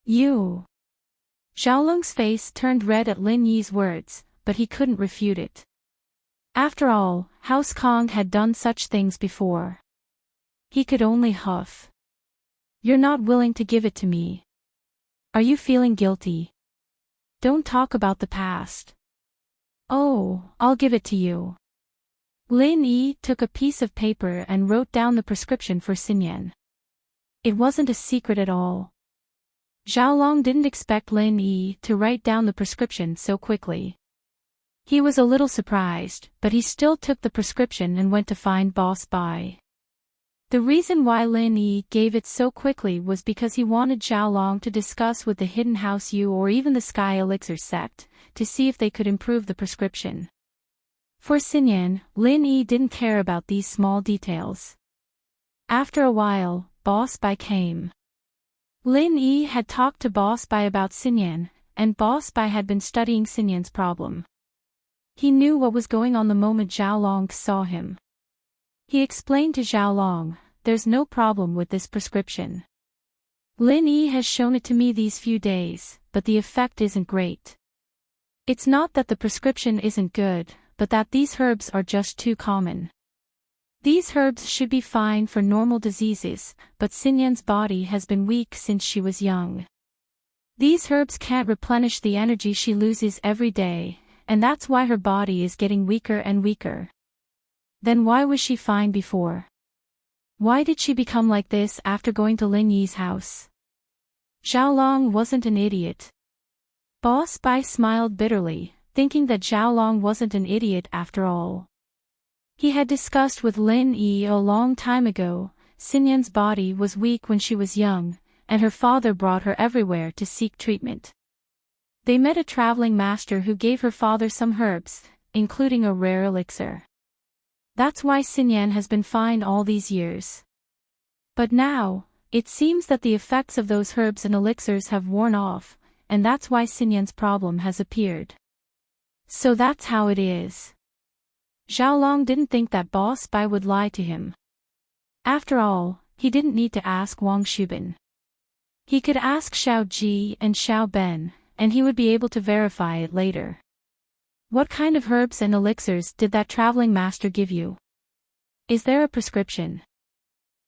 You. Xiaolong's face turned red at Lin Yi's words, but he couldn't refute it. After all, House Kong had done such things before. He could only huff. You're not willing to give it to me. Are you feeling guilty? Don't talk about the past. Oh, I'll give it to you. Lin Yi took a piece of paper and wrote down the prescription for Xinyan. It wasn't a secret at all. Xiaolong didn't expect Lin Yi to write down the prescription so quickly. He was a little surprised, but he still took the prescription and went to find Boss Bai. The reason why Lin Yi gave it so quickly was because he wanted Xiaolong to discuss with the Hidden House Yu or even the Sky Elixir sect, to see if they could improve the prescription. For Xinyan, Lin Yi didn't care about these small details. After a while, Boss Bai came. Lin Yi had talked to Boss Bai about Xinyan, and Boss Bai had been studying Xinyan's problem. He knew what was going on the moment Xiaolong saw him. He explained to Xiaolong, there's no problem with this prescription. Lin Yi has shown it to me these few days, but the effect isn't great. It's not that the prescription isn't good, but that these herbs are just too common. These herbs should be fine for normal diseases, but Xinyan's body has been weak since she was young. These herbs can't replenish the energy she loses every day, and that's why her body is getting weaker and weaker. Then why was she fine before? Why did she become like this after going to Lin Yi's house? Xiaolong wasn't an idiot. Boss Bai smiled bitterly, thinking that Xiaolong wasn't an idiot after all. He had discussed with Lin Yi a long time ago, Xinyan's body was weak when she was young, and her father brought her everywhere to seek treatment. They met a traveling master who gave her father some herbs, including a rare elixir. That's why Xinyan has been fine all these years. But now, it seems that the effects of those herbs and elixirs have worn off, and that's why Xinyan's problem has appeared. So that's how it is. Xiaolong didn't think that Boss Bai would lie to him. After all, he didn't need to ask Wang Shubin. He could ask Xiao Ji and Xiao Ben, and he would be able to verify it later. What kind of herbs and elixirs did that traveling master give you? Is there a prescription?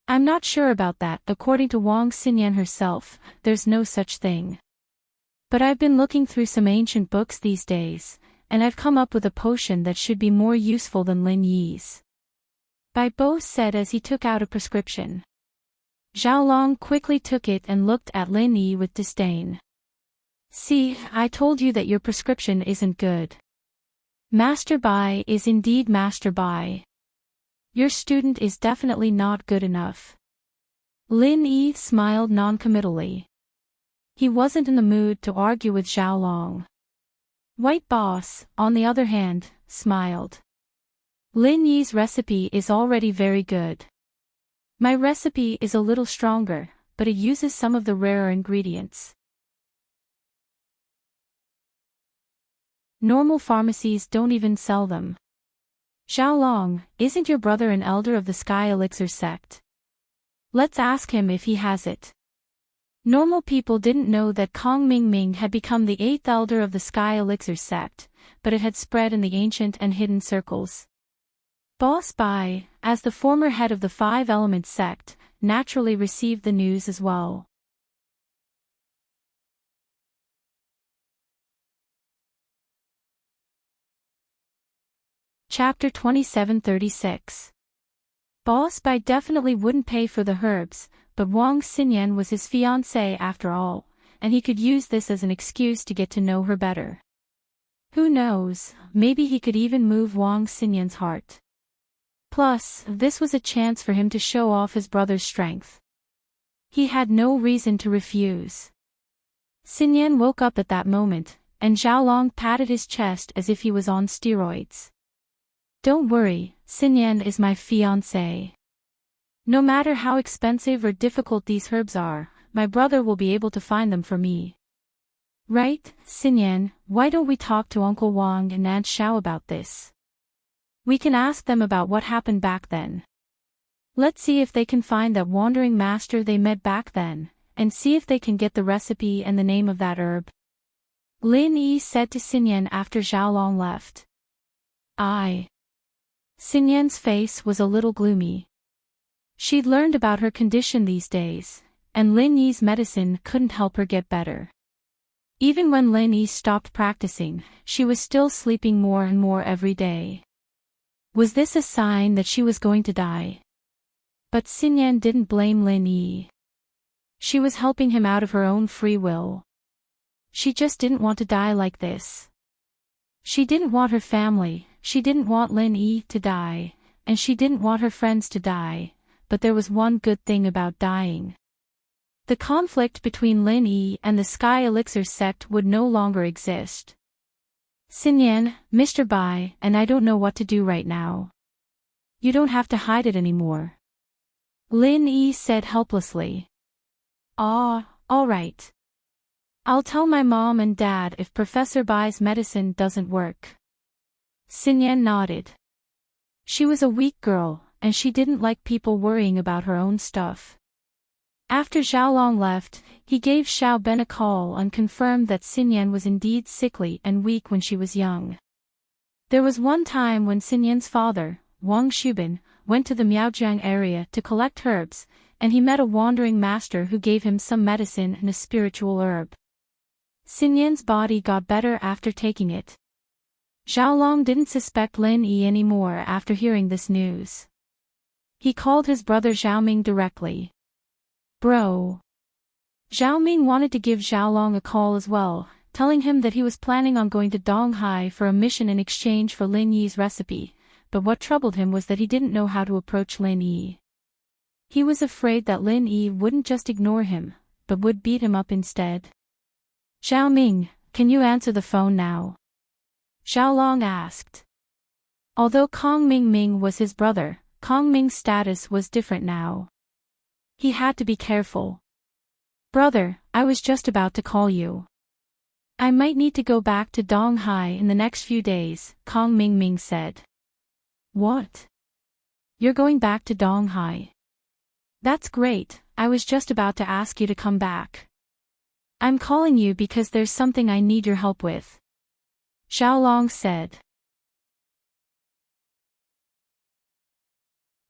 I'm not sure about that. According to Wang Xinyan herself, there's no such thing. But I've been looking through some ancient books these days, and I've come up with a potion that should be more useful than Lin Yi's. Bai Bo said as he took out a prescription. Xiaolong quickly took it and looked at Lin Yi with disdain. See, I told you that your prescription isn't good. Master Bai is indeed Master Bai. Your student is definitely not good enough. Lin Yi smiled non-committally. He wasn't in the mood to argue with Xiaolong. White Boss, on the other hand, smiled. Lin Yi's recipe is already very good. My recipe is a little stronger, but it uses some of the rarer ingredients. Normal pharmacies don't even sell them. Xiaolong, isn't your brother an elder of the Sky Elixir sect? Let's ask him if he has it. Normal people didn't know that Kong Mingming had become the 8th elder of the Sky Elixir sect, but it had spread in the ancient and hidden circles. Boss Bai, as the former head of the 5 Elements sect, naturally received the news as well. Chapter 2736. Boss Bai definitely wouldn't pay for the herbs, but Wang Xinyan was his fiancée after all, and he could use this as an excuse to get to know her better. Who knows, maybe he could even move Wang Xinyan's heart. Plus, this was a chance for him to show off his brother's strength. He had no reason to refuse. Xinyan woke up at that moment, and Xiaolong patted his chest as if he was on steroids. Don't worry, Xinyan is my fiancé. No matter how expensive or difficult these herbs are, my brother will be able to find them for me. Right, Xinyan, why don't we talk to Uncle Wang and Aunt Xiao about this? We can ask them about what happened back then. Let's see if they can find that wandering master they met back then, and see if they can get the recipe and the name of that herb. Lin Yi said to Xinyan after Xiaolong left. Xinyan's face was a little gloomy. She'd learned about her condition these days, and Lin Yi's medicine couldn't help her get better. Even when Lin Yi stopped practicing, she was still sleeping more and more every day. Was this a sign that she was going to die? But Xinyan didn't blame Lin Yi. She was helping him out of her own free will. She just didn't want to die like this. She didn't want her family, she didn't want Lin Yi to die, and she didn't want her friends to die, but there was one good thing about dying. The conflict between Lin Yi and the Sky Elixir sect would no longer exist. Xinyan, Mr. Bai, and I don't know what to do right now. You don't have to hide it anymore. Lin Yi said helplessly. All right. I'll tell my mom and dad if Professor Bai's medicine doesn't work. Xinyan nodded. She was a weak girl, and she didn't like people worrying about her own stuff. After Xiaolong left, he gave Xiao Ben a call and confirmed that Xinyan was indeed sickly and weak when she was young. There was one time when Xinyan's father, Wang Shubin, went to the Miaojiang area to collect herbs, and he met a wandering master who gave him some medicine and a spiritual herb. Xinyan's body got better after taking it. Xiaolong didn't suspect Lin Yi anymore after hearing this news. He called his brother Xiaoming directly. Bro. Xiaoming wanted to give Xiaolong a call as well, telling him that he was planning on going to Donghai for a mission in exchange for Lin Yi's recipe, but what troubled him was that he didn't know how to approach Lin Yi. He was afraid that Lin Yi wouldn't just ignore him, but would beat him up instead. Xiaoming, can you answer the phone now? Xiaolong asked. Although Kong Mingming was his brother, Kong Ming's status was different now. He had to be careful. Brother, I was just about to call you. I might need to go back to Donghai in the next few days, Kong Mingming said. What? You're going back to Donghai? That's great, I was just about to ask you to come back. I'm calling you because there's something I need your help with. Xiaolong said.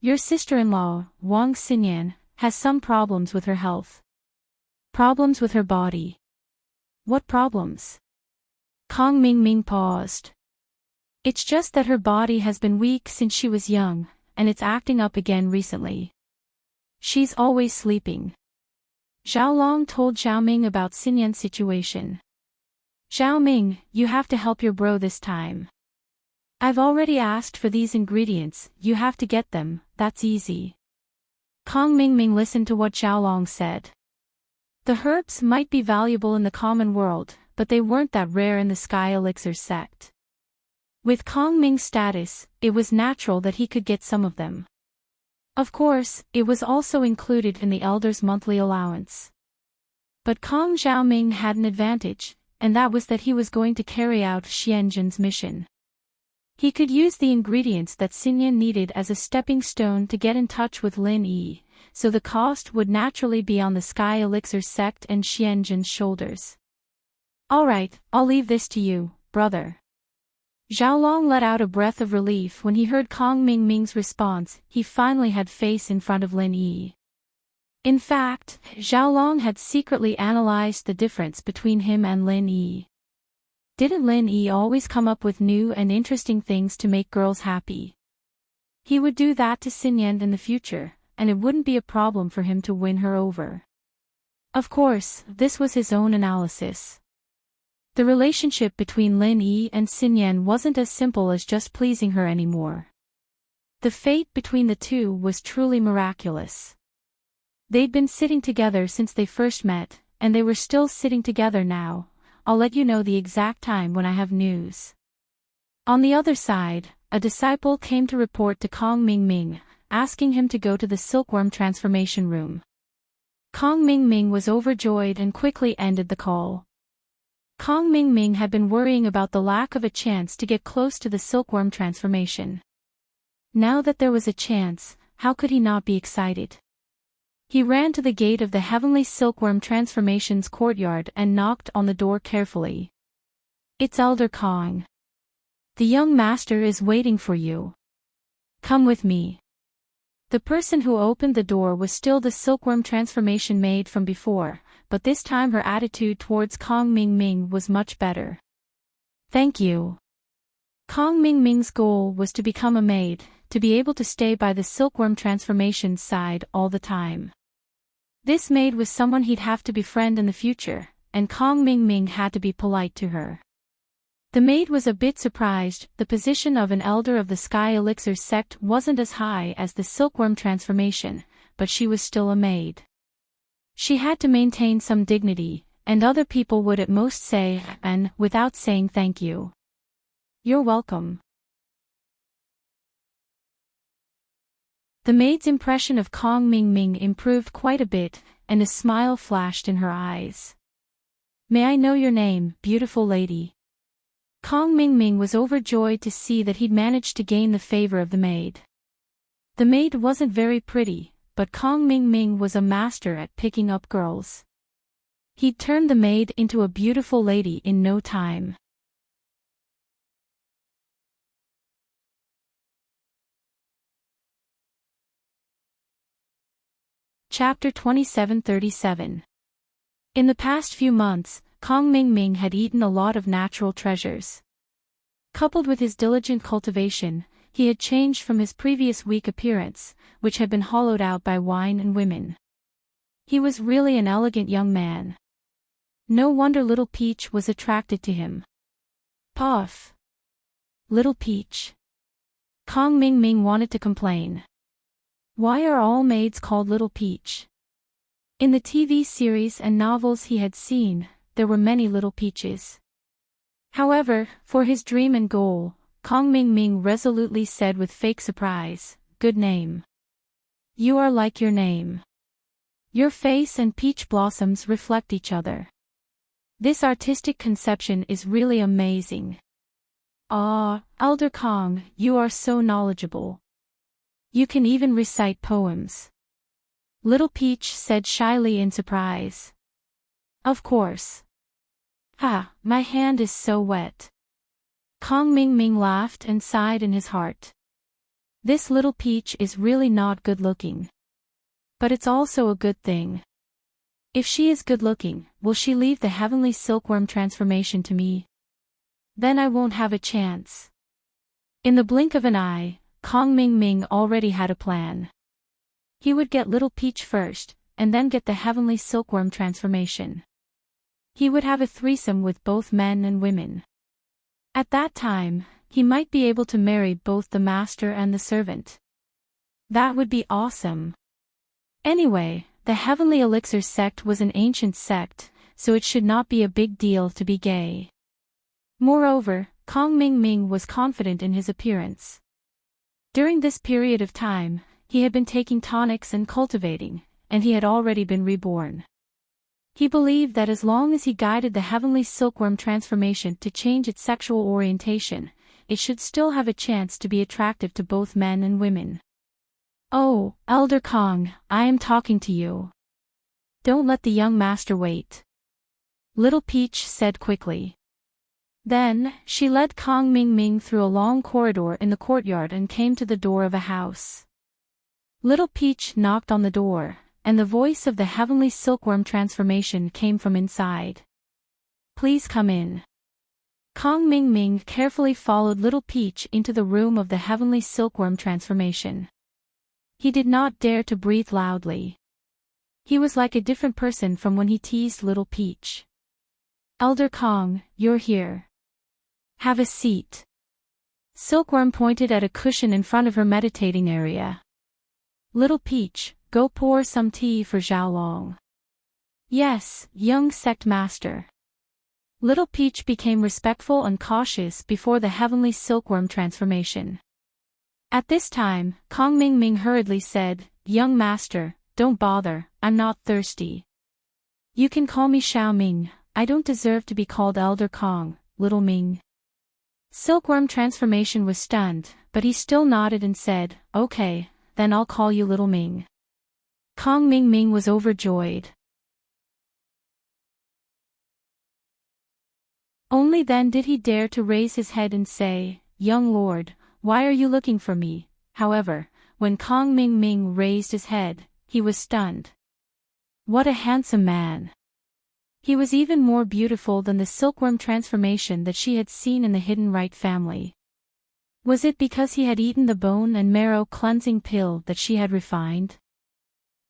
Your sister-in-law, Wang Xinyan, has some problems with her health. Problems with her body. What problems? Kong Mingming paused. It's just that her body has been weak since she was young, and it's acting up again recently. She's always sleeping. Xiaolong told Xiaoming about Xinyan's situation. Xiaoming, you have to help your bro this time. I've already asked for these ingredients, you have to get them, that's easy. Kong Mingming listened to what Xiaolong said. The herbs might be valuable in the common world, but they weren't that rare in the Sky Elixir sect. With Kong Ming's status, it was natural that he could get some of them. Of course, it was also included in the Elder's monthly allowance. But Kong Xiaoming had an advantage, and that was that he was going to carry out Xianjun's mission. He could use the ingredients that Xinyan needed as a stepping stone to get in touch with Lin Yi, so the cost would naturally be on the Sky Elixir sect and Xianjun's shoulders. Alright, I'll leave this to you, brother. Xiaolong let out a breath of relief when he heard Kong Mingming's response. He finally had face in front of Lin Yi. In fact, Xiaolong had secretly analyzed the difference between him and Lin Yi. Didn't Lin Yi always come up with new and interesting things to make girls happy? He would do that to Xinyan in the future, and it wouldn't be a problem for him to win her over. Of course, this was his own analysis. The relationship between Lin Yi and Xinyan wasn't as simple as just pleasing her anymore. The fate between the two was truly miraculous. They'd been sitting together since they first met, and they were still sitting together now. I'll let you know the exact time when I have news. On the other side, a disciple came to report to Kong Mingming, asking him to go to the silkworm transformation room. Kong Mingming was overjoyed and quickly ended the call. Kong Mingming had been worrying about the lack of a chance to get close to the silkworm transformation. Now that there was a chance, how could he not be excited? He ran to the gate of the Heavenly Silkworm Transformation's courtyard and knocked on the door carefully. It's Elder Kong. The young master is waiting for you. Come with me. The person who opened the door was still the silkworm transformation maid from before, but this time her attitude towards Kong Mingming was much better. Thank you. Kong Mingming's goal was to become a maid, to be able to stay by the silkworm transformation side all the time. This maid was someone he'd have to befriend in the future, and Kong Mingming had to be polite to her. The maid was a bit surprised. The position of an elder of the Sky Elixir sect wasn't as high as the silkworm transformation, but she was still a maid. She had to maintain some dignity, and other people would at most say, and without saying thank you. You're welcome. The maid's impression of Kong Mingming improved quite a bit, and a smile flashed in her eyes. May I know your name, beautiful lady? Kong Mingming was overjoyed to see that he'd managed to gain the favor of the maid. The maid wasn't very pretty, but Kong Mingming was a master at picking up girls. He'd turned the maid into a beautiful lady in no time. Chapter 2737. In the past few months, Kong Mingming had eaten a lot of natural treasures. Coupled with his diligent cultivation, he had changed from his previous weak appearance, which had been hollowed out by wine and women. He was really an elegant young man. No wonder Little Peach was attracted to him. Puff! Little Peach. Kong Mingming wanted to complain. Why are all maids called Little Peach? In the TV series and novels he had seen, there were many Little Peaches. However, for his dream and goal, Kong Ming Ming resolutely said with fake surprise, "Good name. You are like your name. Your face and peach blossoms reflect each other. This artistic conception is really amazing. Ah, Elder Kong, you are so knowledgeable. You can even recite poems." Little Peach said shyly in surprise. "Of course. Ha, my hand is so wet." Kong Ming Ming laughed and sighed in his heart. This Little Peach is really not good looking. But it's also a good thing. If she is good looking, will she leave the heavenly silkworm transformation to me? Then I won't have a chance. In the blink of an eye, Kong Ming Ming already had a plan. He would get Little Peach first, and then get the heavenly silkworm transformation. He would have a threesome with both men and women. At that time, he might be able to marry both the master and the servant. That would be awesome. Anyway, the Heavenly Elixir sect was an ancient sect, so it should not be a big deal to be gay. Moreover, Kong Ming Ming was confident in his appearance. During this period of time, he had been taking tonics and cultivating, and he had already been reborn. He believed that as long as he guided the heavenly silkworm transformation to change its sexual orientation, it should still have a chance to be attractive to both men and women. "Oh, Elder Kong, I am talking to you. Don't let the young master wait," Little Peach said quickly. Then, she led Kong Ming Ming through a long corridor in the courtyard and came to the door of a house. Little Peach knocked on the door, and the voice of the heavenly silkworm transformation came from inside. "Please come in." Kong Ming Ming carefully followed Little Peach into the room of the heavenly silkworm transformation. He did not dare to breathe loudly. He was like a different person from when he teased Little Peach. "Elder Kong, you're here. Have a seat." Silkworm pointed at a cushion in front of her meditating area. "Little Peach, go pour some tea for Xiaolong." "Yes, young sect master." Little Peach became respectful and cautious before the heavenly silkworm transformation. At this time, Kong Ming Ming hurriedly said, "Young master, don't bother, I'm not thirsty. You can call me Xiao Ming, I don't deserve to be called Elder Kong, Little Ming." Silkworm transformation was stunned, but he still nodded and said, "Okay, then I'll call you Little Ming." Kong Ming Ming was overjoyed. Only then did he dare to raise his head and say, "Young lord, why are you looking for me?" However, when Kong Ming Ming raised his head, he was stunned. What a handsome man! He was even more beautiful than the silkworm transformation that she had seen in the Hidden Right family. Was it because he had eaten the bone and marrow cleansing pill that she had refined?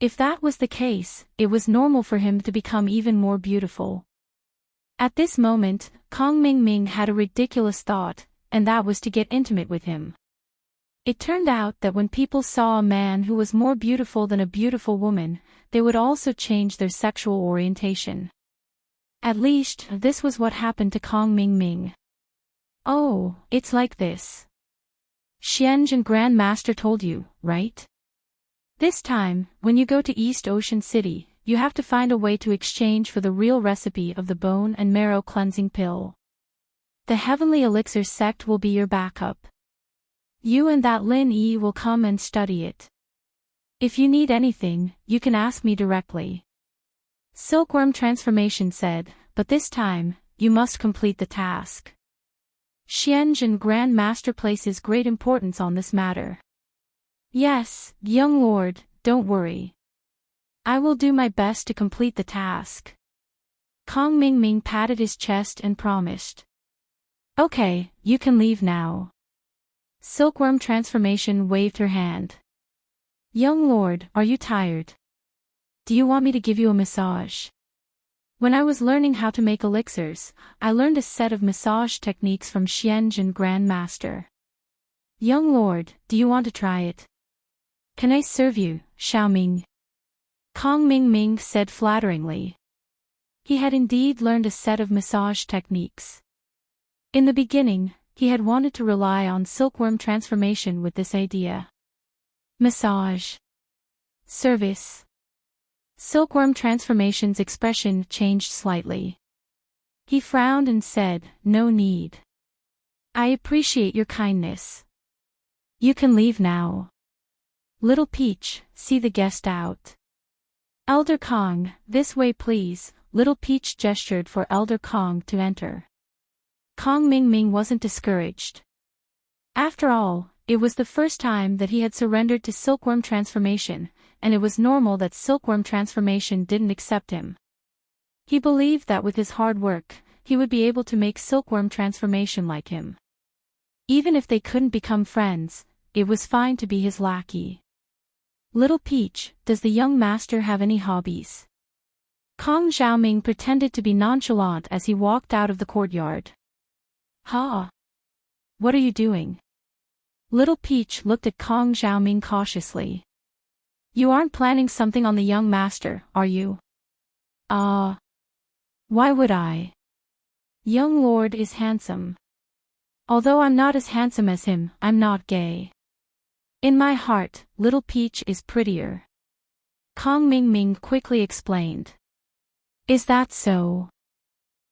If that was the case, it was normal for him to become even more beautiful. At this moment, Kong Ming Ming had a ridiculous thought, and that was to get intimate with him. It turned out that when people saw a man who was more beautiful than a beautiful woman, they would also change their sexual orientation. At least, this was what happened to Kong Ming Ming. "Oh, it's like this. Xianzhen Grand Master told you, right? This time, when you go to East Ocean City, you have to find a way to exchange for the real recipe of the bone and marrow cleansing pill. The Heavenly Elixir sect will be your backup. You and that Lin Yi will come and study it. If you need anything, you can ask me directly." Silkworm transformation said, "But this time, you must complete the task. Xianzhen Grand Master places great importance on this matter." "Yes, young lord, don't worry. I will do my best to complete the task." Kong Ming Ming patted his chest and promised. "Okay, you can leave now." Silkworm transformation waved her hand. "Young lord, are you tired? Do you want me to give you a massage?" When I was learning how to make elixirs, I learned a set of massage techniques from Xianzhen Grand Master. "Young lord, do you want to try it?" "Can I serve you, Xiao Ming?" Kong Ming Ming said flatteringly. He had indeed learned a set of massage techniques. In the beginning, he had wanted to rely on silkworm transformation with this idea. Massage. Service. Silkworm transformation's expression changed slightly. He frowned and said, "No need. I appreciate your kindness. You can leave now. Little Peach, see the guest out." "Elder Kong, this way please." Little Peach gestured for Elder Kong to enter. Kong Ming Ming wasn't discouraged. After all, it was the first time that he had surrendered to silkworm transformation, and it was normal that silkworm transformation didn't accept him. He believed that with his hard work, he would be able to make silkworm transformation like him. Even if they couldn't become friends, it was fine to be his lackey. "Little Peach, does the young master have any hobbies?" Kong Xiaoming pretended to be nonchalant as he walked out of the courtyard. "Ha! What are you doing?" Little Peach looked at Kong Xiaoming cautiously. "You aren't planning something on the young master, are you?" Why would I? Young Lord is handsome. Although I'm not as handsome as him, I'm not gay. In my heart, Little Peach is prettier." Kong Ming Ming quickly explained. "Is that so?"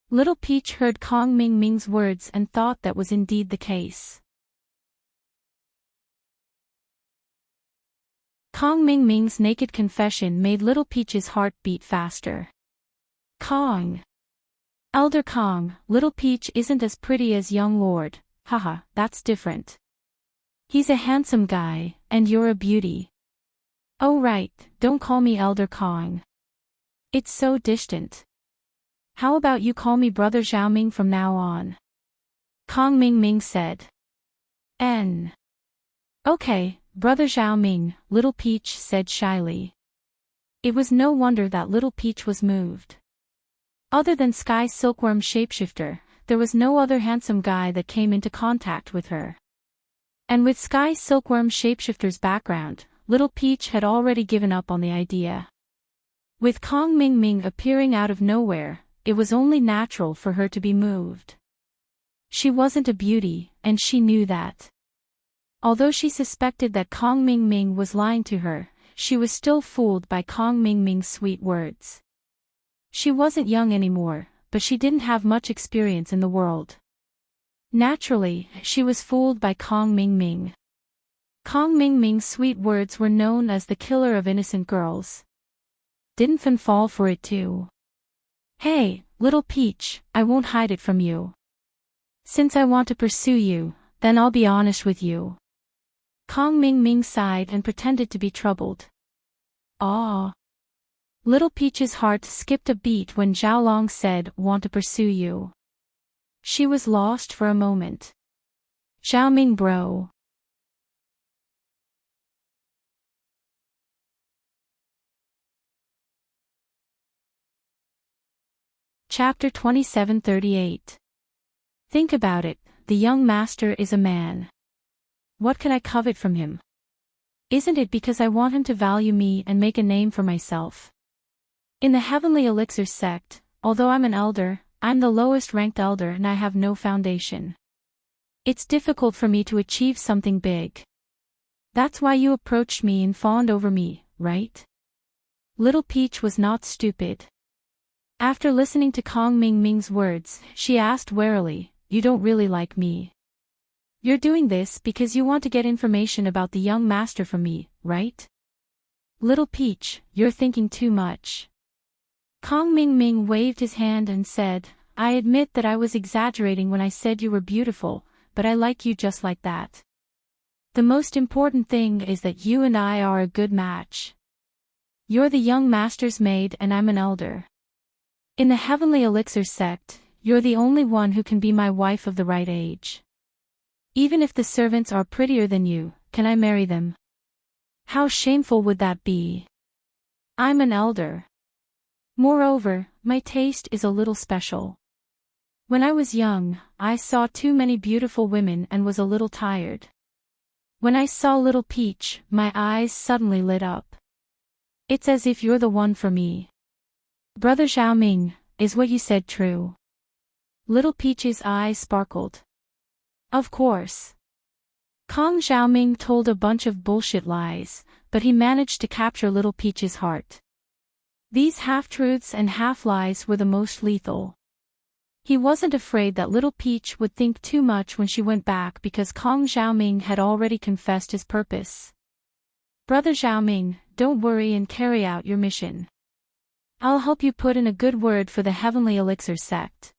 Little Peach heard Kong Ming Ming's words and thought that was indeed the case. Kong Ming Ming's naked confession made Little Peach's heart beat faster. "Kong. Elder Kong, Little Peach isn't as pretty as young Lord, haha, that's different. He's a handsome guy, and you're a beauty." "Oh right, don't call me Elder Kong. It's so distant. How about you call me Brother Xiaoming from now on?" Kong Ming Ming said. Okay, Brother Xiaoming," Little Peach said shyly. It was no wonder that Little Peach was moved. Other than Sky Silkworm Shapeshifter, there was no other handsome guy that came into contact with her. And with Sky Silkworm Shapeshifter's background, Little Peach had already given up on the idea. With Kong Ming Ming appearing out of nowhere, it was only natural for her to be moved. She wasn't a beauty, and she knew that. Although she suspected that Kong Ming Ming was lying to her, she was still fooled by Kong Ming Ming's sweet words. She wasn't young anymore, but she didn't have much experience in the world. Naturally, she was fooled by Kong Ming Ming. Kong Ming Ming's sweet words were known as the killer of innocent girls. Didn't Fan fall for it too? "Hey, Little Peach, I won't hide it from you. Since I want to pursue you, then I'll be honest with you." Kong Ming Ming sighed and pretended to be troubled. "Aw." Little Peach's heart skipped a beat when Zhao Long said, "Want to pursue you." She was lost for a moment. "Xiaoming bro." Chapter 2738. Think about it, the young master is a man. What can I covet from him? Isn't it because I want him to value me and make a name for myself? In the Heavenly Elixir sect, although I'm an elder, I'm the lowest ranked elder and I have no foundation. It's difficult for me to achieve something big. That's why you approached me and fawned over me, right? Little Peach was not stupid. After listening to Kong Ming Ming's words, she asked warily, "You don't really like me? You're doing this because you want to get information about the young master from me, right?" "Little Peach, you're thinking too much." Kong Ming Ming waved his hand and said, "I admit that I was exaggerating when I said you were beautiful, but I like you just like that. The most important thing is that you and I are a good match. You're the young master's maid and I'm an elder. In the Heavenly Elixir sect, you're the only one who can be my wife of the right age. Even if the servants are prettier than you, can I marry them? How shameful would that be? I'm an elder. Moreover, my taste is a little special. When I was young, I saw too many beautiful women and was a little tired. When I saw Little Peach, my eyes suddenly lit up. It's as if you're the one for me. Brother Xiaoming, is what you said true?" Little Peach's eyes sparkled. Of course. Kong Xiaoming told a bunch of bullshit lies, but he managed to capture Little Peach's heart. These half-truths and half-lies were the most lethal. He wasn't afraid that Little Peach would think too much when she went back because Kong Xiaoming had already confessed his purpose. Brother Xiaoming, don't worry and carry out your mission. I'll help you put in a good word for the Heavenly Elixir sect.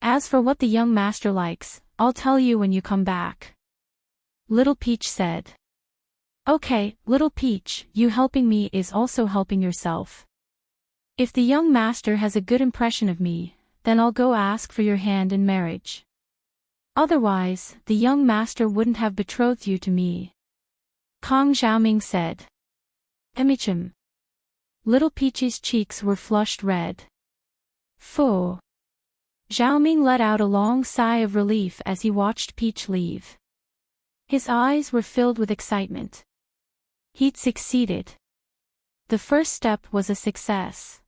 As for what the young master likes, I'll tell you when you come back. Little Peach said. Okay, Little Peach, you helping me is also helping yourself. If the young master has a good impression of me, then I'll go ask for your hand in marriage. Otherwise, the young master wouldn't have betrothed you to me. Kong Xiaoming said. Emichim. Little Peach's cheeks were flushed red. Phew. Xiaoming let out a long sigh of relief as he watched Peach leave. His eyes were filled with excitement. He'd succeeded. The first step was a success.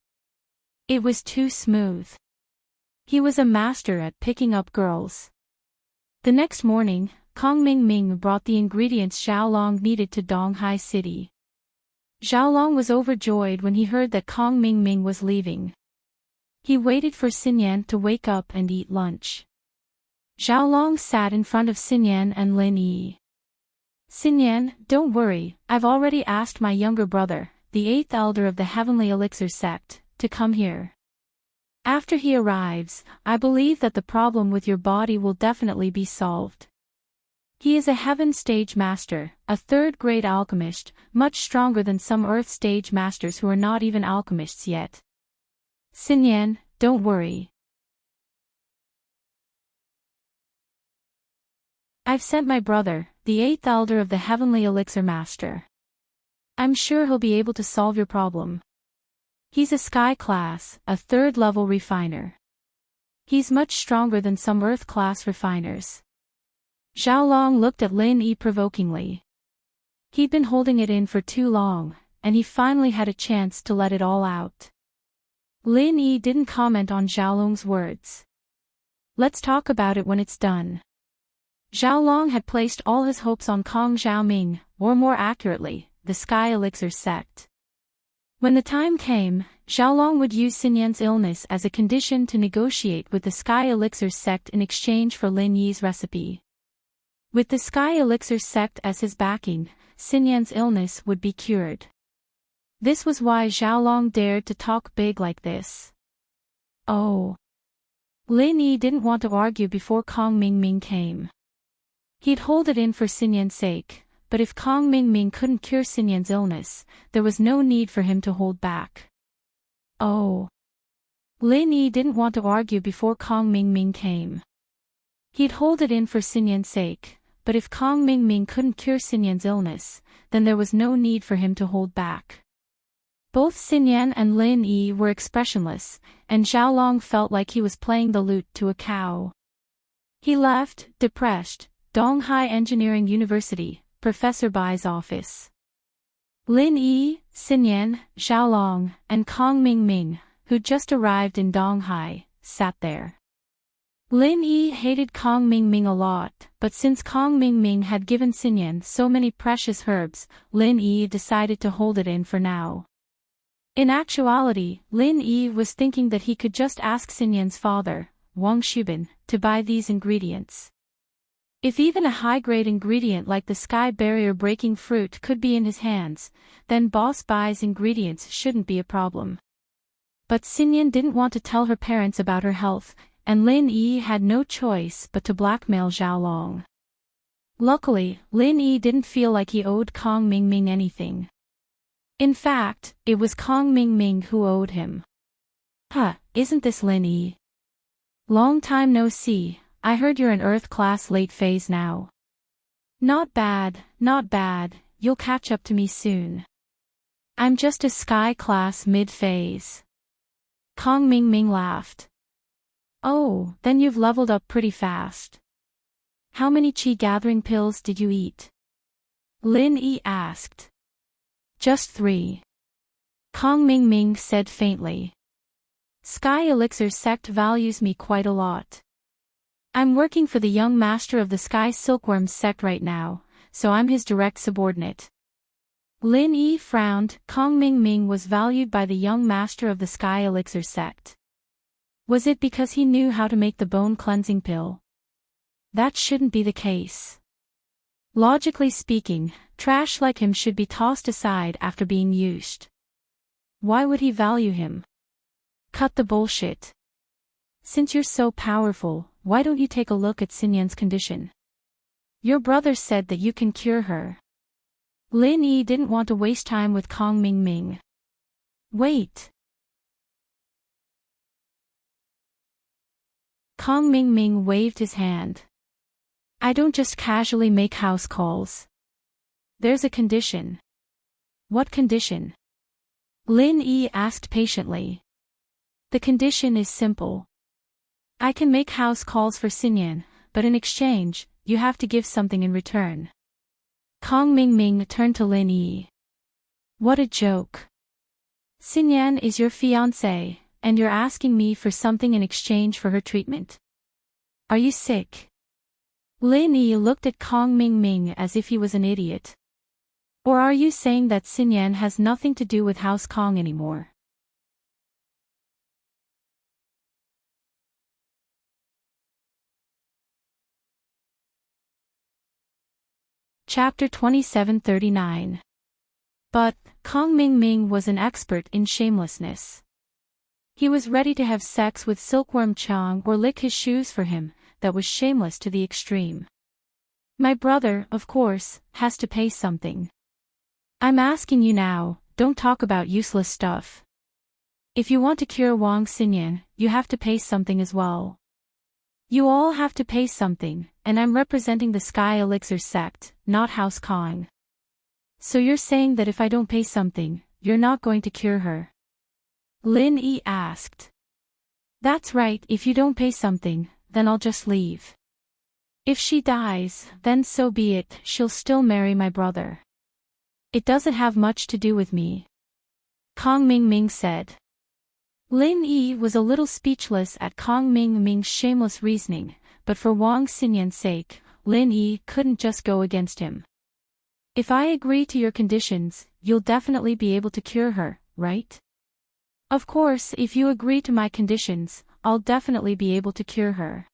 It was too smooth. He was a master at picking up girls. The next morning, Kong Mingming brought the ingredients Xiaolong needed to Donghai City. Xiaolong was overjoyed when he heard that Kong Mingming was leaving. He waited for Xinyan to wake up and eat lunch. Xiaolong sat in front of Xinyan and Lin Yi. Xinyan, don't worry, I've already asked my younger brother, the 8th elder of the Heavenly Elixir sect, to come here. After he arrives, I believe that the problem with your body will definitely be solved. He is a heaven stage master, a third-grade alchemist, much stronger than some earth stage masters who are not even alchemists yet. Xinyan, don't worry. I've sent my brother, the 8th elder of the Heavenly Elixir Master. I'm sure he'll be able to solve your problem. He's a sky class, a 3rd-level refiner. He's much stronger than some earth class refiners. Xiaolong looked at Lin Yi provokingly. He'd been holding it in for too long, and he finally had a chance to let it all out. Lin Yi didn't comment on Xiaolong's words. Let's talk about it when it's done. Xiaolong had placed all his hopes on Kong Xiaoming, or more accurately, the Sky Elixir sect. When the time came, Xiaolong would use Xinyan's illness as a condition to negotiate with the Sky Elixir sect in exchange for Lin Yi's recipe. With the Sky Elixir sect as his backing, Xinyan's illness would be cured. This was why Xiaolong dared to talk big like this. Oh. Lin Yi didn't want to argue before Kong Mingming came. He'd hold it in for Xinyan's sake, but if Kong Mingming couldn't cure Xinyan's illness, there was no need for him to hold back. Oh. Lin Yi didn't want to argue before Kong Mingming came. He'd hold it in for Xinyan's sake, but if Kong Mingming couldn't cure Xinyan's illness, then there was no need for him to hold back. Both Xinyan and Lin Yi were expressionless, and Xiaolong felt like he was playing the lute to a cow. He left, depressed, Donghai Engineering University, Professor Bai's office. Lin Yi, Xinyan, Xiaolong, and Kong Mingming, who'd just arrived in Donghai, sat there. Lin Yi hated Kong Mingming a lot, but since Kong Mingming had given Xinyan so many precious herbs, Lin Yi decided to hold it in for now. In actuality, Lin Yi was thinking that he could just ask Xinyan's father, Wang Shubin, to buy these ingredients. If even a high-grade ingredient like the sky barrier-breaking fruit could be in his hands, then Boss Bai's ingredients shouldn't be a problem. But Xinyan didn't want to tell her parents about her health, and Lin Yi had no choice but to blackmail Xiaolong. Luckily, Lin Yi didn't feel like he owed Kong Mingming anything. In fact, it was Kong Mingming who owed him. Huh, isn't this Lin Yi? Long time no see, I heard you're an Earth class late phase now. Not bad, you'll catch up to me soon. I'm just a sky class mid-phase. Kong Mingming laughed. Oh, then you've leveled up pretty fast. How many chi gathering pills did you eat? Lin Yi asked. Just 3. Kong Mingming said faintly. Sky Elixir sect values me quite a lot. I'm working for the young master of the Sky Silkworm sect right now, so I'm his direct subordinate. Lin Yi frowned. Kong Ming Ming was valued by the young master of the Sky Elixir sect. Was it because he knew how to make the bone cleansing pill? That shouldn't be the case. Logically speaking, trash like him should be tossed aside after being used. Why would he value him? Cut the bullshit. Since you're so powerful, why don't you take a look at Xinyan's condition? Your brother said that you can cure her. Lin Yi didn't want to waste time with Kong Ming Ming. Wait. Kong Ming Ming waved his hand. I don't just casually make house calls. There's a condition. What condition? Lin Yi asked patiently. The condition is simple. I can make house calls for Xinyan, but in exchange, you have to give something in return. Kong Ming Ming turned to Lin Yi. What a joke. Xinyan is your fiancé, and you're asking me for something in exchange for her treatment. Are you sick? Lin Yi looked at Kong Ming Ming as if he was an idiot. Or are you saying that Xinyan has nothing to do with House Kong anymore? Chapter 2739. But, Kong Ming Ming was an expert in shamelessness. He was ready to have sex with Silkworm Chang or lick his shoes for him. That was shameless to the extreme. My brother, of course, has to pay something. I'm asking you now, don't talk about useless stuff. If you want to cure Wang Xinyan, you have to pay something as well. You all have to pay something, and I'm representing the Sky Elixir sect, not House Kong. So you're saying that if I don't pay something, you're not going to cure her? Lin Yi asked. That's right, if you don't pay something, then I'll just leave. If she dies, then so be it, she'll still marry my brother. It doesn't have much to do with me. Kong Ming Ming said. Lin Yi was a little speechless at Kong Ming Ming's shameless reasoning, but for Wang Xinyan's sake, Lin Yi couldn't just go against him. If I agree to your conditions, you'll definitely be able to cure her, right? Of course, if you agree to my conditions, I'll definitely be able to cure her.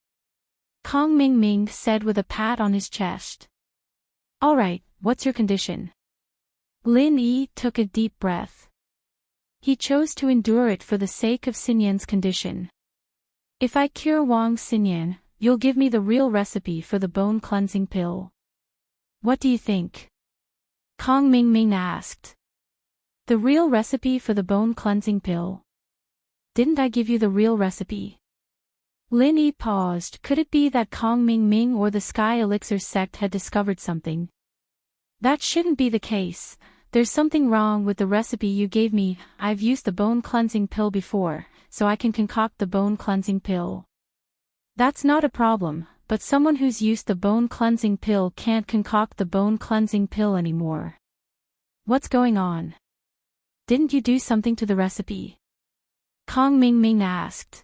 Kong Ming Ming said with a pat on his chest. Alright, what's your condition? Lin Yi took a deep breath. He chose to endure it for the sake of Xinyan's condition. If I cure Wang Xinyan, you'll give me the real recipe for the bone cleansing pill. What do you think? Kong Ming Ming asked. The real recipe for the bone cleansing pill? Didn't I give you the real recipe? Lin Yi paused. Could it be that Kong Ming Ming or the Sky Elixir sect had discovered something? That shouldn't be the case. There's something wrong with the recipe you gave me. I've used the bone cleansing pill before, so I can concoct the bone cleansing pill. That's not a problem, but someone who's used the bone cleansing pill can't concoct the bone cleansing pill anymore. What's going on? Didn't you do something to the recipe? Kong Ming Ming asked.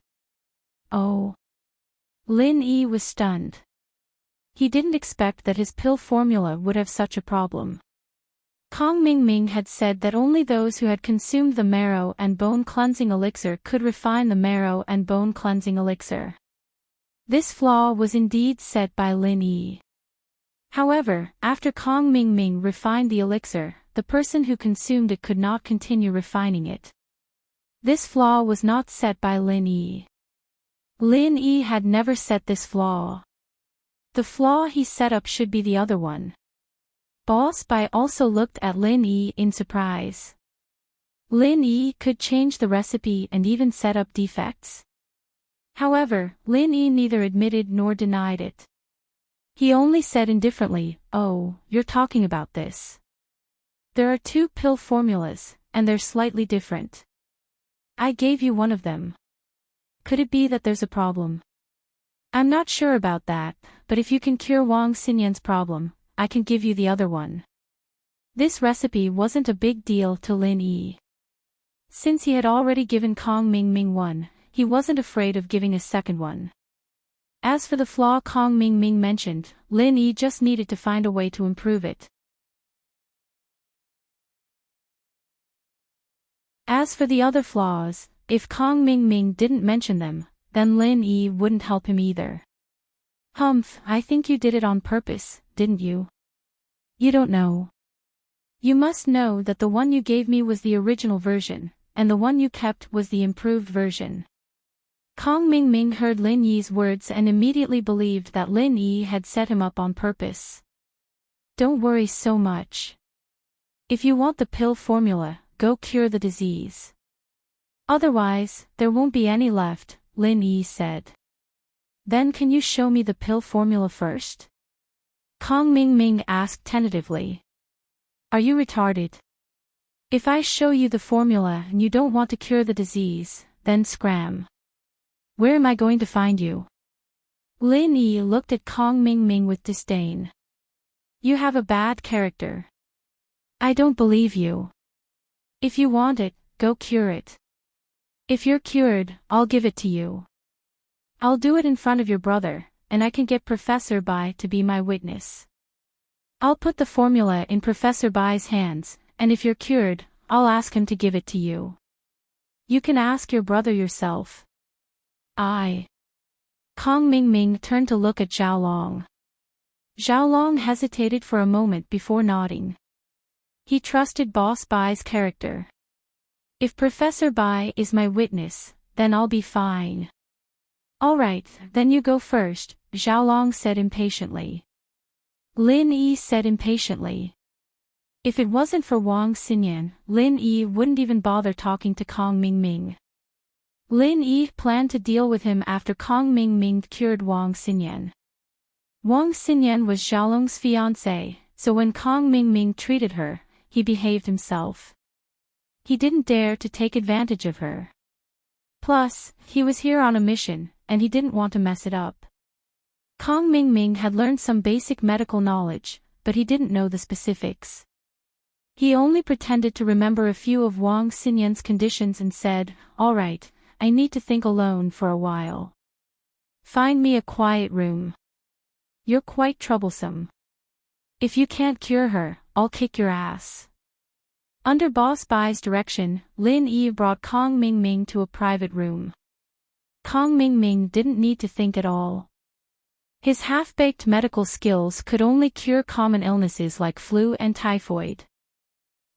Oh. Lin Yi was stunned. He didn't expect that his pill formula would have such a problem. Kong Ming Ming had said that only those who had consumed the marrow and bone cleansing elixir could refine the marrow and bone cleansing elixir. This flaw was indeed set by Lin Yi. However, after Kong Ming Ming refined the elixir, the person who consumed it could not continue refining it. This flaw was not set by Lin Yi. Lin Yi had never set this flaw. The flaw he set up should be the other one. Boss Bai also looked at Lin Yi in surprise. Lin Yi could change the recipe and even set up defects. However, Lin Yi neither admitted nor denied it. He only said indifferently, "Oh, you're talking about this. There are two pill formulas, and they're slightly different. I gave you one of them. Could it be that there's a problem? I'm not sure about that, but if you can cure Wang Xinyan's problem, I can give you the other one." This recipe wasn't a big deal to Lin Yi. Since he had already given Kong Ming Ming one, he wasn't afraid of giving a second one. As for the flaw Kong Ming Ming mentioned, Lin Yi just needed to find a way to improve it. As for the other flaws, if Kong Ming Ming didn't mention them, then Lin Yi wouldn't help him either. Humph, I think you did it on purpose, didn't you? You don't know. You must know that the one you gave me was the original version, and the one you kept was the improved version. Kong Ming Ming heard Lin Yi's words and immediately believed that Lin Yi had set him up on purpose. Don't worry so much. If you want the pill formula, go cure the disease. Otherwise, there won't be any left, Lin Yi said. Then can you show me the pill formula first? Kong Ming Ming asked tentatively. Are you retarded? If I show you the formula and you don't want to cure the disease, then scram. Where am I going to find you? Lin Yi looked at Kong Ming Ming with disdain. You have a bad character. I don't believe you. If you want it, go cure it. If you're cured, I'll give it to you. I'll do it in front of your brother, and I can get Professor Bai to be my witness. I'll put the formula in Professor Bai's hands, and if you're cured, I'll ask him to give it to you. You can ask your brother yourself. Kong Ming Ming turned to look at Zhao Long. Zhao Long hesitated for a moment before nodding. He trusted Boss Bai's character. If Professor Bai is my witness, then I'll be fine. All right, then you go first, Zhao Long said impatiently. Lin Yi said impatiently. If it wasn't for Wang Xinyan, Lin Yi wouldn't even bother talking to Kong Ming Ming. Lin Yi planned to deal with him after Kong Ming Ming cured Wang Xinyan. Wang Xinyan was Xiaolong's fiancée, so when Kong Ming Ming treated her, he behaved himself. He didn't dare to take advantage of her. Plus, he was here on a mission, and he didn't want to mess it up. Kong Ming Ming had learned some basic medical knowledge, but he didn't know the specifics. He only pretended to remember a few of Wang Xinyan's conditions and said, "All right, I need to think alone for a while. Find me a quiet room. You're quite troublesome. If you can't cure her, I'll kick your ass." Under Boss Bai's direction, Lin Yi brought Kong Ming Ming to a private room. Kong Ming Ming didn't need to think at all. His half-baked medical skills could only cure common illnesses like flu and typhoid.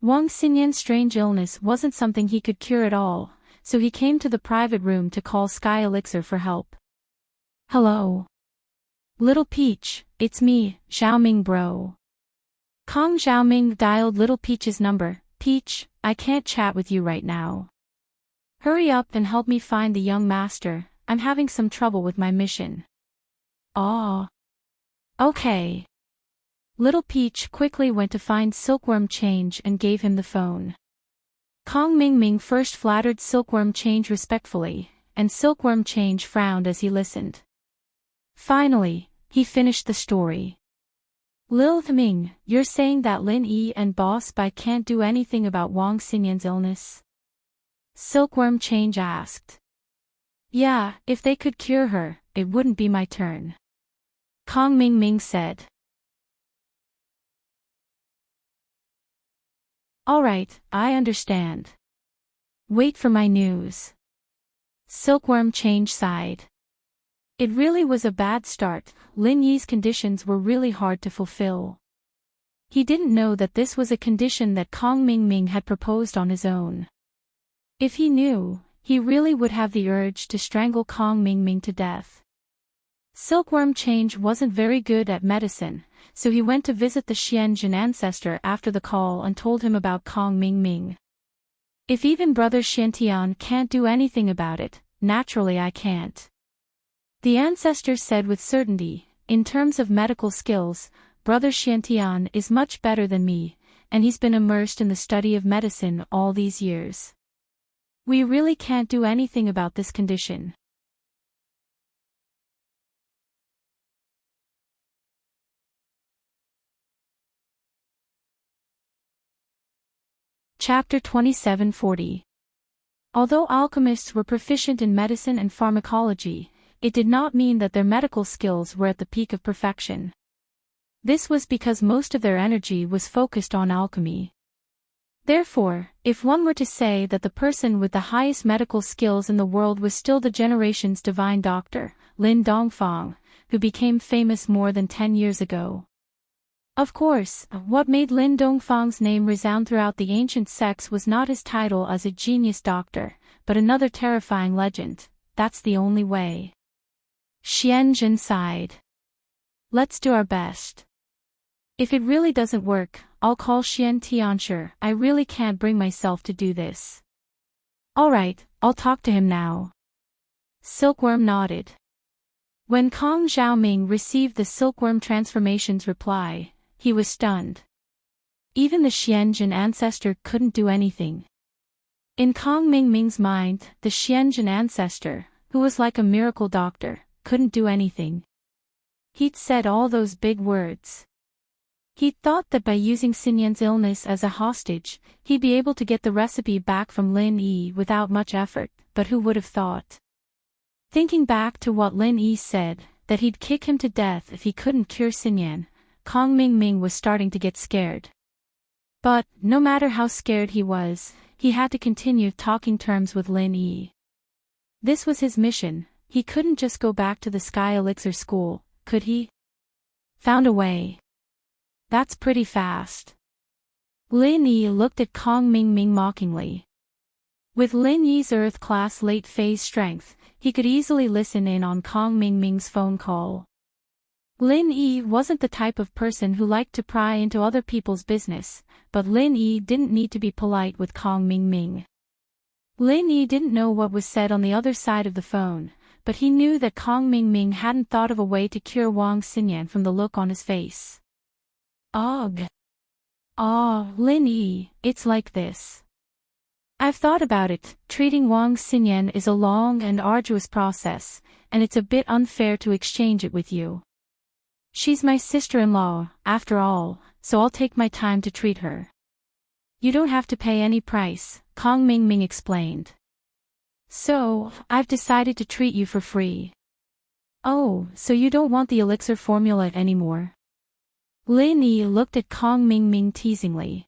Wang Xinyan's strange illness wasn't something he could cure at all, so he came to the private room to call Sky Elixir for help. Hello. Little Peach, it's me, Xiaoming bro. Kong Xiaoming dialed Little Peach's number. Peach, I can't chat with you right now. Hurry up and help me find the young master, I'm having some trouble with my mission. Aw. Okay. Little Peach quickly went to find Silkworm Change and gave him the phone. Kong Ming Ming first flattered Silkworm Change respectfully, and Silkworm Change frowned as he listened. Finally, he finished the story. Lil Ming, you're saying that Lin Yi and Boss Bai can't do anything about Wang Xinyan's illness? Silkworm Change asked. Yeah, if they could cure her, it wouldn't be my turn. Kong Ming Ming said. Alright, I understand. Wait for my news. Silkworm Change sighed. It really was a bad start, Lin Yi's conditions were really hard to fulfill. He didn't know that this was a condition that Kong Ming Ming had proposed on his own. If he knew, he really would have the urge to strangle Kong Ming Ming to death. Silkworm Change wasn't very good at medicine, so he went to visit the Xianjin ancestor after the call and told him about Kong Ming Ming. If even Brother Xiantian can't do anything about it, naturally I can't. The ancestor said with certainty, in terms of medical skills, Brother Xiantian is much better than me, and he's been immersed in the study of medicine all these years. We really can't do anything about this condition. Chapter 2740. Although alchemists were proficient in medicine and pharmacology, it did not mean that their medical skills were at the peak of perfection. This was because most of their energy was focused on alchemy. Therefore, if one were to say that the person with the highest medical skills in the world was still the generation's divine doctor, Lin Dongfang, who became famous more than 10 years ago. Of course, what made Lin Dongfang's name resound throughout the ancient sects was not his title as a genius doctor, but another terrifying legend. That's the only way. Xianzhen sighed. Let's do our best. If it really doesn't work, I'll call Xian Tianshi. I really can't bring myself to do this. Alright, I'll talk to him now. Silkworm nodded. When Kong Xiaoming received the silkworm transformation's reply, he was stunned. Even the Xianzhen ancestor couldn't do anything. In Kong Mingming's mind, the Xianzhen ancestor, who was like a miracle doctor, couldn't do anything. He'd said all those big words. He'd thought that by using Xinyan's illness as a hostage, he'd be able to get the recipe back from Lin Yi without much effort, but who would have thought? Thinking back to what Lin Yi said, that he'd kick him to death if he couldn't cure Xinyan, Kong Mingming was starting to get scared. But, no matter how scared he was, he had to continue talking terms with Lin Yi. This was his mission. He couldn't just go back to the Sky Elixir school, could he? Found a way. That's pretty fast. Lin Yi looked at Kong Mingming mockingly. With Lin Yi's Earth-class late-phase strength, he could easily listen in on Kong Mingming's phone call. Lin Yi wasn't the type of person who liked to pry into other people's business, but Lin Yi didn't need to be polite with Kong Mingming. Lin Yi didn't know what was said on the other side of the phone, but he knew that Kong Mingming hadn't thought of a way to cure Wang Xinyan from the look on his face. Ugh. Lin Yi, it's like this. I've thought about it. Treating Wang Xinyan is a long and arduous process, and it's a bit unfair to exchange it with you. She's my sister-in-law, after all, so I'll take my time to treat her. You don't have to pay any price, Kong Mingming explained. So, I've decided to treat you for free. Oh, so you don't want the elixir formula anymore? Lin Yi looked at Kong Mingming teasingly.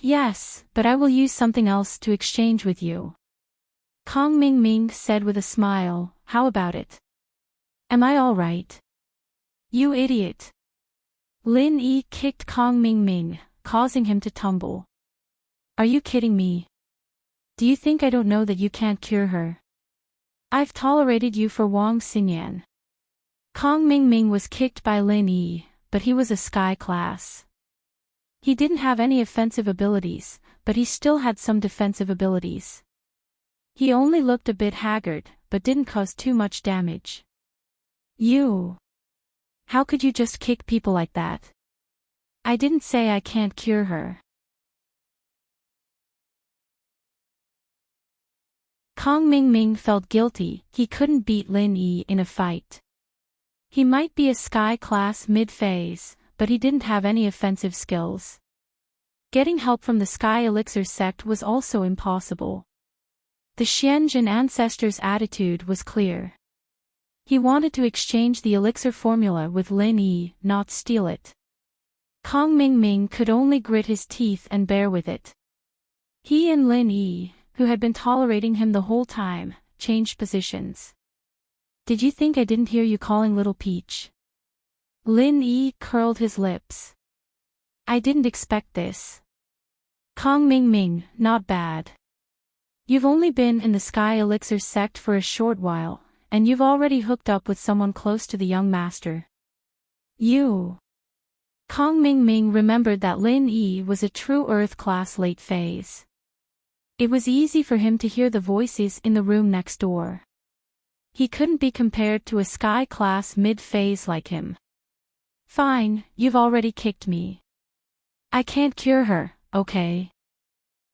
Yes, but I will use something else to exchange with you. Kong Mingming said with a smile, how about it? Am I all right? You idiot. Lin Yi kicked Kong Mingming, causing him to tumble. Are you kidding me? Do you think I don't know that you can't cure her? I've tolerated you for Wang Xinyan. Kong Mingming was kicked by Lin Yi, but he was a sky class. He didn't have any offensive abilities, but he still had some defensive abilities. He only looked a bit haggard, but didn't cause too much damage. You. How could you just kick people like that? I didn't say I can't cure her. Kong Mingming felt guilty. He couldn't beat Lin Yi in a fight. He might be a sky class mid-phase, but he didn't have any offensive skills. Getting help from the Sky Elixir sect was also impossible. The Xianzhen ancestor's attitude was clear. He wanted to exchange the elixir formula with Lin Yi, not steal it. Kong Mingming could only grit his teeth and bear with it. He and Lin Yi, who had been tolerating him the whole time, changed positions. Did you think I didn't hear you calling Little Peach? Lin Yi curled his lips. I didn't expect this. Kong Mingming, not bad. You've only been in the Sky Elixir sect for a short while, and you've already hooked up with someone close to the young master. You. Kong Mingming remembered that Lin Yi was a true Earth-class late phase. It was easy for him to hear the voices in the room next door. He couldn't be compared to a Sky-class mid-phase like him. Fine, you've already kicked me. I can't cure her, okay?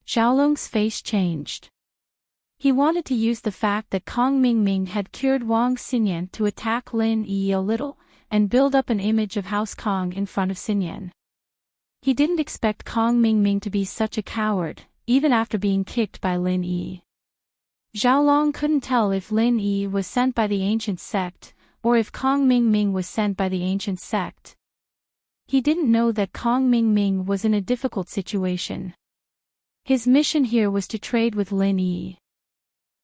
Xiaolong's face changed. He wanted to use the fact that Kong Mingming had cured Wang Xinyan to attack Lin Yi a little, and build up an image of House Kong in front of Xinyan. He didn't expect Kong Mingming to be such a coward, even after being kicked by Lin Yi. Xiaolong couldn't tell if Lin Yi was sent by the ancient sect, or if Kong Ming was sent by the ancient sect. He didn't know that Kong Ming was in a difficult situation. His mission here was to trade with Lin Yi.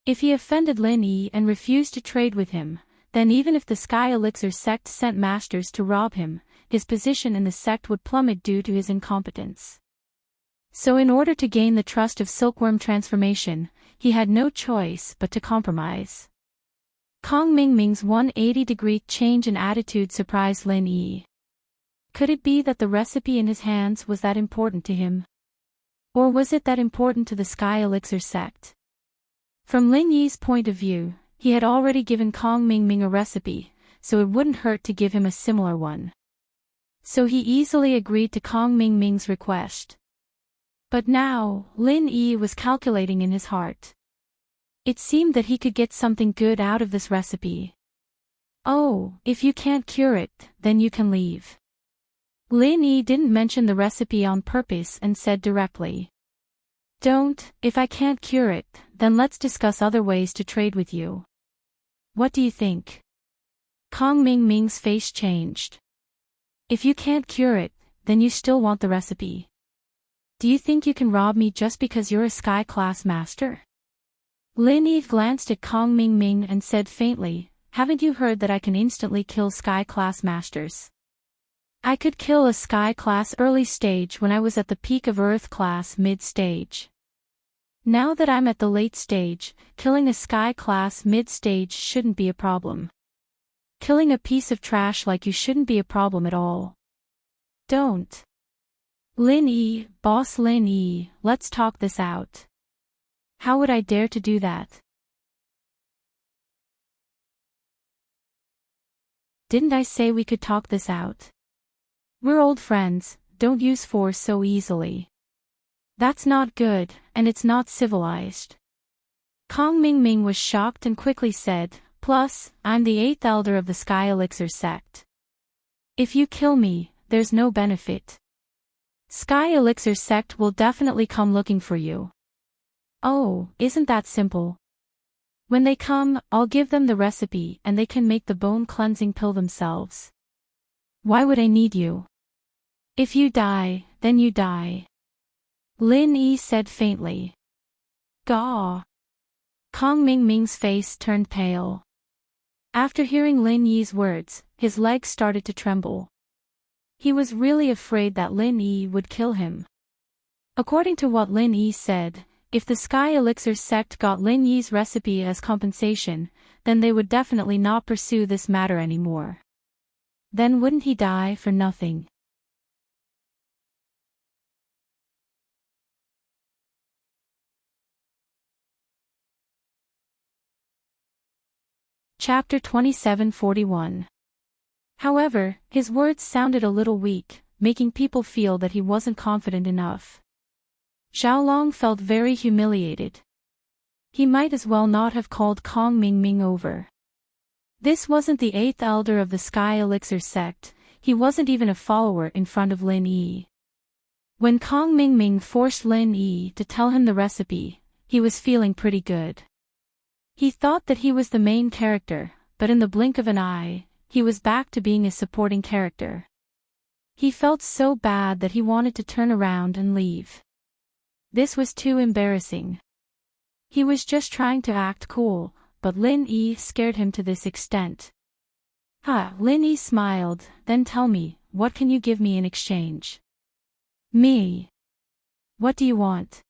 If he offended Lin Yi and refused to trade with him, then even if the Sky Elixir sect sent masters to rob him, his position in the sect would plummet due to his incompetence. So in order to gain the trust of Silkworm Transformation, he had no choice but to compromise. Kong Ming's 180-degree change in attitude surprised Lin Yi. Could it be that the recipe in his hands was that important to him? Or was it that important to the Sky Elixir sect? From Lin Yi's point of view, he had already given Kong Ming a recipe, so it wouldn't hurt to give him a similar one. So he easily agreed to Kong Ming's request. But now, Lin Yi was calculating in his heart. It seemed that he could get something good out of this recipe. Oh, if you can't cure it, then you can leave. Lin Yi didn't mention the recipe on purpose and said directly. Don't, if I can't cure it, then let's discuss other ways to trade with you. What do you think? Kong Ming's face changed. If you can't cure it, then you still want the recipe. Do you think you can rob me just because you're a Sky Class Master? Lin Yi glanced at Kong Ming and said faintly, haven't you heard that I can instantly kill Sky Class Masters? I could kill a Sky Class early stage when I was at the peak of Earth Class mid stage. Now that I'm at the late stage, killing a Sky Class mid stage shouldn't be a problem. Killing a piece of trash like you shouldn't be a problem at all. Don't. Lin Yi, Boss Lin Yi, let's talk this out. How would I dare to do that? Didn't I say we could talk this out? We're old friends, don't use force so easily. That's not good, and it's not civilized. Kong Ming was shocked and quickly said, plus, I'm the 8th elder of the Sky Elixir sect. If you kill me, there's no benefit. Sky Elixir sect will definitely come looking for you. Oh, isn't that simple? When they come, I'll give them the recipe and they can make the bone cleansing pill themselves. Why would I need you? If you die, then you die. Lin Yi said faintly. Gaw. Kong Ming's face turned pale. After hearing Lin Yi's words, his legs started to tremble. He was really afraid that Lin Yi would kill him. According to what Lin Yi said, if the Sky Elixir sect got Lin Yi's recipe as compensation, then they would definitely not pursue this matter anymore. Then wouldn't he die for nothing? Chapter 27:41. However, his words sounded a little weak, making people feel that he wasn't confident enough. Xiaolong felt very humiliated. He might as well not have called Kong Ming over. This wasn't the 8th elder of the Sky Elixir sect, he wasn't even a follower in front of Lin Yi. When Kong Ming forced Lin Yi to tell him the recipe, he was feeling pretty good. He thought that he was the main character, but in the blink of an eye, he was back to being a supporting character. He felt so bad that he wanted to turn around and leave. This was too embarrassing. He was just trying to act cool, but Lin Yi scared him to this extent. Lin Yi smiled, then tell me, what can you give me in exchange? Me. What do you want?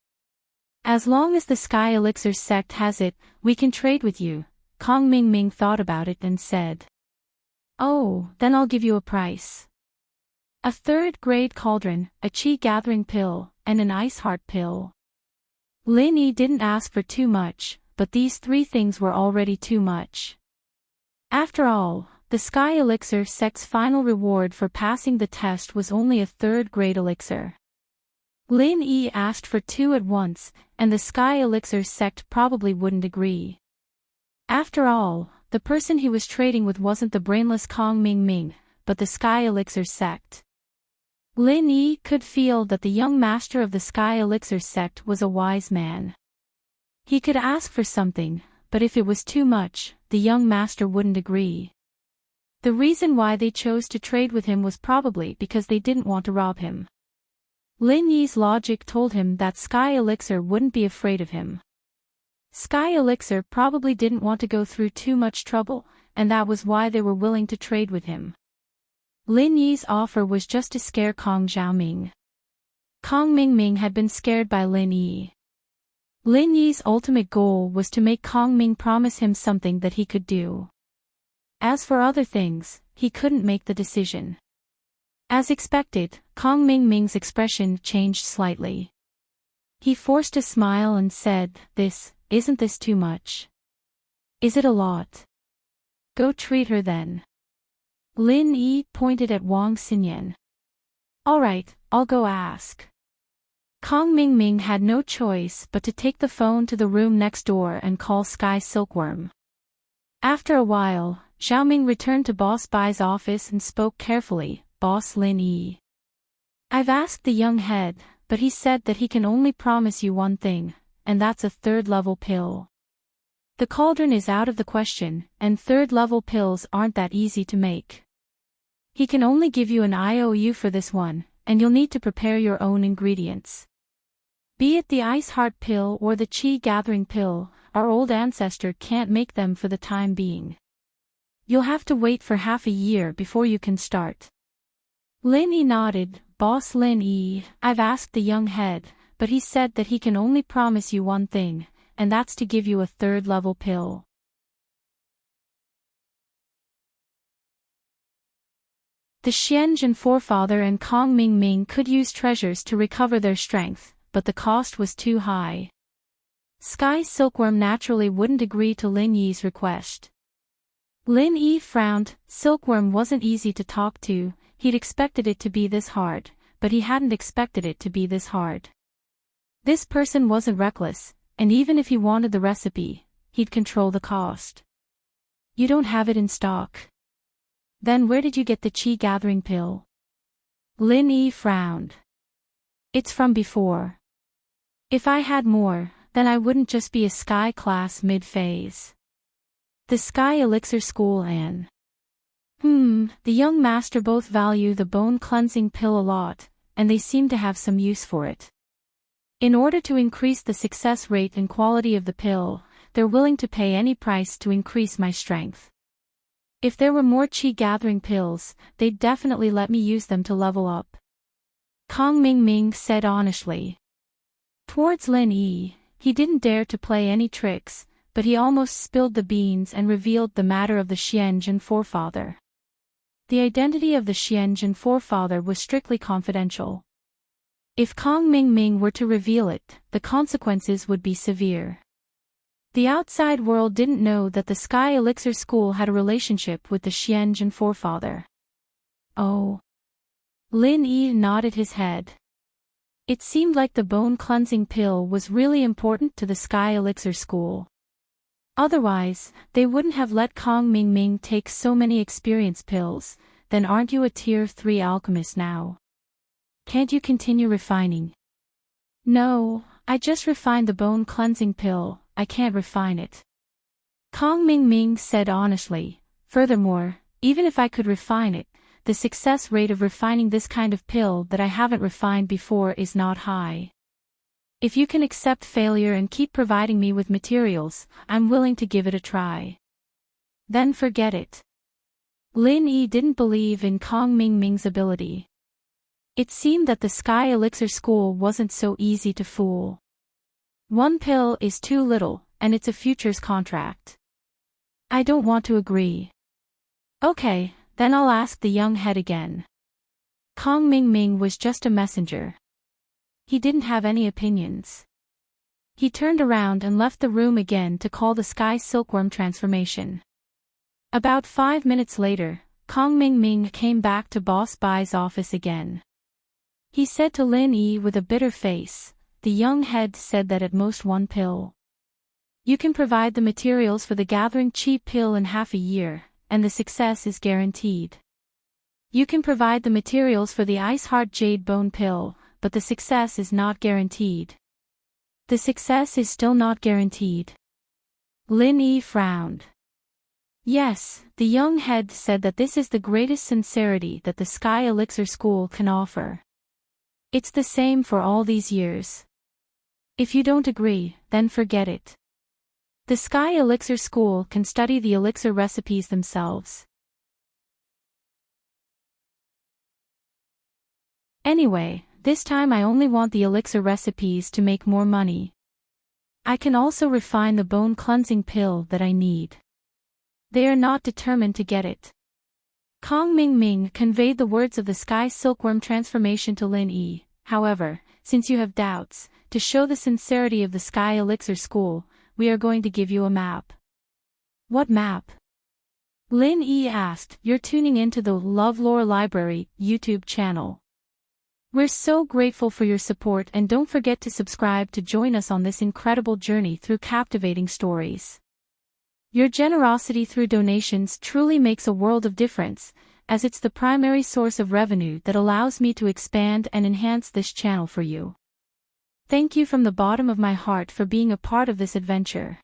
As long as the Sky Elixir sect has it, we can trade with you. Kong Ming thought about it and said. Oh, then I'll give you a price. A 3rd-grade cauldron, a chi-gathering pill, and an ice heart pill. Lin Yi didn't ask for too much, but these 3 things were already too much. After all, the Sky Elixir sect's final reward for passing the test was only a 3rd-grade elixir. Lin Yi asked for 2 at once, and the Sky Elixir sect probably wouldn't agree. After all, the person he was trading with wasn't the brainless Kong Ming, but the Sky Elixir sect. Lin Yi could feel that the young master of the Sky Elixir sect was a wise man. He could ask for something, but if it was too much, the young master wouldn't agree. The reason why they chose to trade with him was probably because they didn't want to rob him. Lin Yi's logic told him that Sky Elixir wouldn't be afraid of him. Sky Elixir probably didn't want to go through too much trouble, and that was why they were willing to trade with him. Lin Yi's offer was just to scare Kong Xiaoming. Kong Mingming had been scared by Lin Yi. Lin Yi's ultimate goal was to make Kong Ming promise him something that he could do. As for other things, he couldn't make the decision. As expected, Kong Mingming's expression changed slightly. He forced a smile and said, Isn't this too much? Is it a lot? Go treat her then. Lin Yi pointed at Wang Xinyan. Alright, I'll go ask. Kong Mingming had no choice but to take the phone to the room next door and call Sky Silkworm. After a while, Xiaoming returned to Boss Bai's office and spoke carefully, Boss Lin Yi. I've asked the young head, but he said that he can only promise you one thing, and that's a third-level pill. The cauldron is out of the question, and third-level pills aren't that easy to make. He can only give you an IOU for this one, and you'll need to prepare your own ingredients. Be it the Ice Heart pill or the Qi Gathering pill, our old ancestor can't make them for the time being. You'll have to wait for half a year before you can start. Lin Yi nodded, Boss Lin Yi, I've asked the young head, but he said that he can only promise you one thing, and that's to give you a third-level pill. The Xianzhen forefather and Kong Mingming could use treasures to recover their strength, but the cost was too high. Sky Silkworm naturally wouldn't agree to Lin Yi's request. Lin Yi frowned. Silkworm wasn't easy to talk to. He'd expected it to be this hard, but he hadn't expected it to be this hard. This person wasn't reckless, and even if he wanted the recipe, he'd control the cost. You don't have it in stock. Then where did you get the Qi Gathering pill? Lin Yi frowned. It's from before. If I had more, then I wouldn't just be a Sky class mid-phase. The Sky Elixir School and the young master both value the bone-cleansing pill a lot, and they seem to have some use for it. In order to increase the success rate and quality of the pill, they're willing to pay any price to increase my strength. If there were more Qi Gathering pills, they'd definitely let me use them to level up. Kong Mingming said honestly. Towards Lin Yi, he didn't dare to play any tricks, but he almost spilled the beans and revealed the matter of the Xianzhen forefather. The identity of the Xianzhen forefather was strictly confidential. If Kong Mingming were to reveal it, the consequences would be severe. The outside world didn't know that the Sky Elixir School had a relationship with the Xianzhen forefather. Oh. Lin Yi nodded his head. It seemed like the bone-cleansing pill was really important to the Sky Elixir School. Otherwise, they wouldn't have let Kong Mingming take so many experience pills. Then aren't you a Tier 3 alchemist now? Can't you continue refining? No, I just refined the bone-cleansing pill, I can't refine it. Kong Mingming said honestly. Furthermore, even if I could refine it, the success rate of refining this kind of pill that I haven't refined before is not high. If you can accept failure and keep providing me with materials, I'm willing to give it a try. Then forget it. Lin Yi didn't believe in Kong Mingming's ability. It seemed that the Sky Elixir School wasn't so easy to fool. One pill is too little, and it's a futures contract. I don't want to agree. Okay, then I'll ask the young head again. Kong Mingming was just a messenger. He didn't have any opinions. He turned around and left the room again to call the Sky Silkworm transformation. About 5 minutes later, Kong Mingming came back to Boss Bai's office again. He said to Lin Yi with a bitter face, the young head said that at most one pill. You can provide the materials for the Gathering Qi pill in half a year, and the success is guaranteed. You can provide the materials for the Ice Heart Jade Bone Pill, but the success is not guaranteed. The success is still not guaranteed. Lin Yi frowned. Yes, the young head said that this is the greatest sincerity that the Sky Elixir School can offer. It's the same for all these years. If you don't agree, then forget it. The Sky Elixir School can study the elixir recipes themselves. Anyway, this time I only want the elixir recipes to make more money. I can also refine the bone cleansing pill that I need. They are not determined to get it. Kong Ming conveyed the words of the Sky Silkworm transformation to Lin Yi. However, since you have doubts, to show the sincerity of the Sky Elixir School, we are going to give you a map. What map? Lin Yi asked. You're tuning into the LoveLore Library YouTube channel. We're so grateful for your support, and don't forget to subscribe to join us on this incredible journey through captivating stories. Your generosity through donations truly makes a world of difference, as it's the primary source of revenue that allows me to expand and enhance this channel for you. Thank you from the bottom of my heart for being a part of this adventure.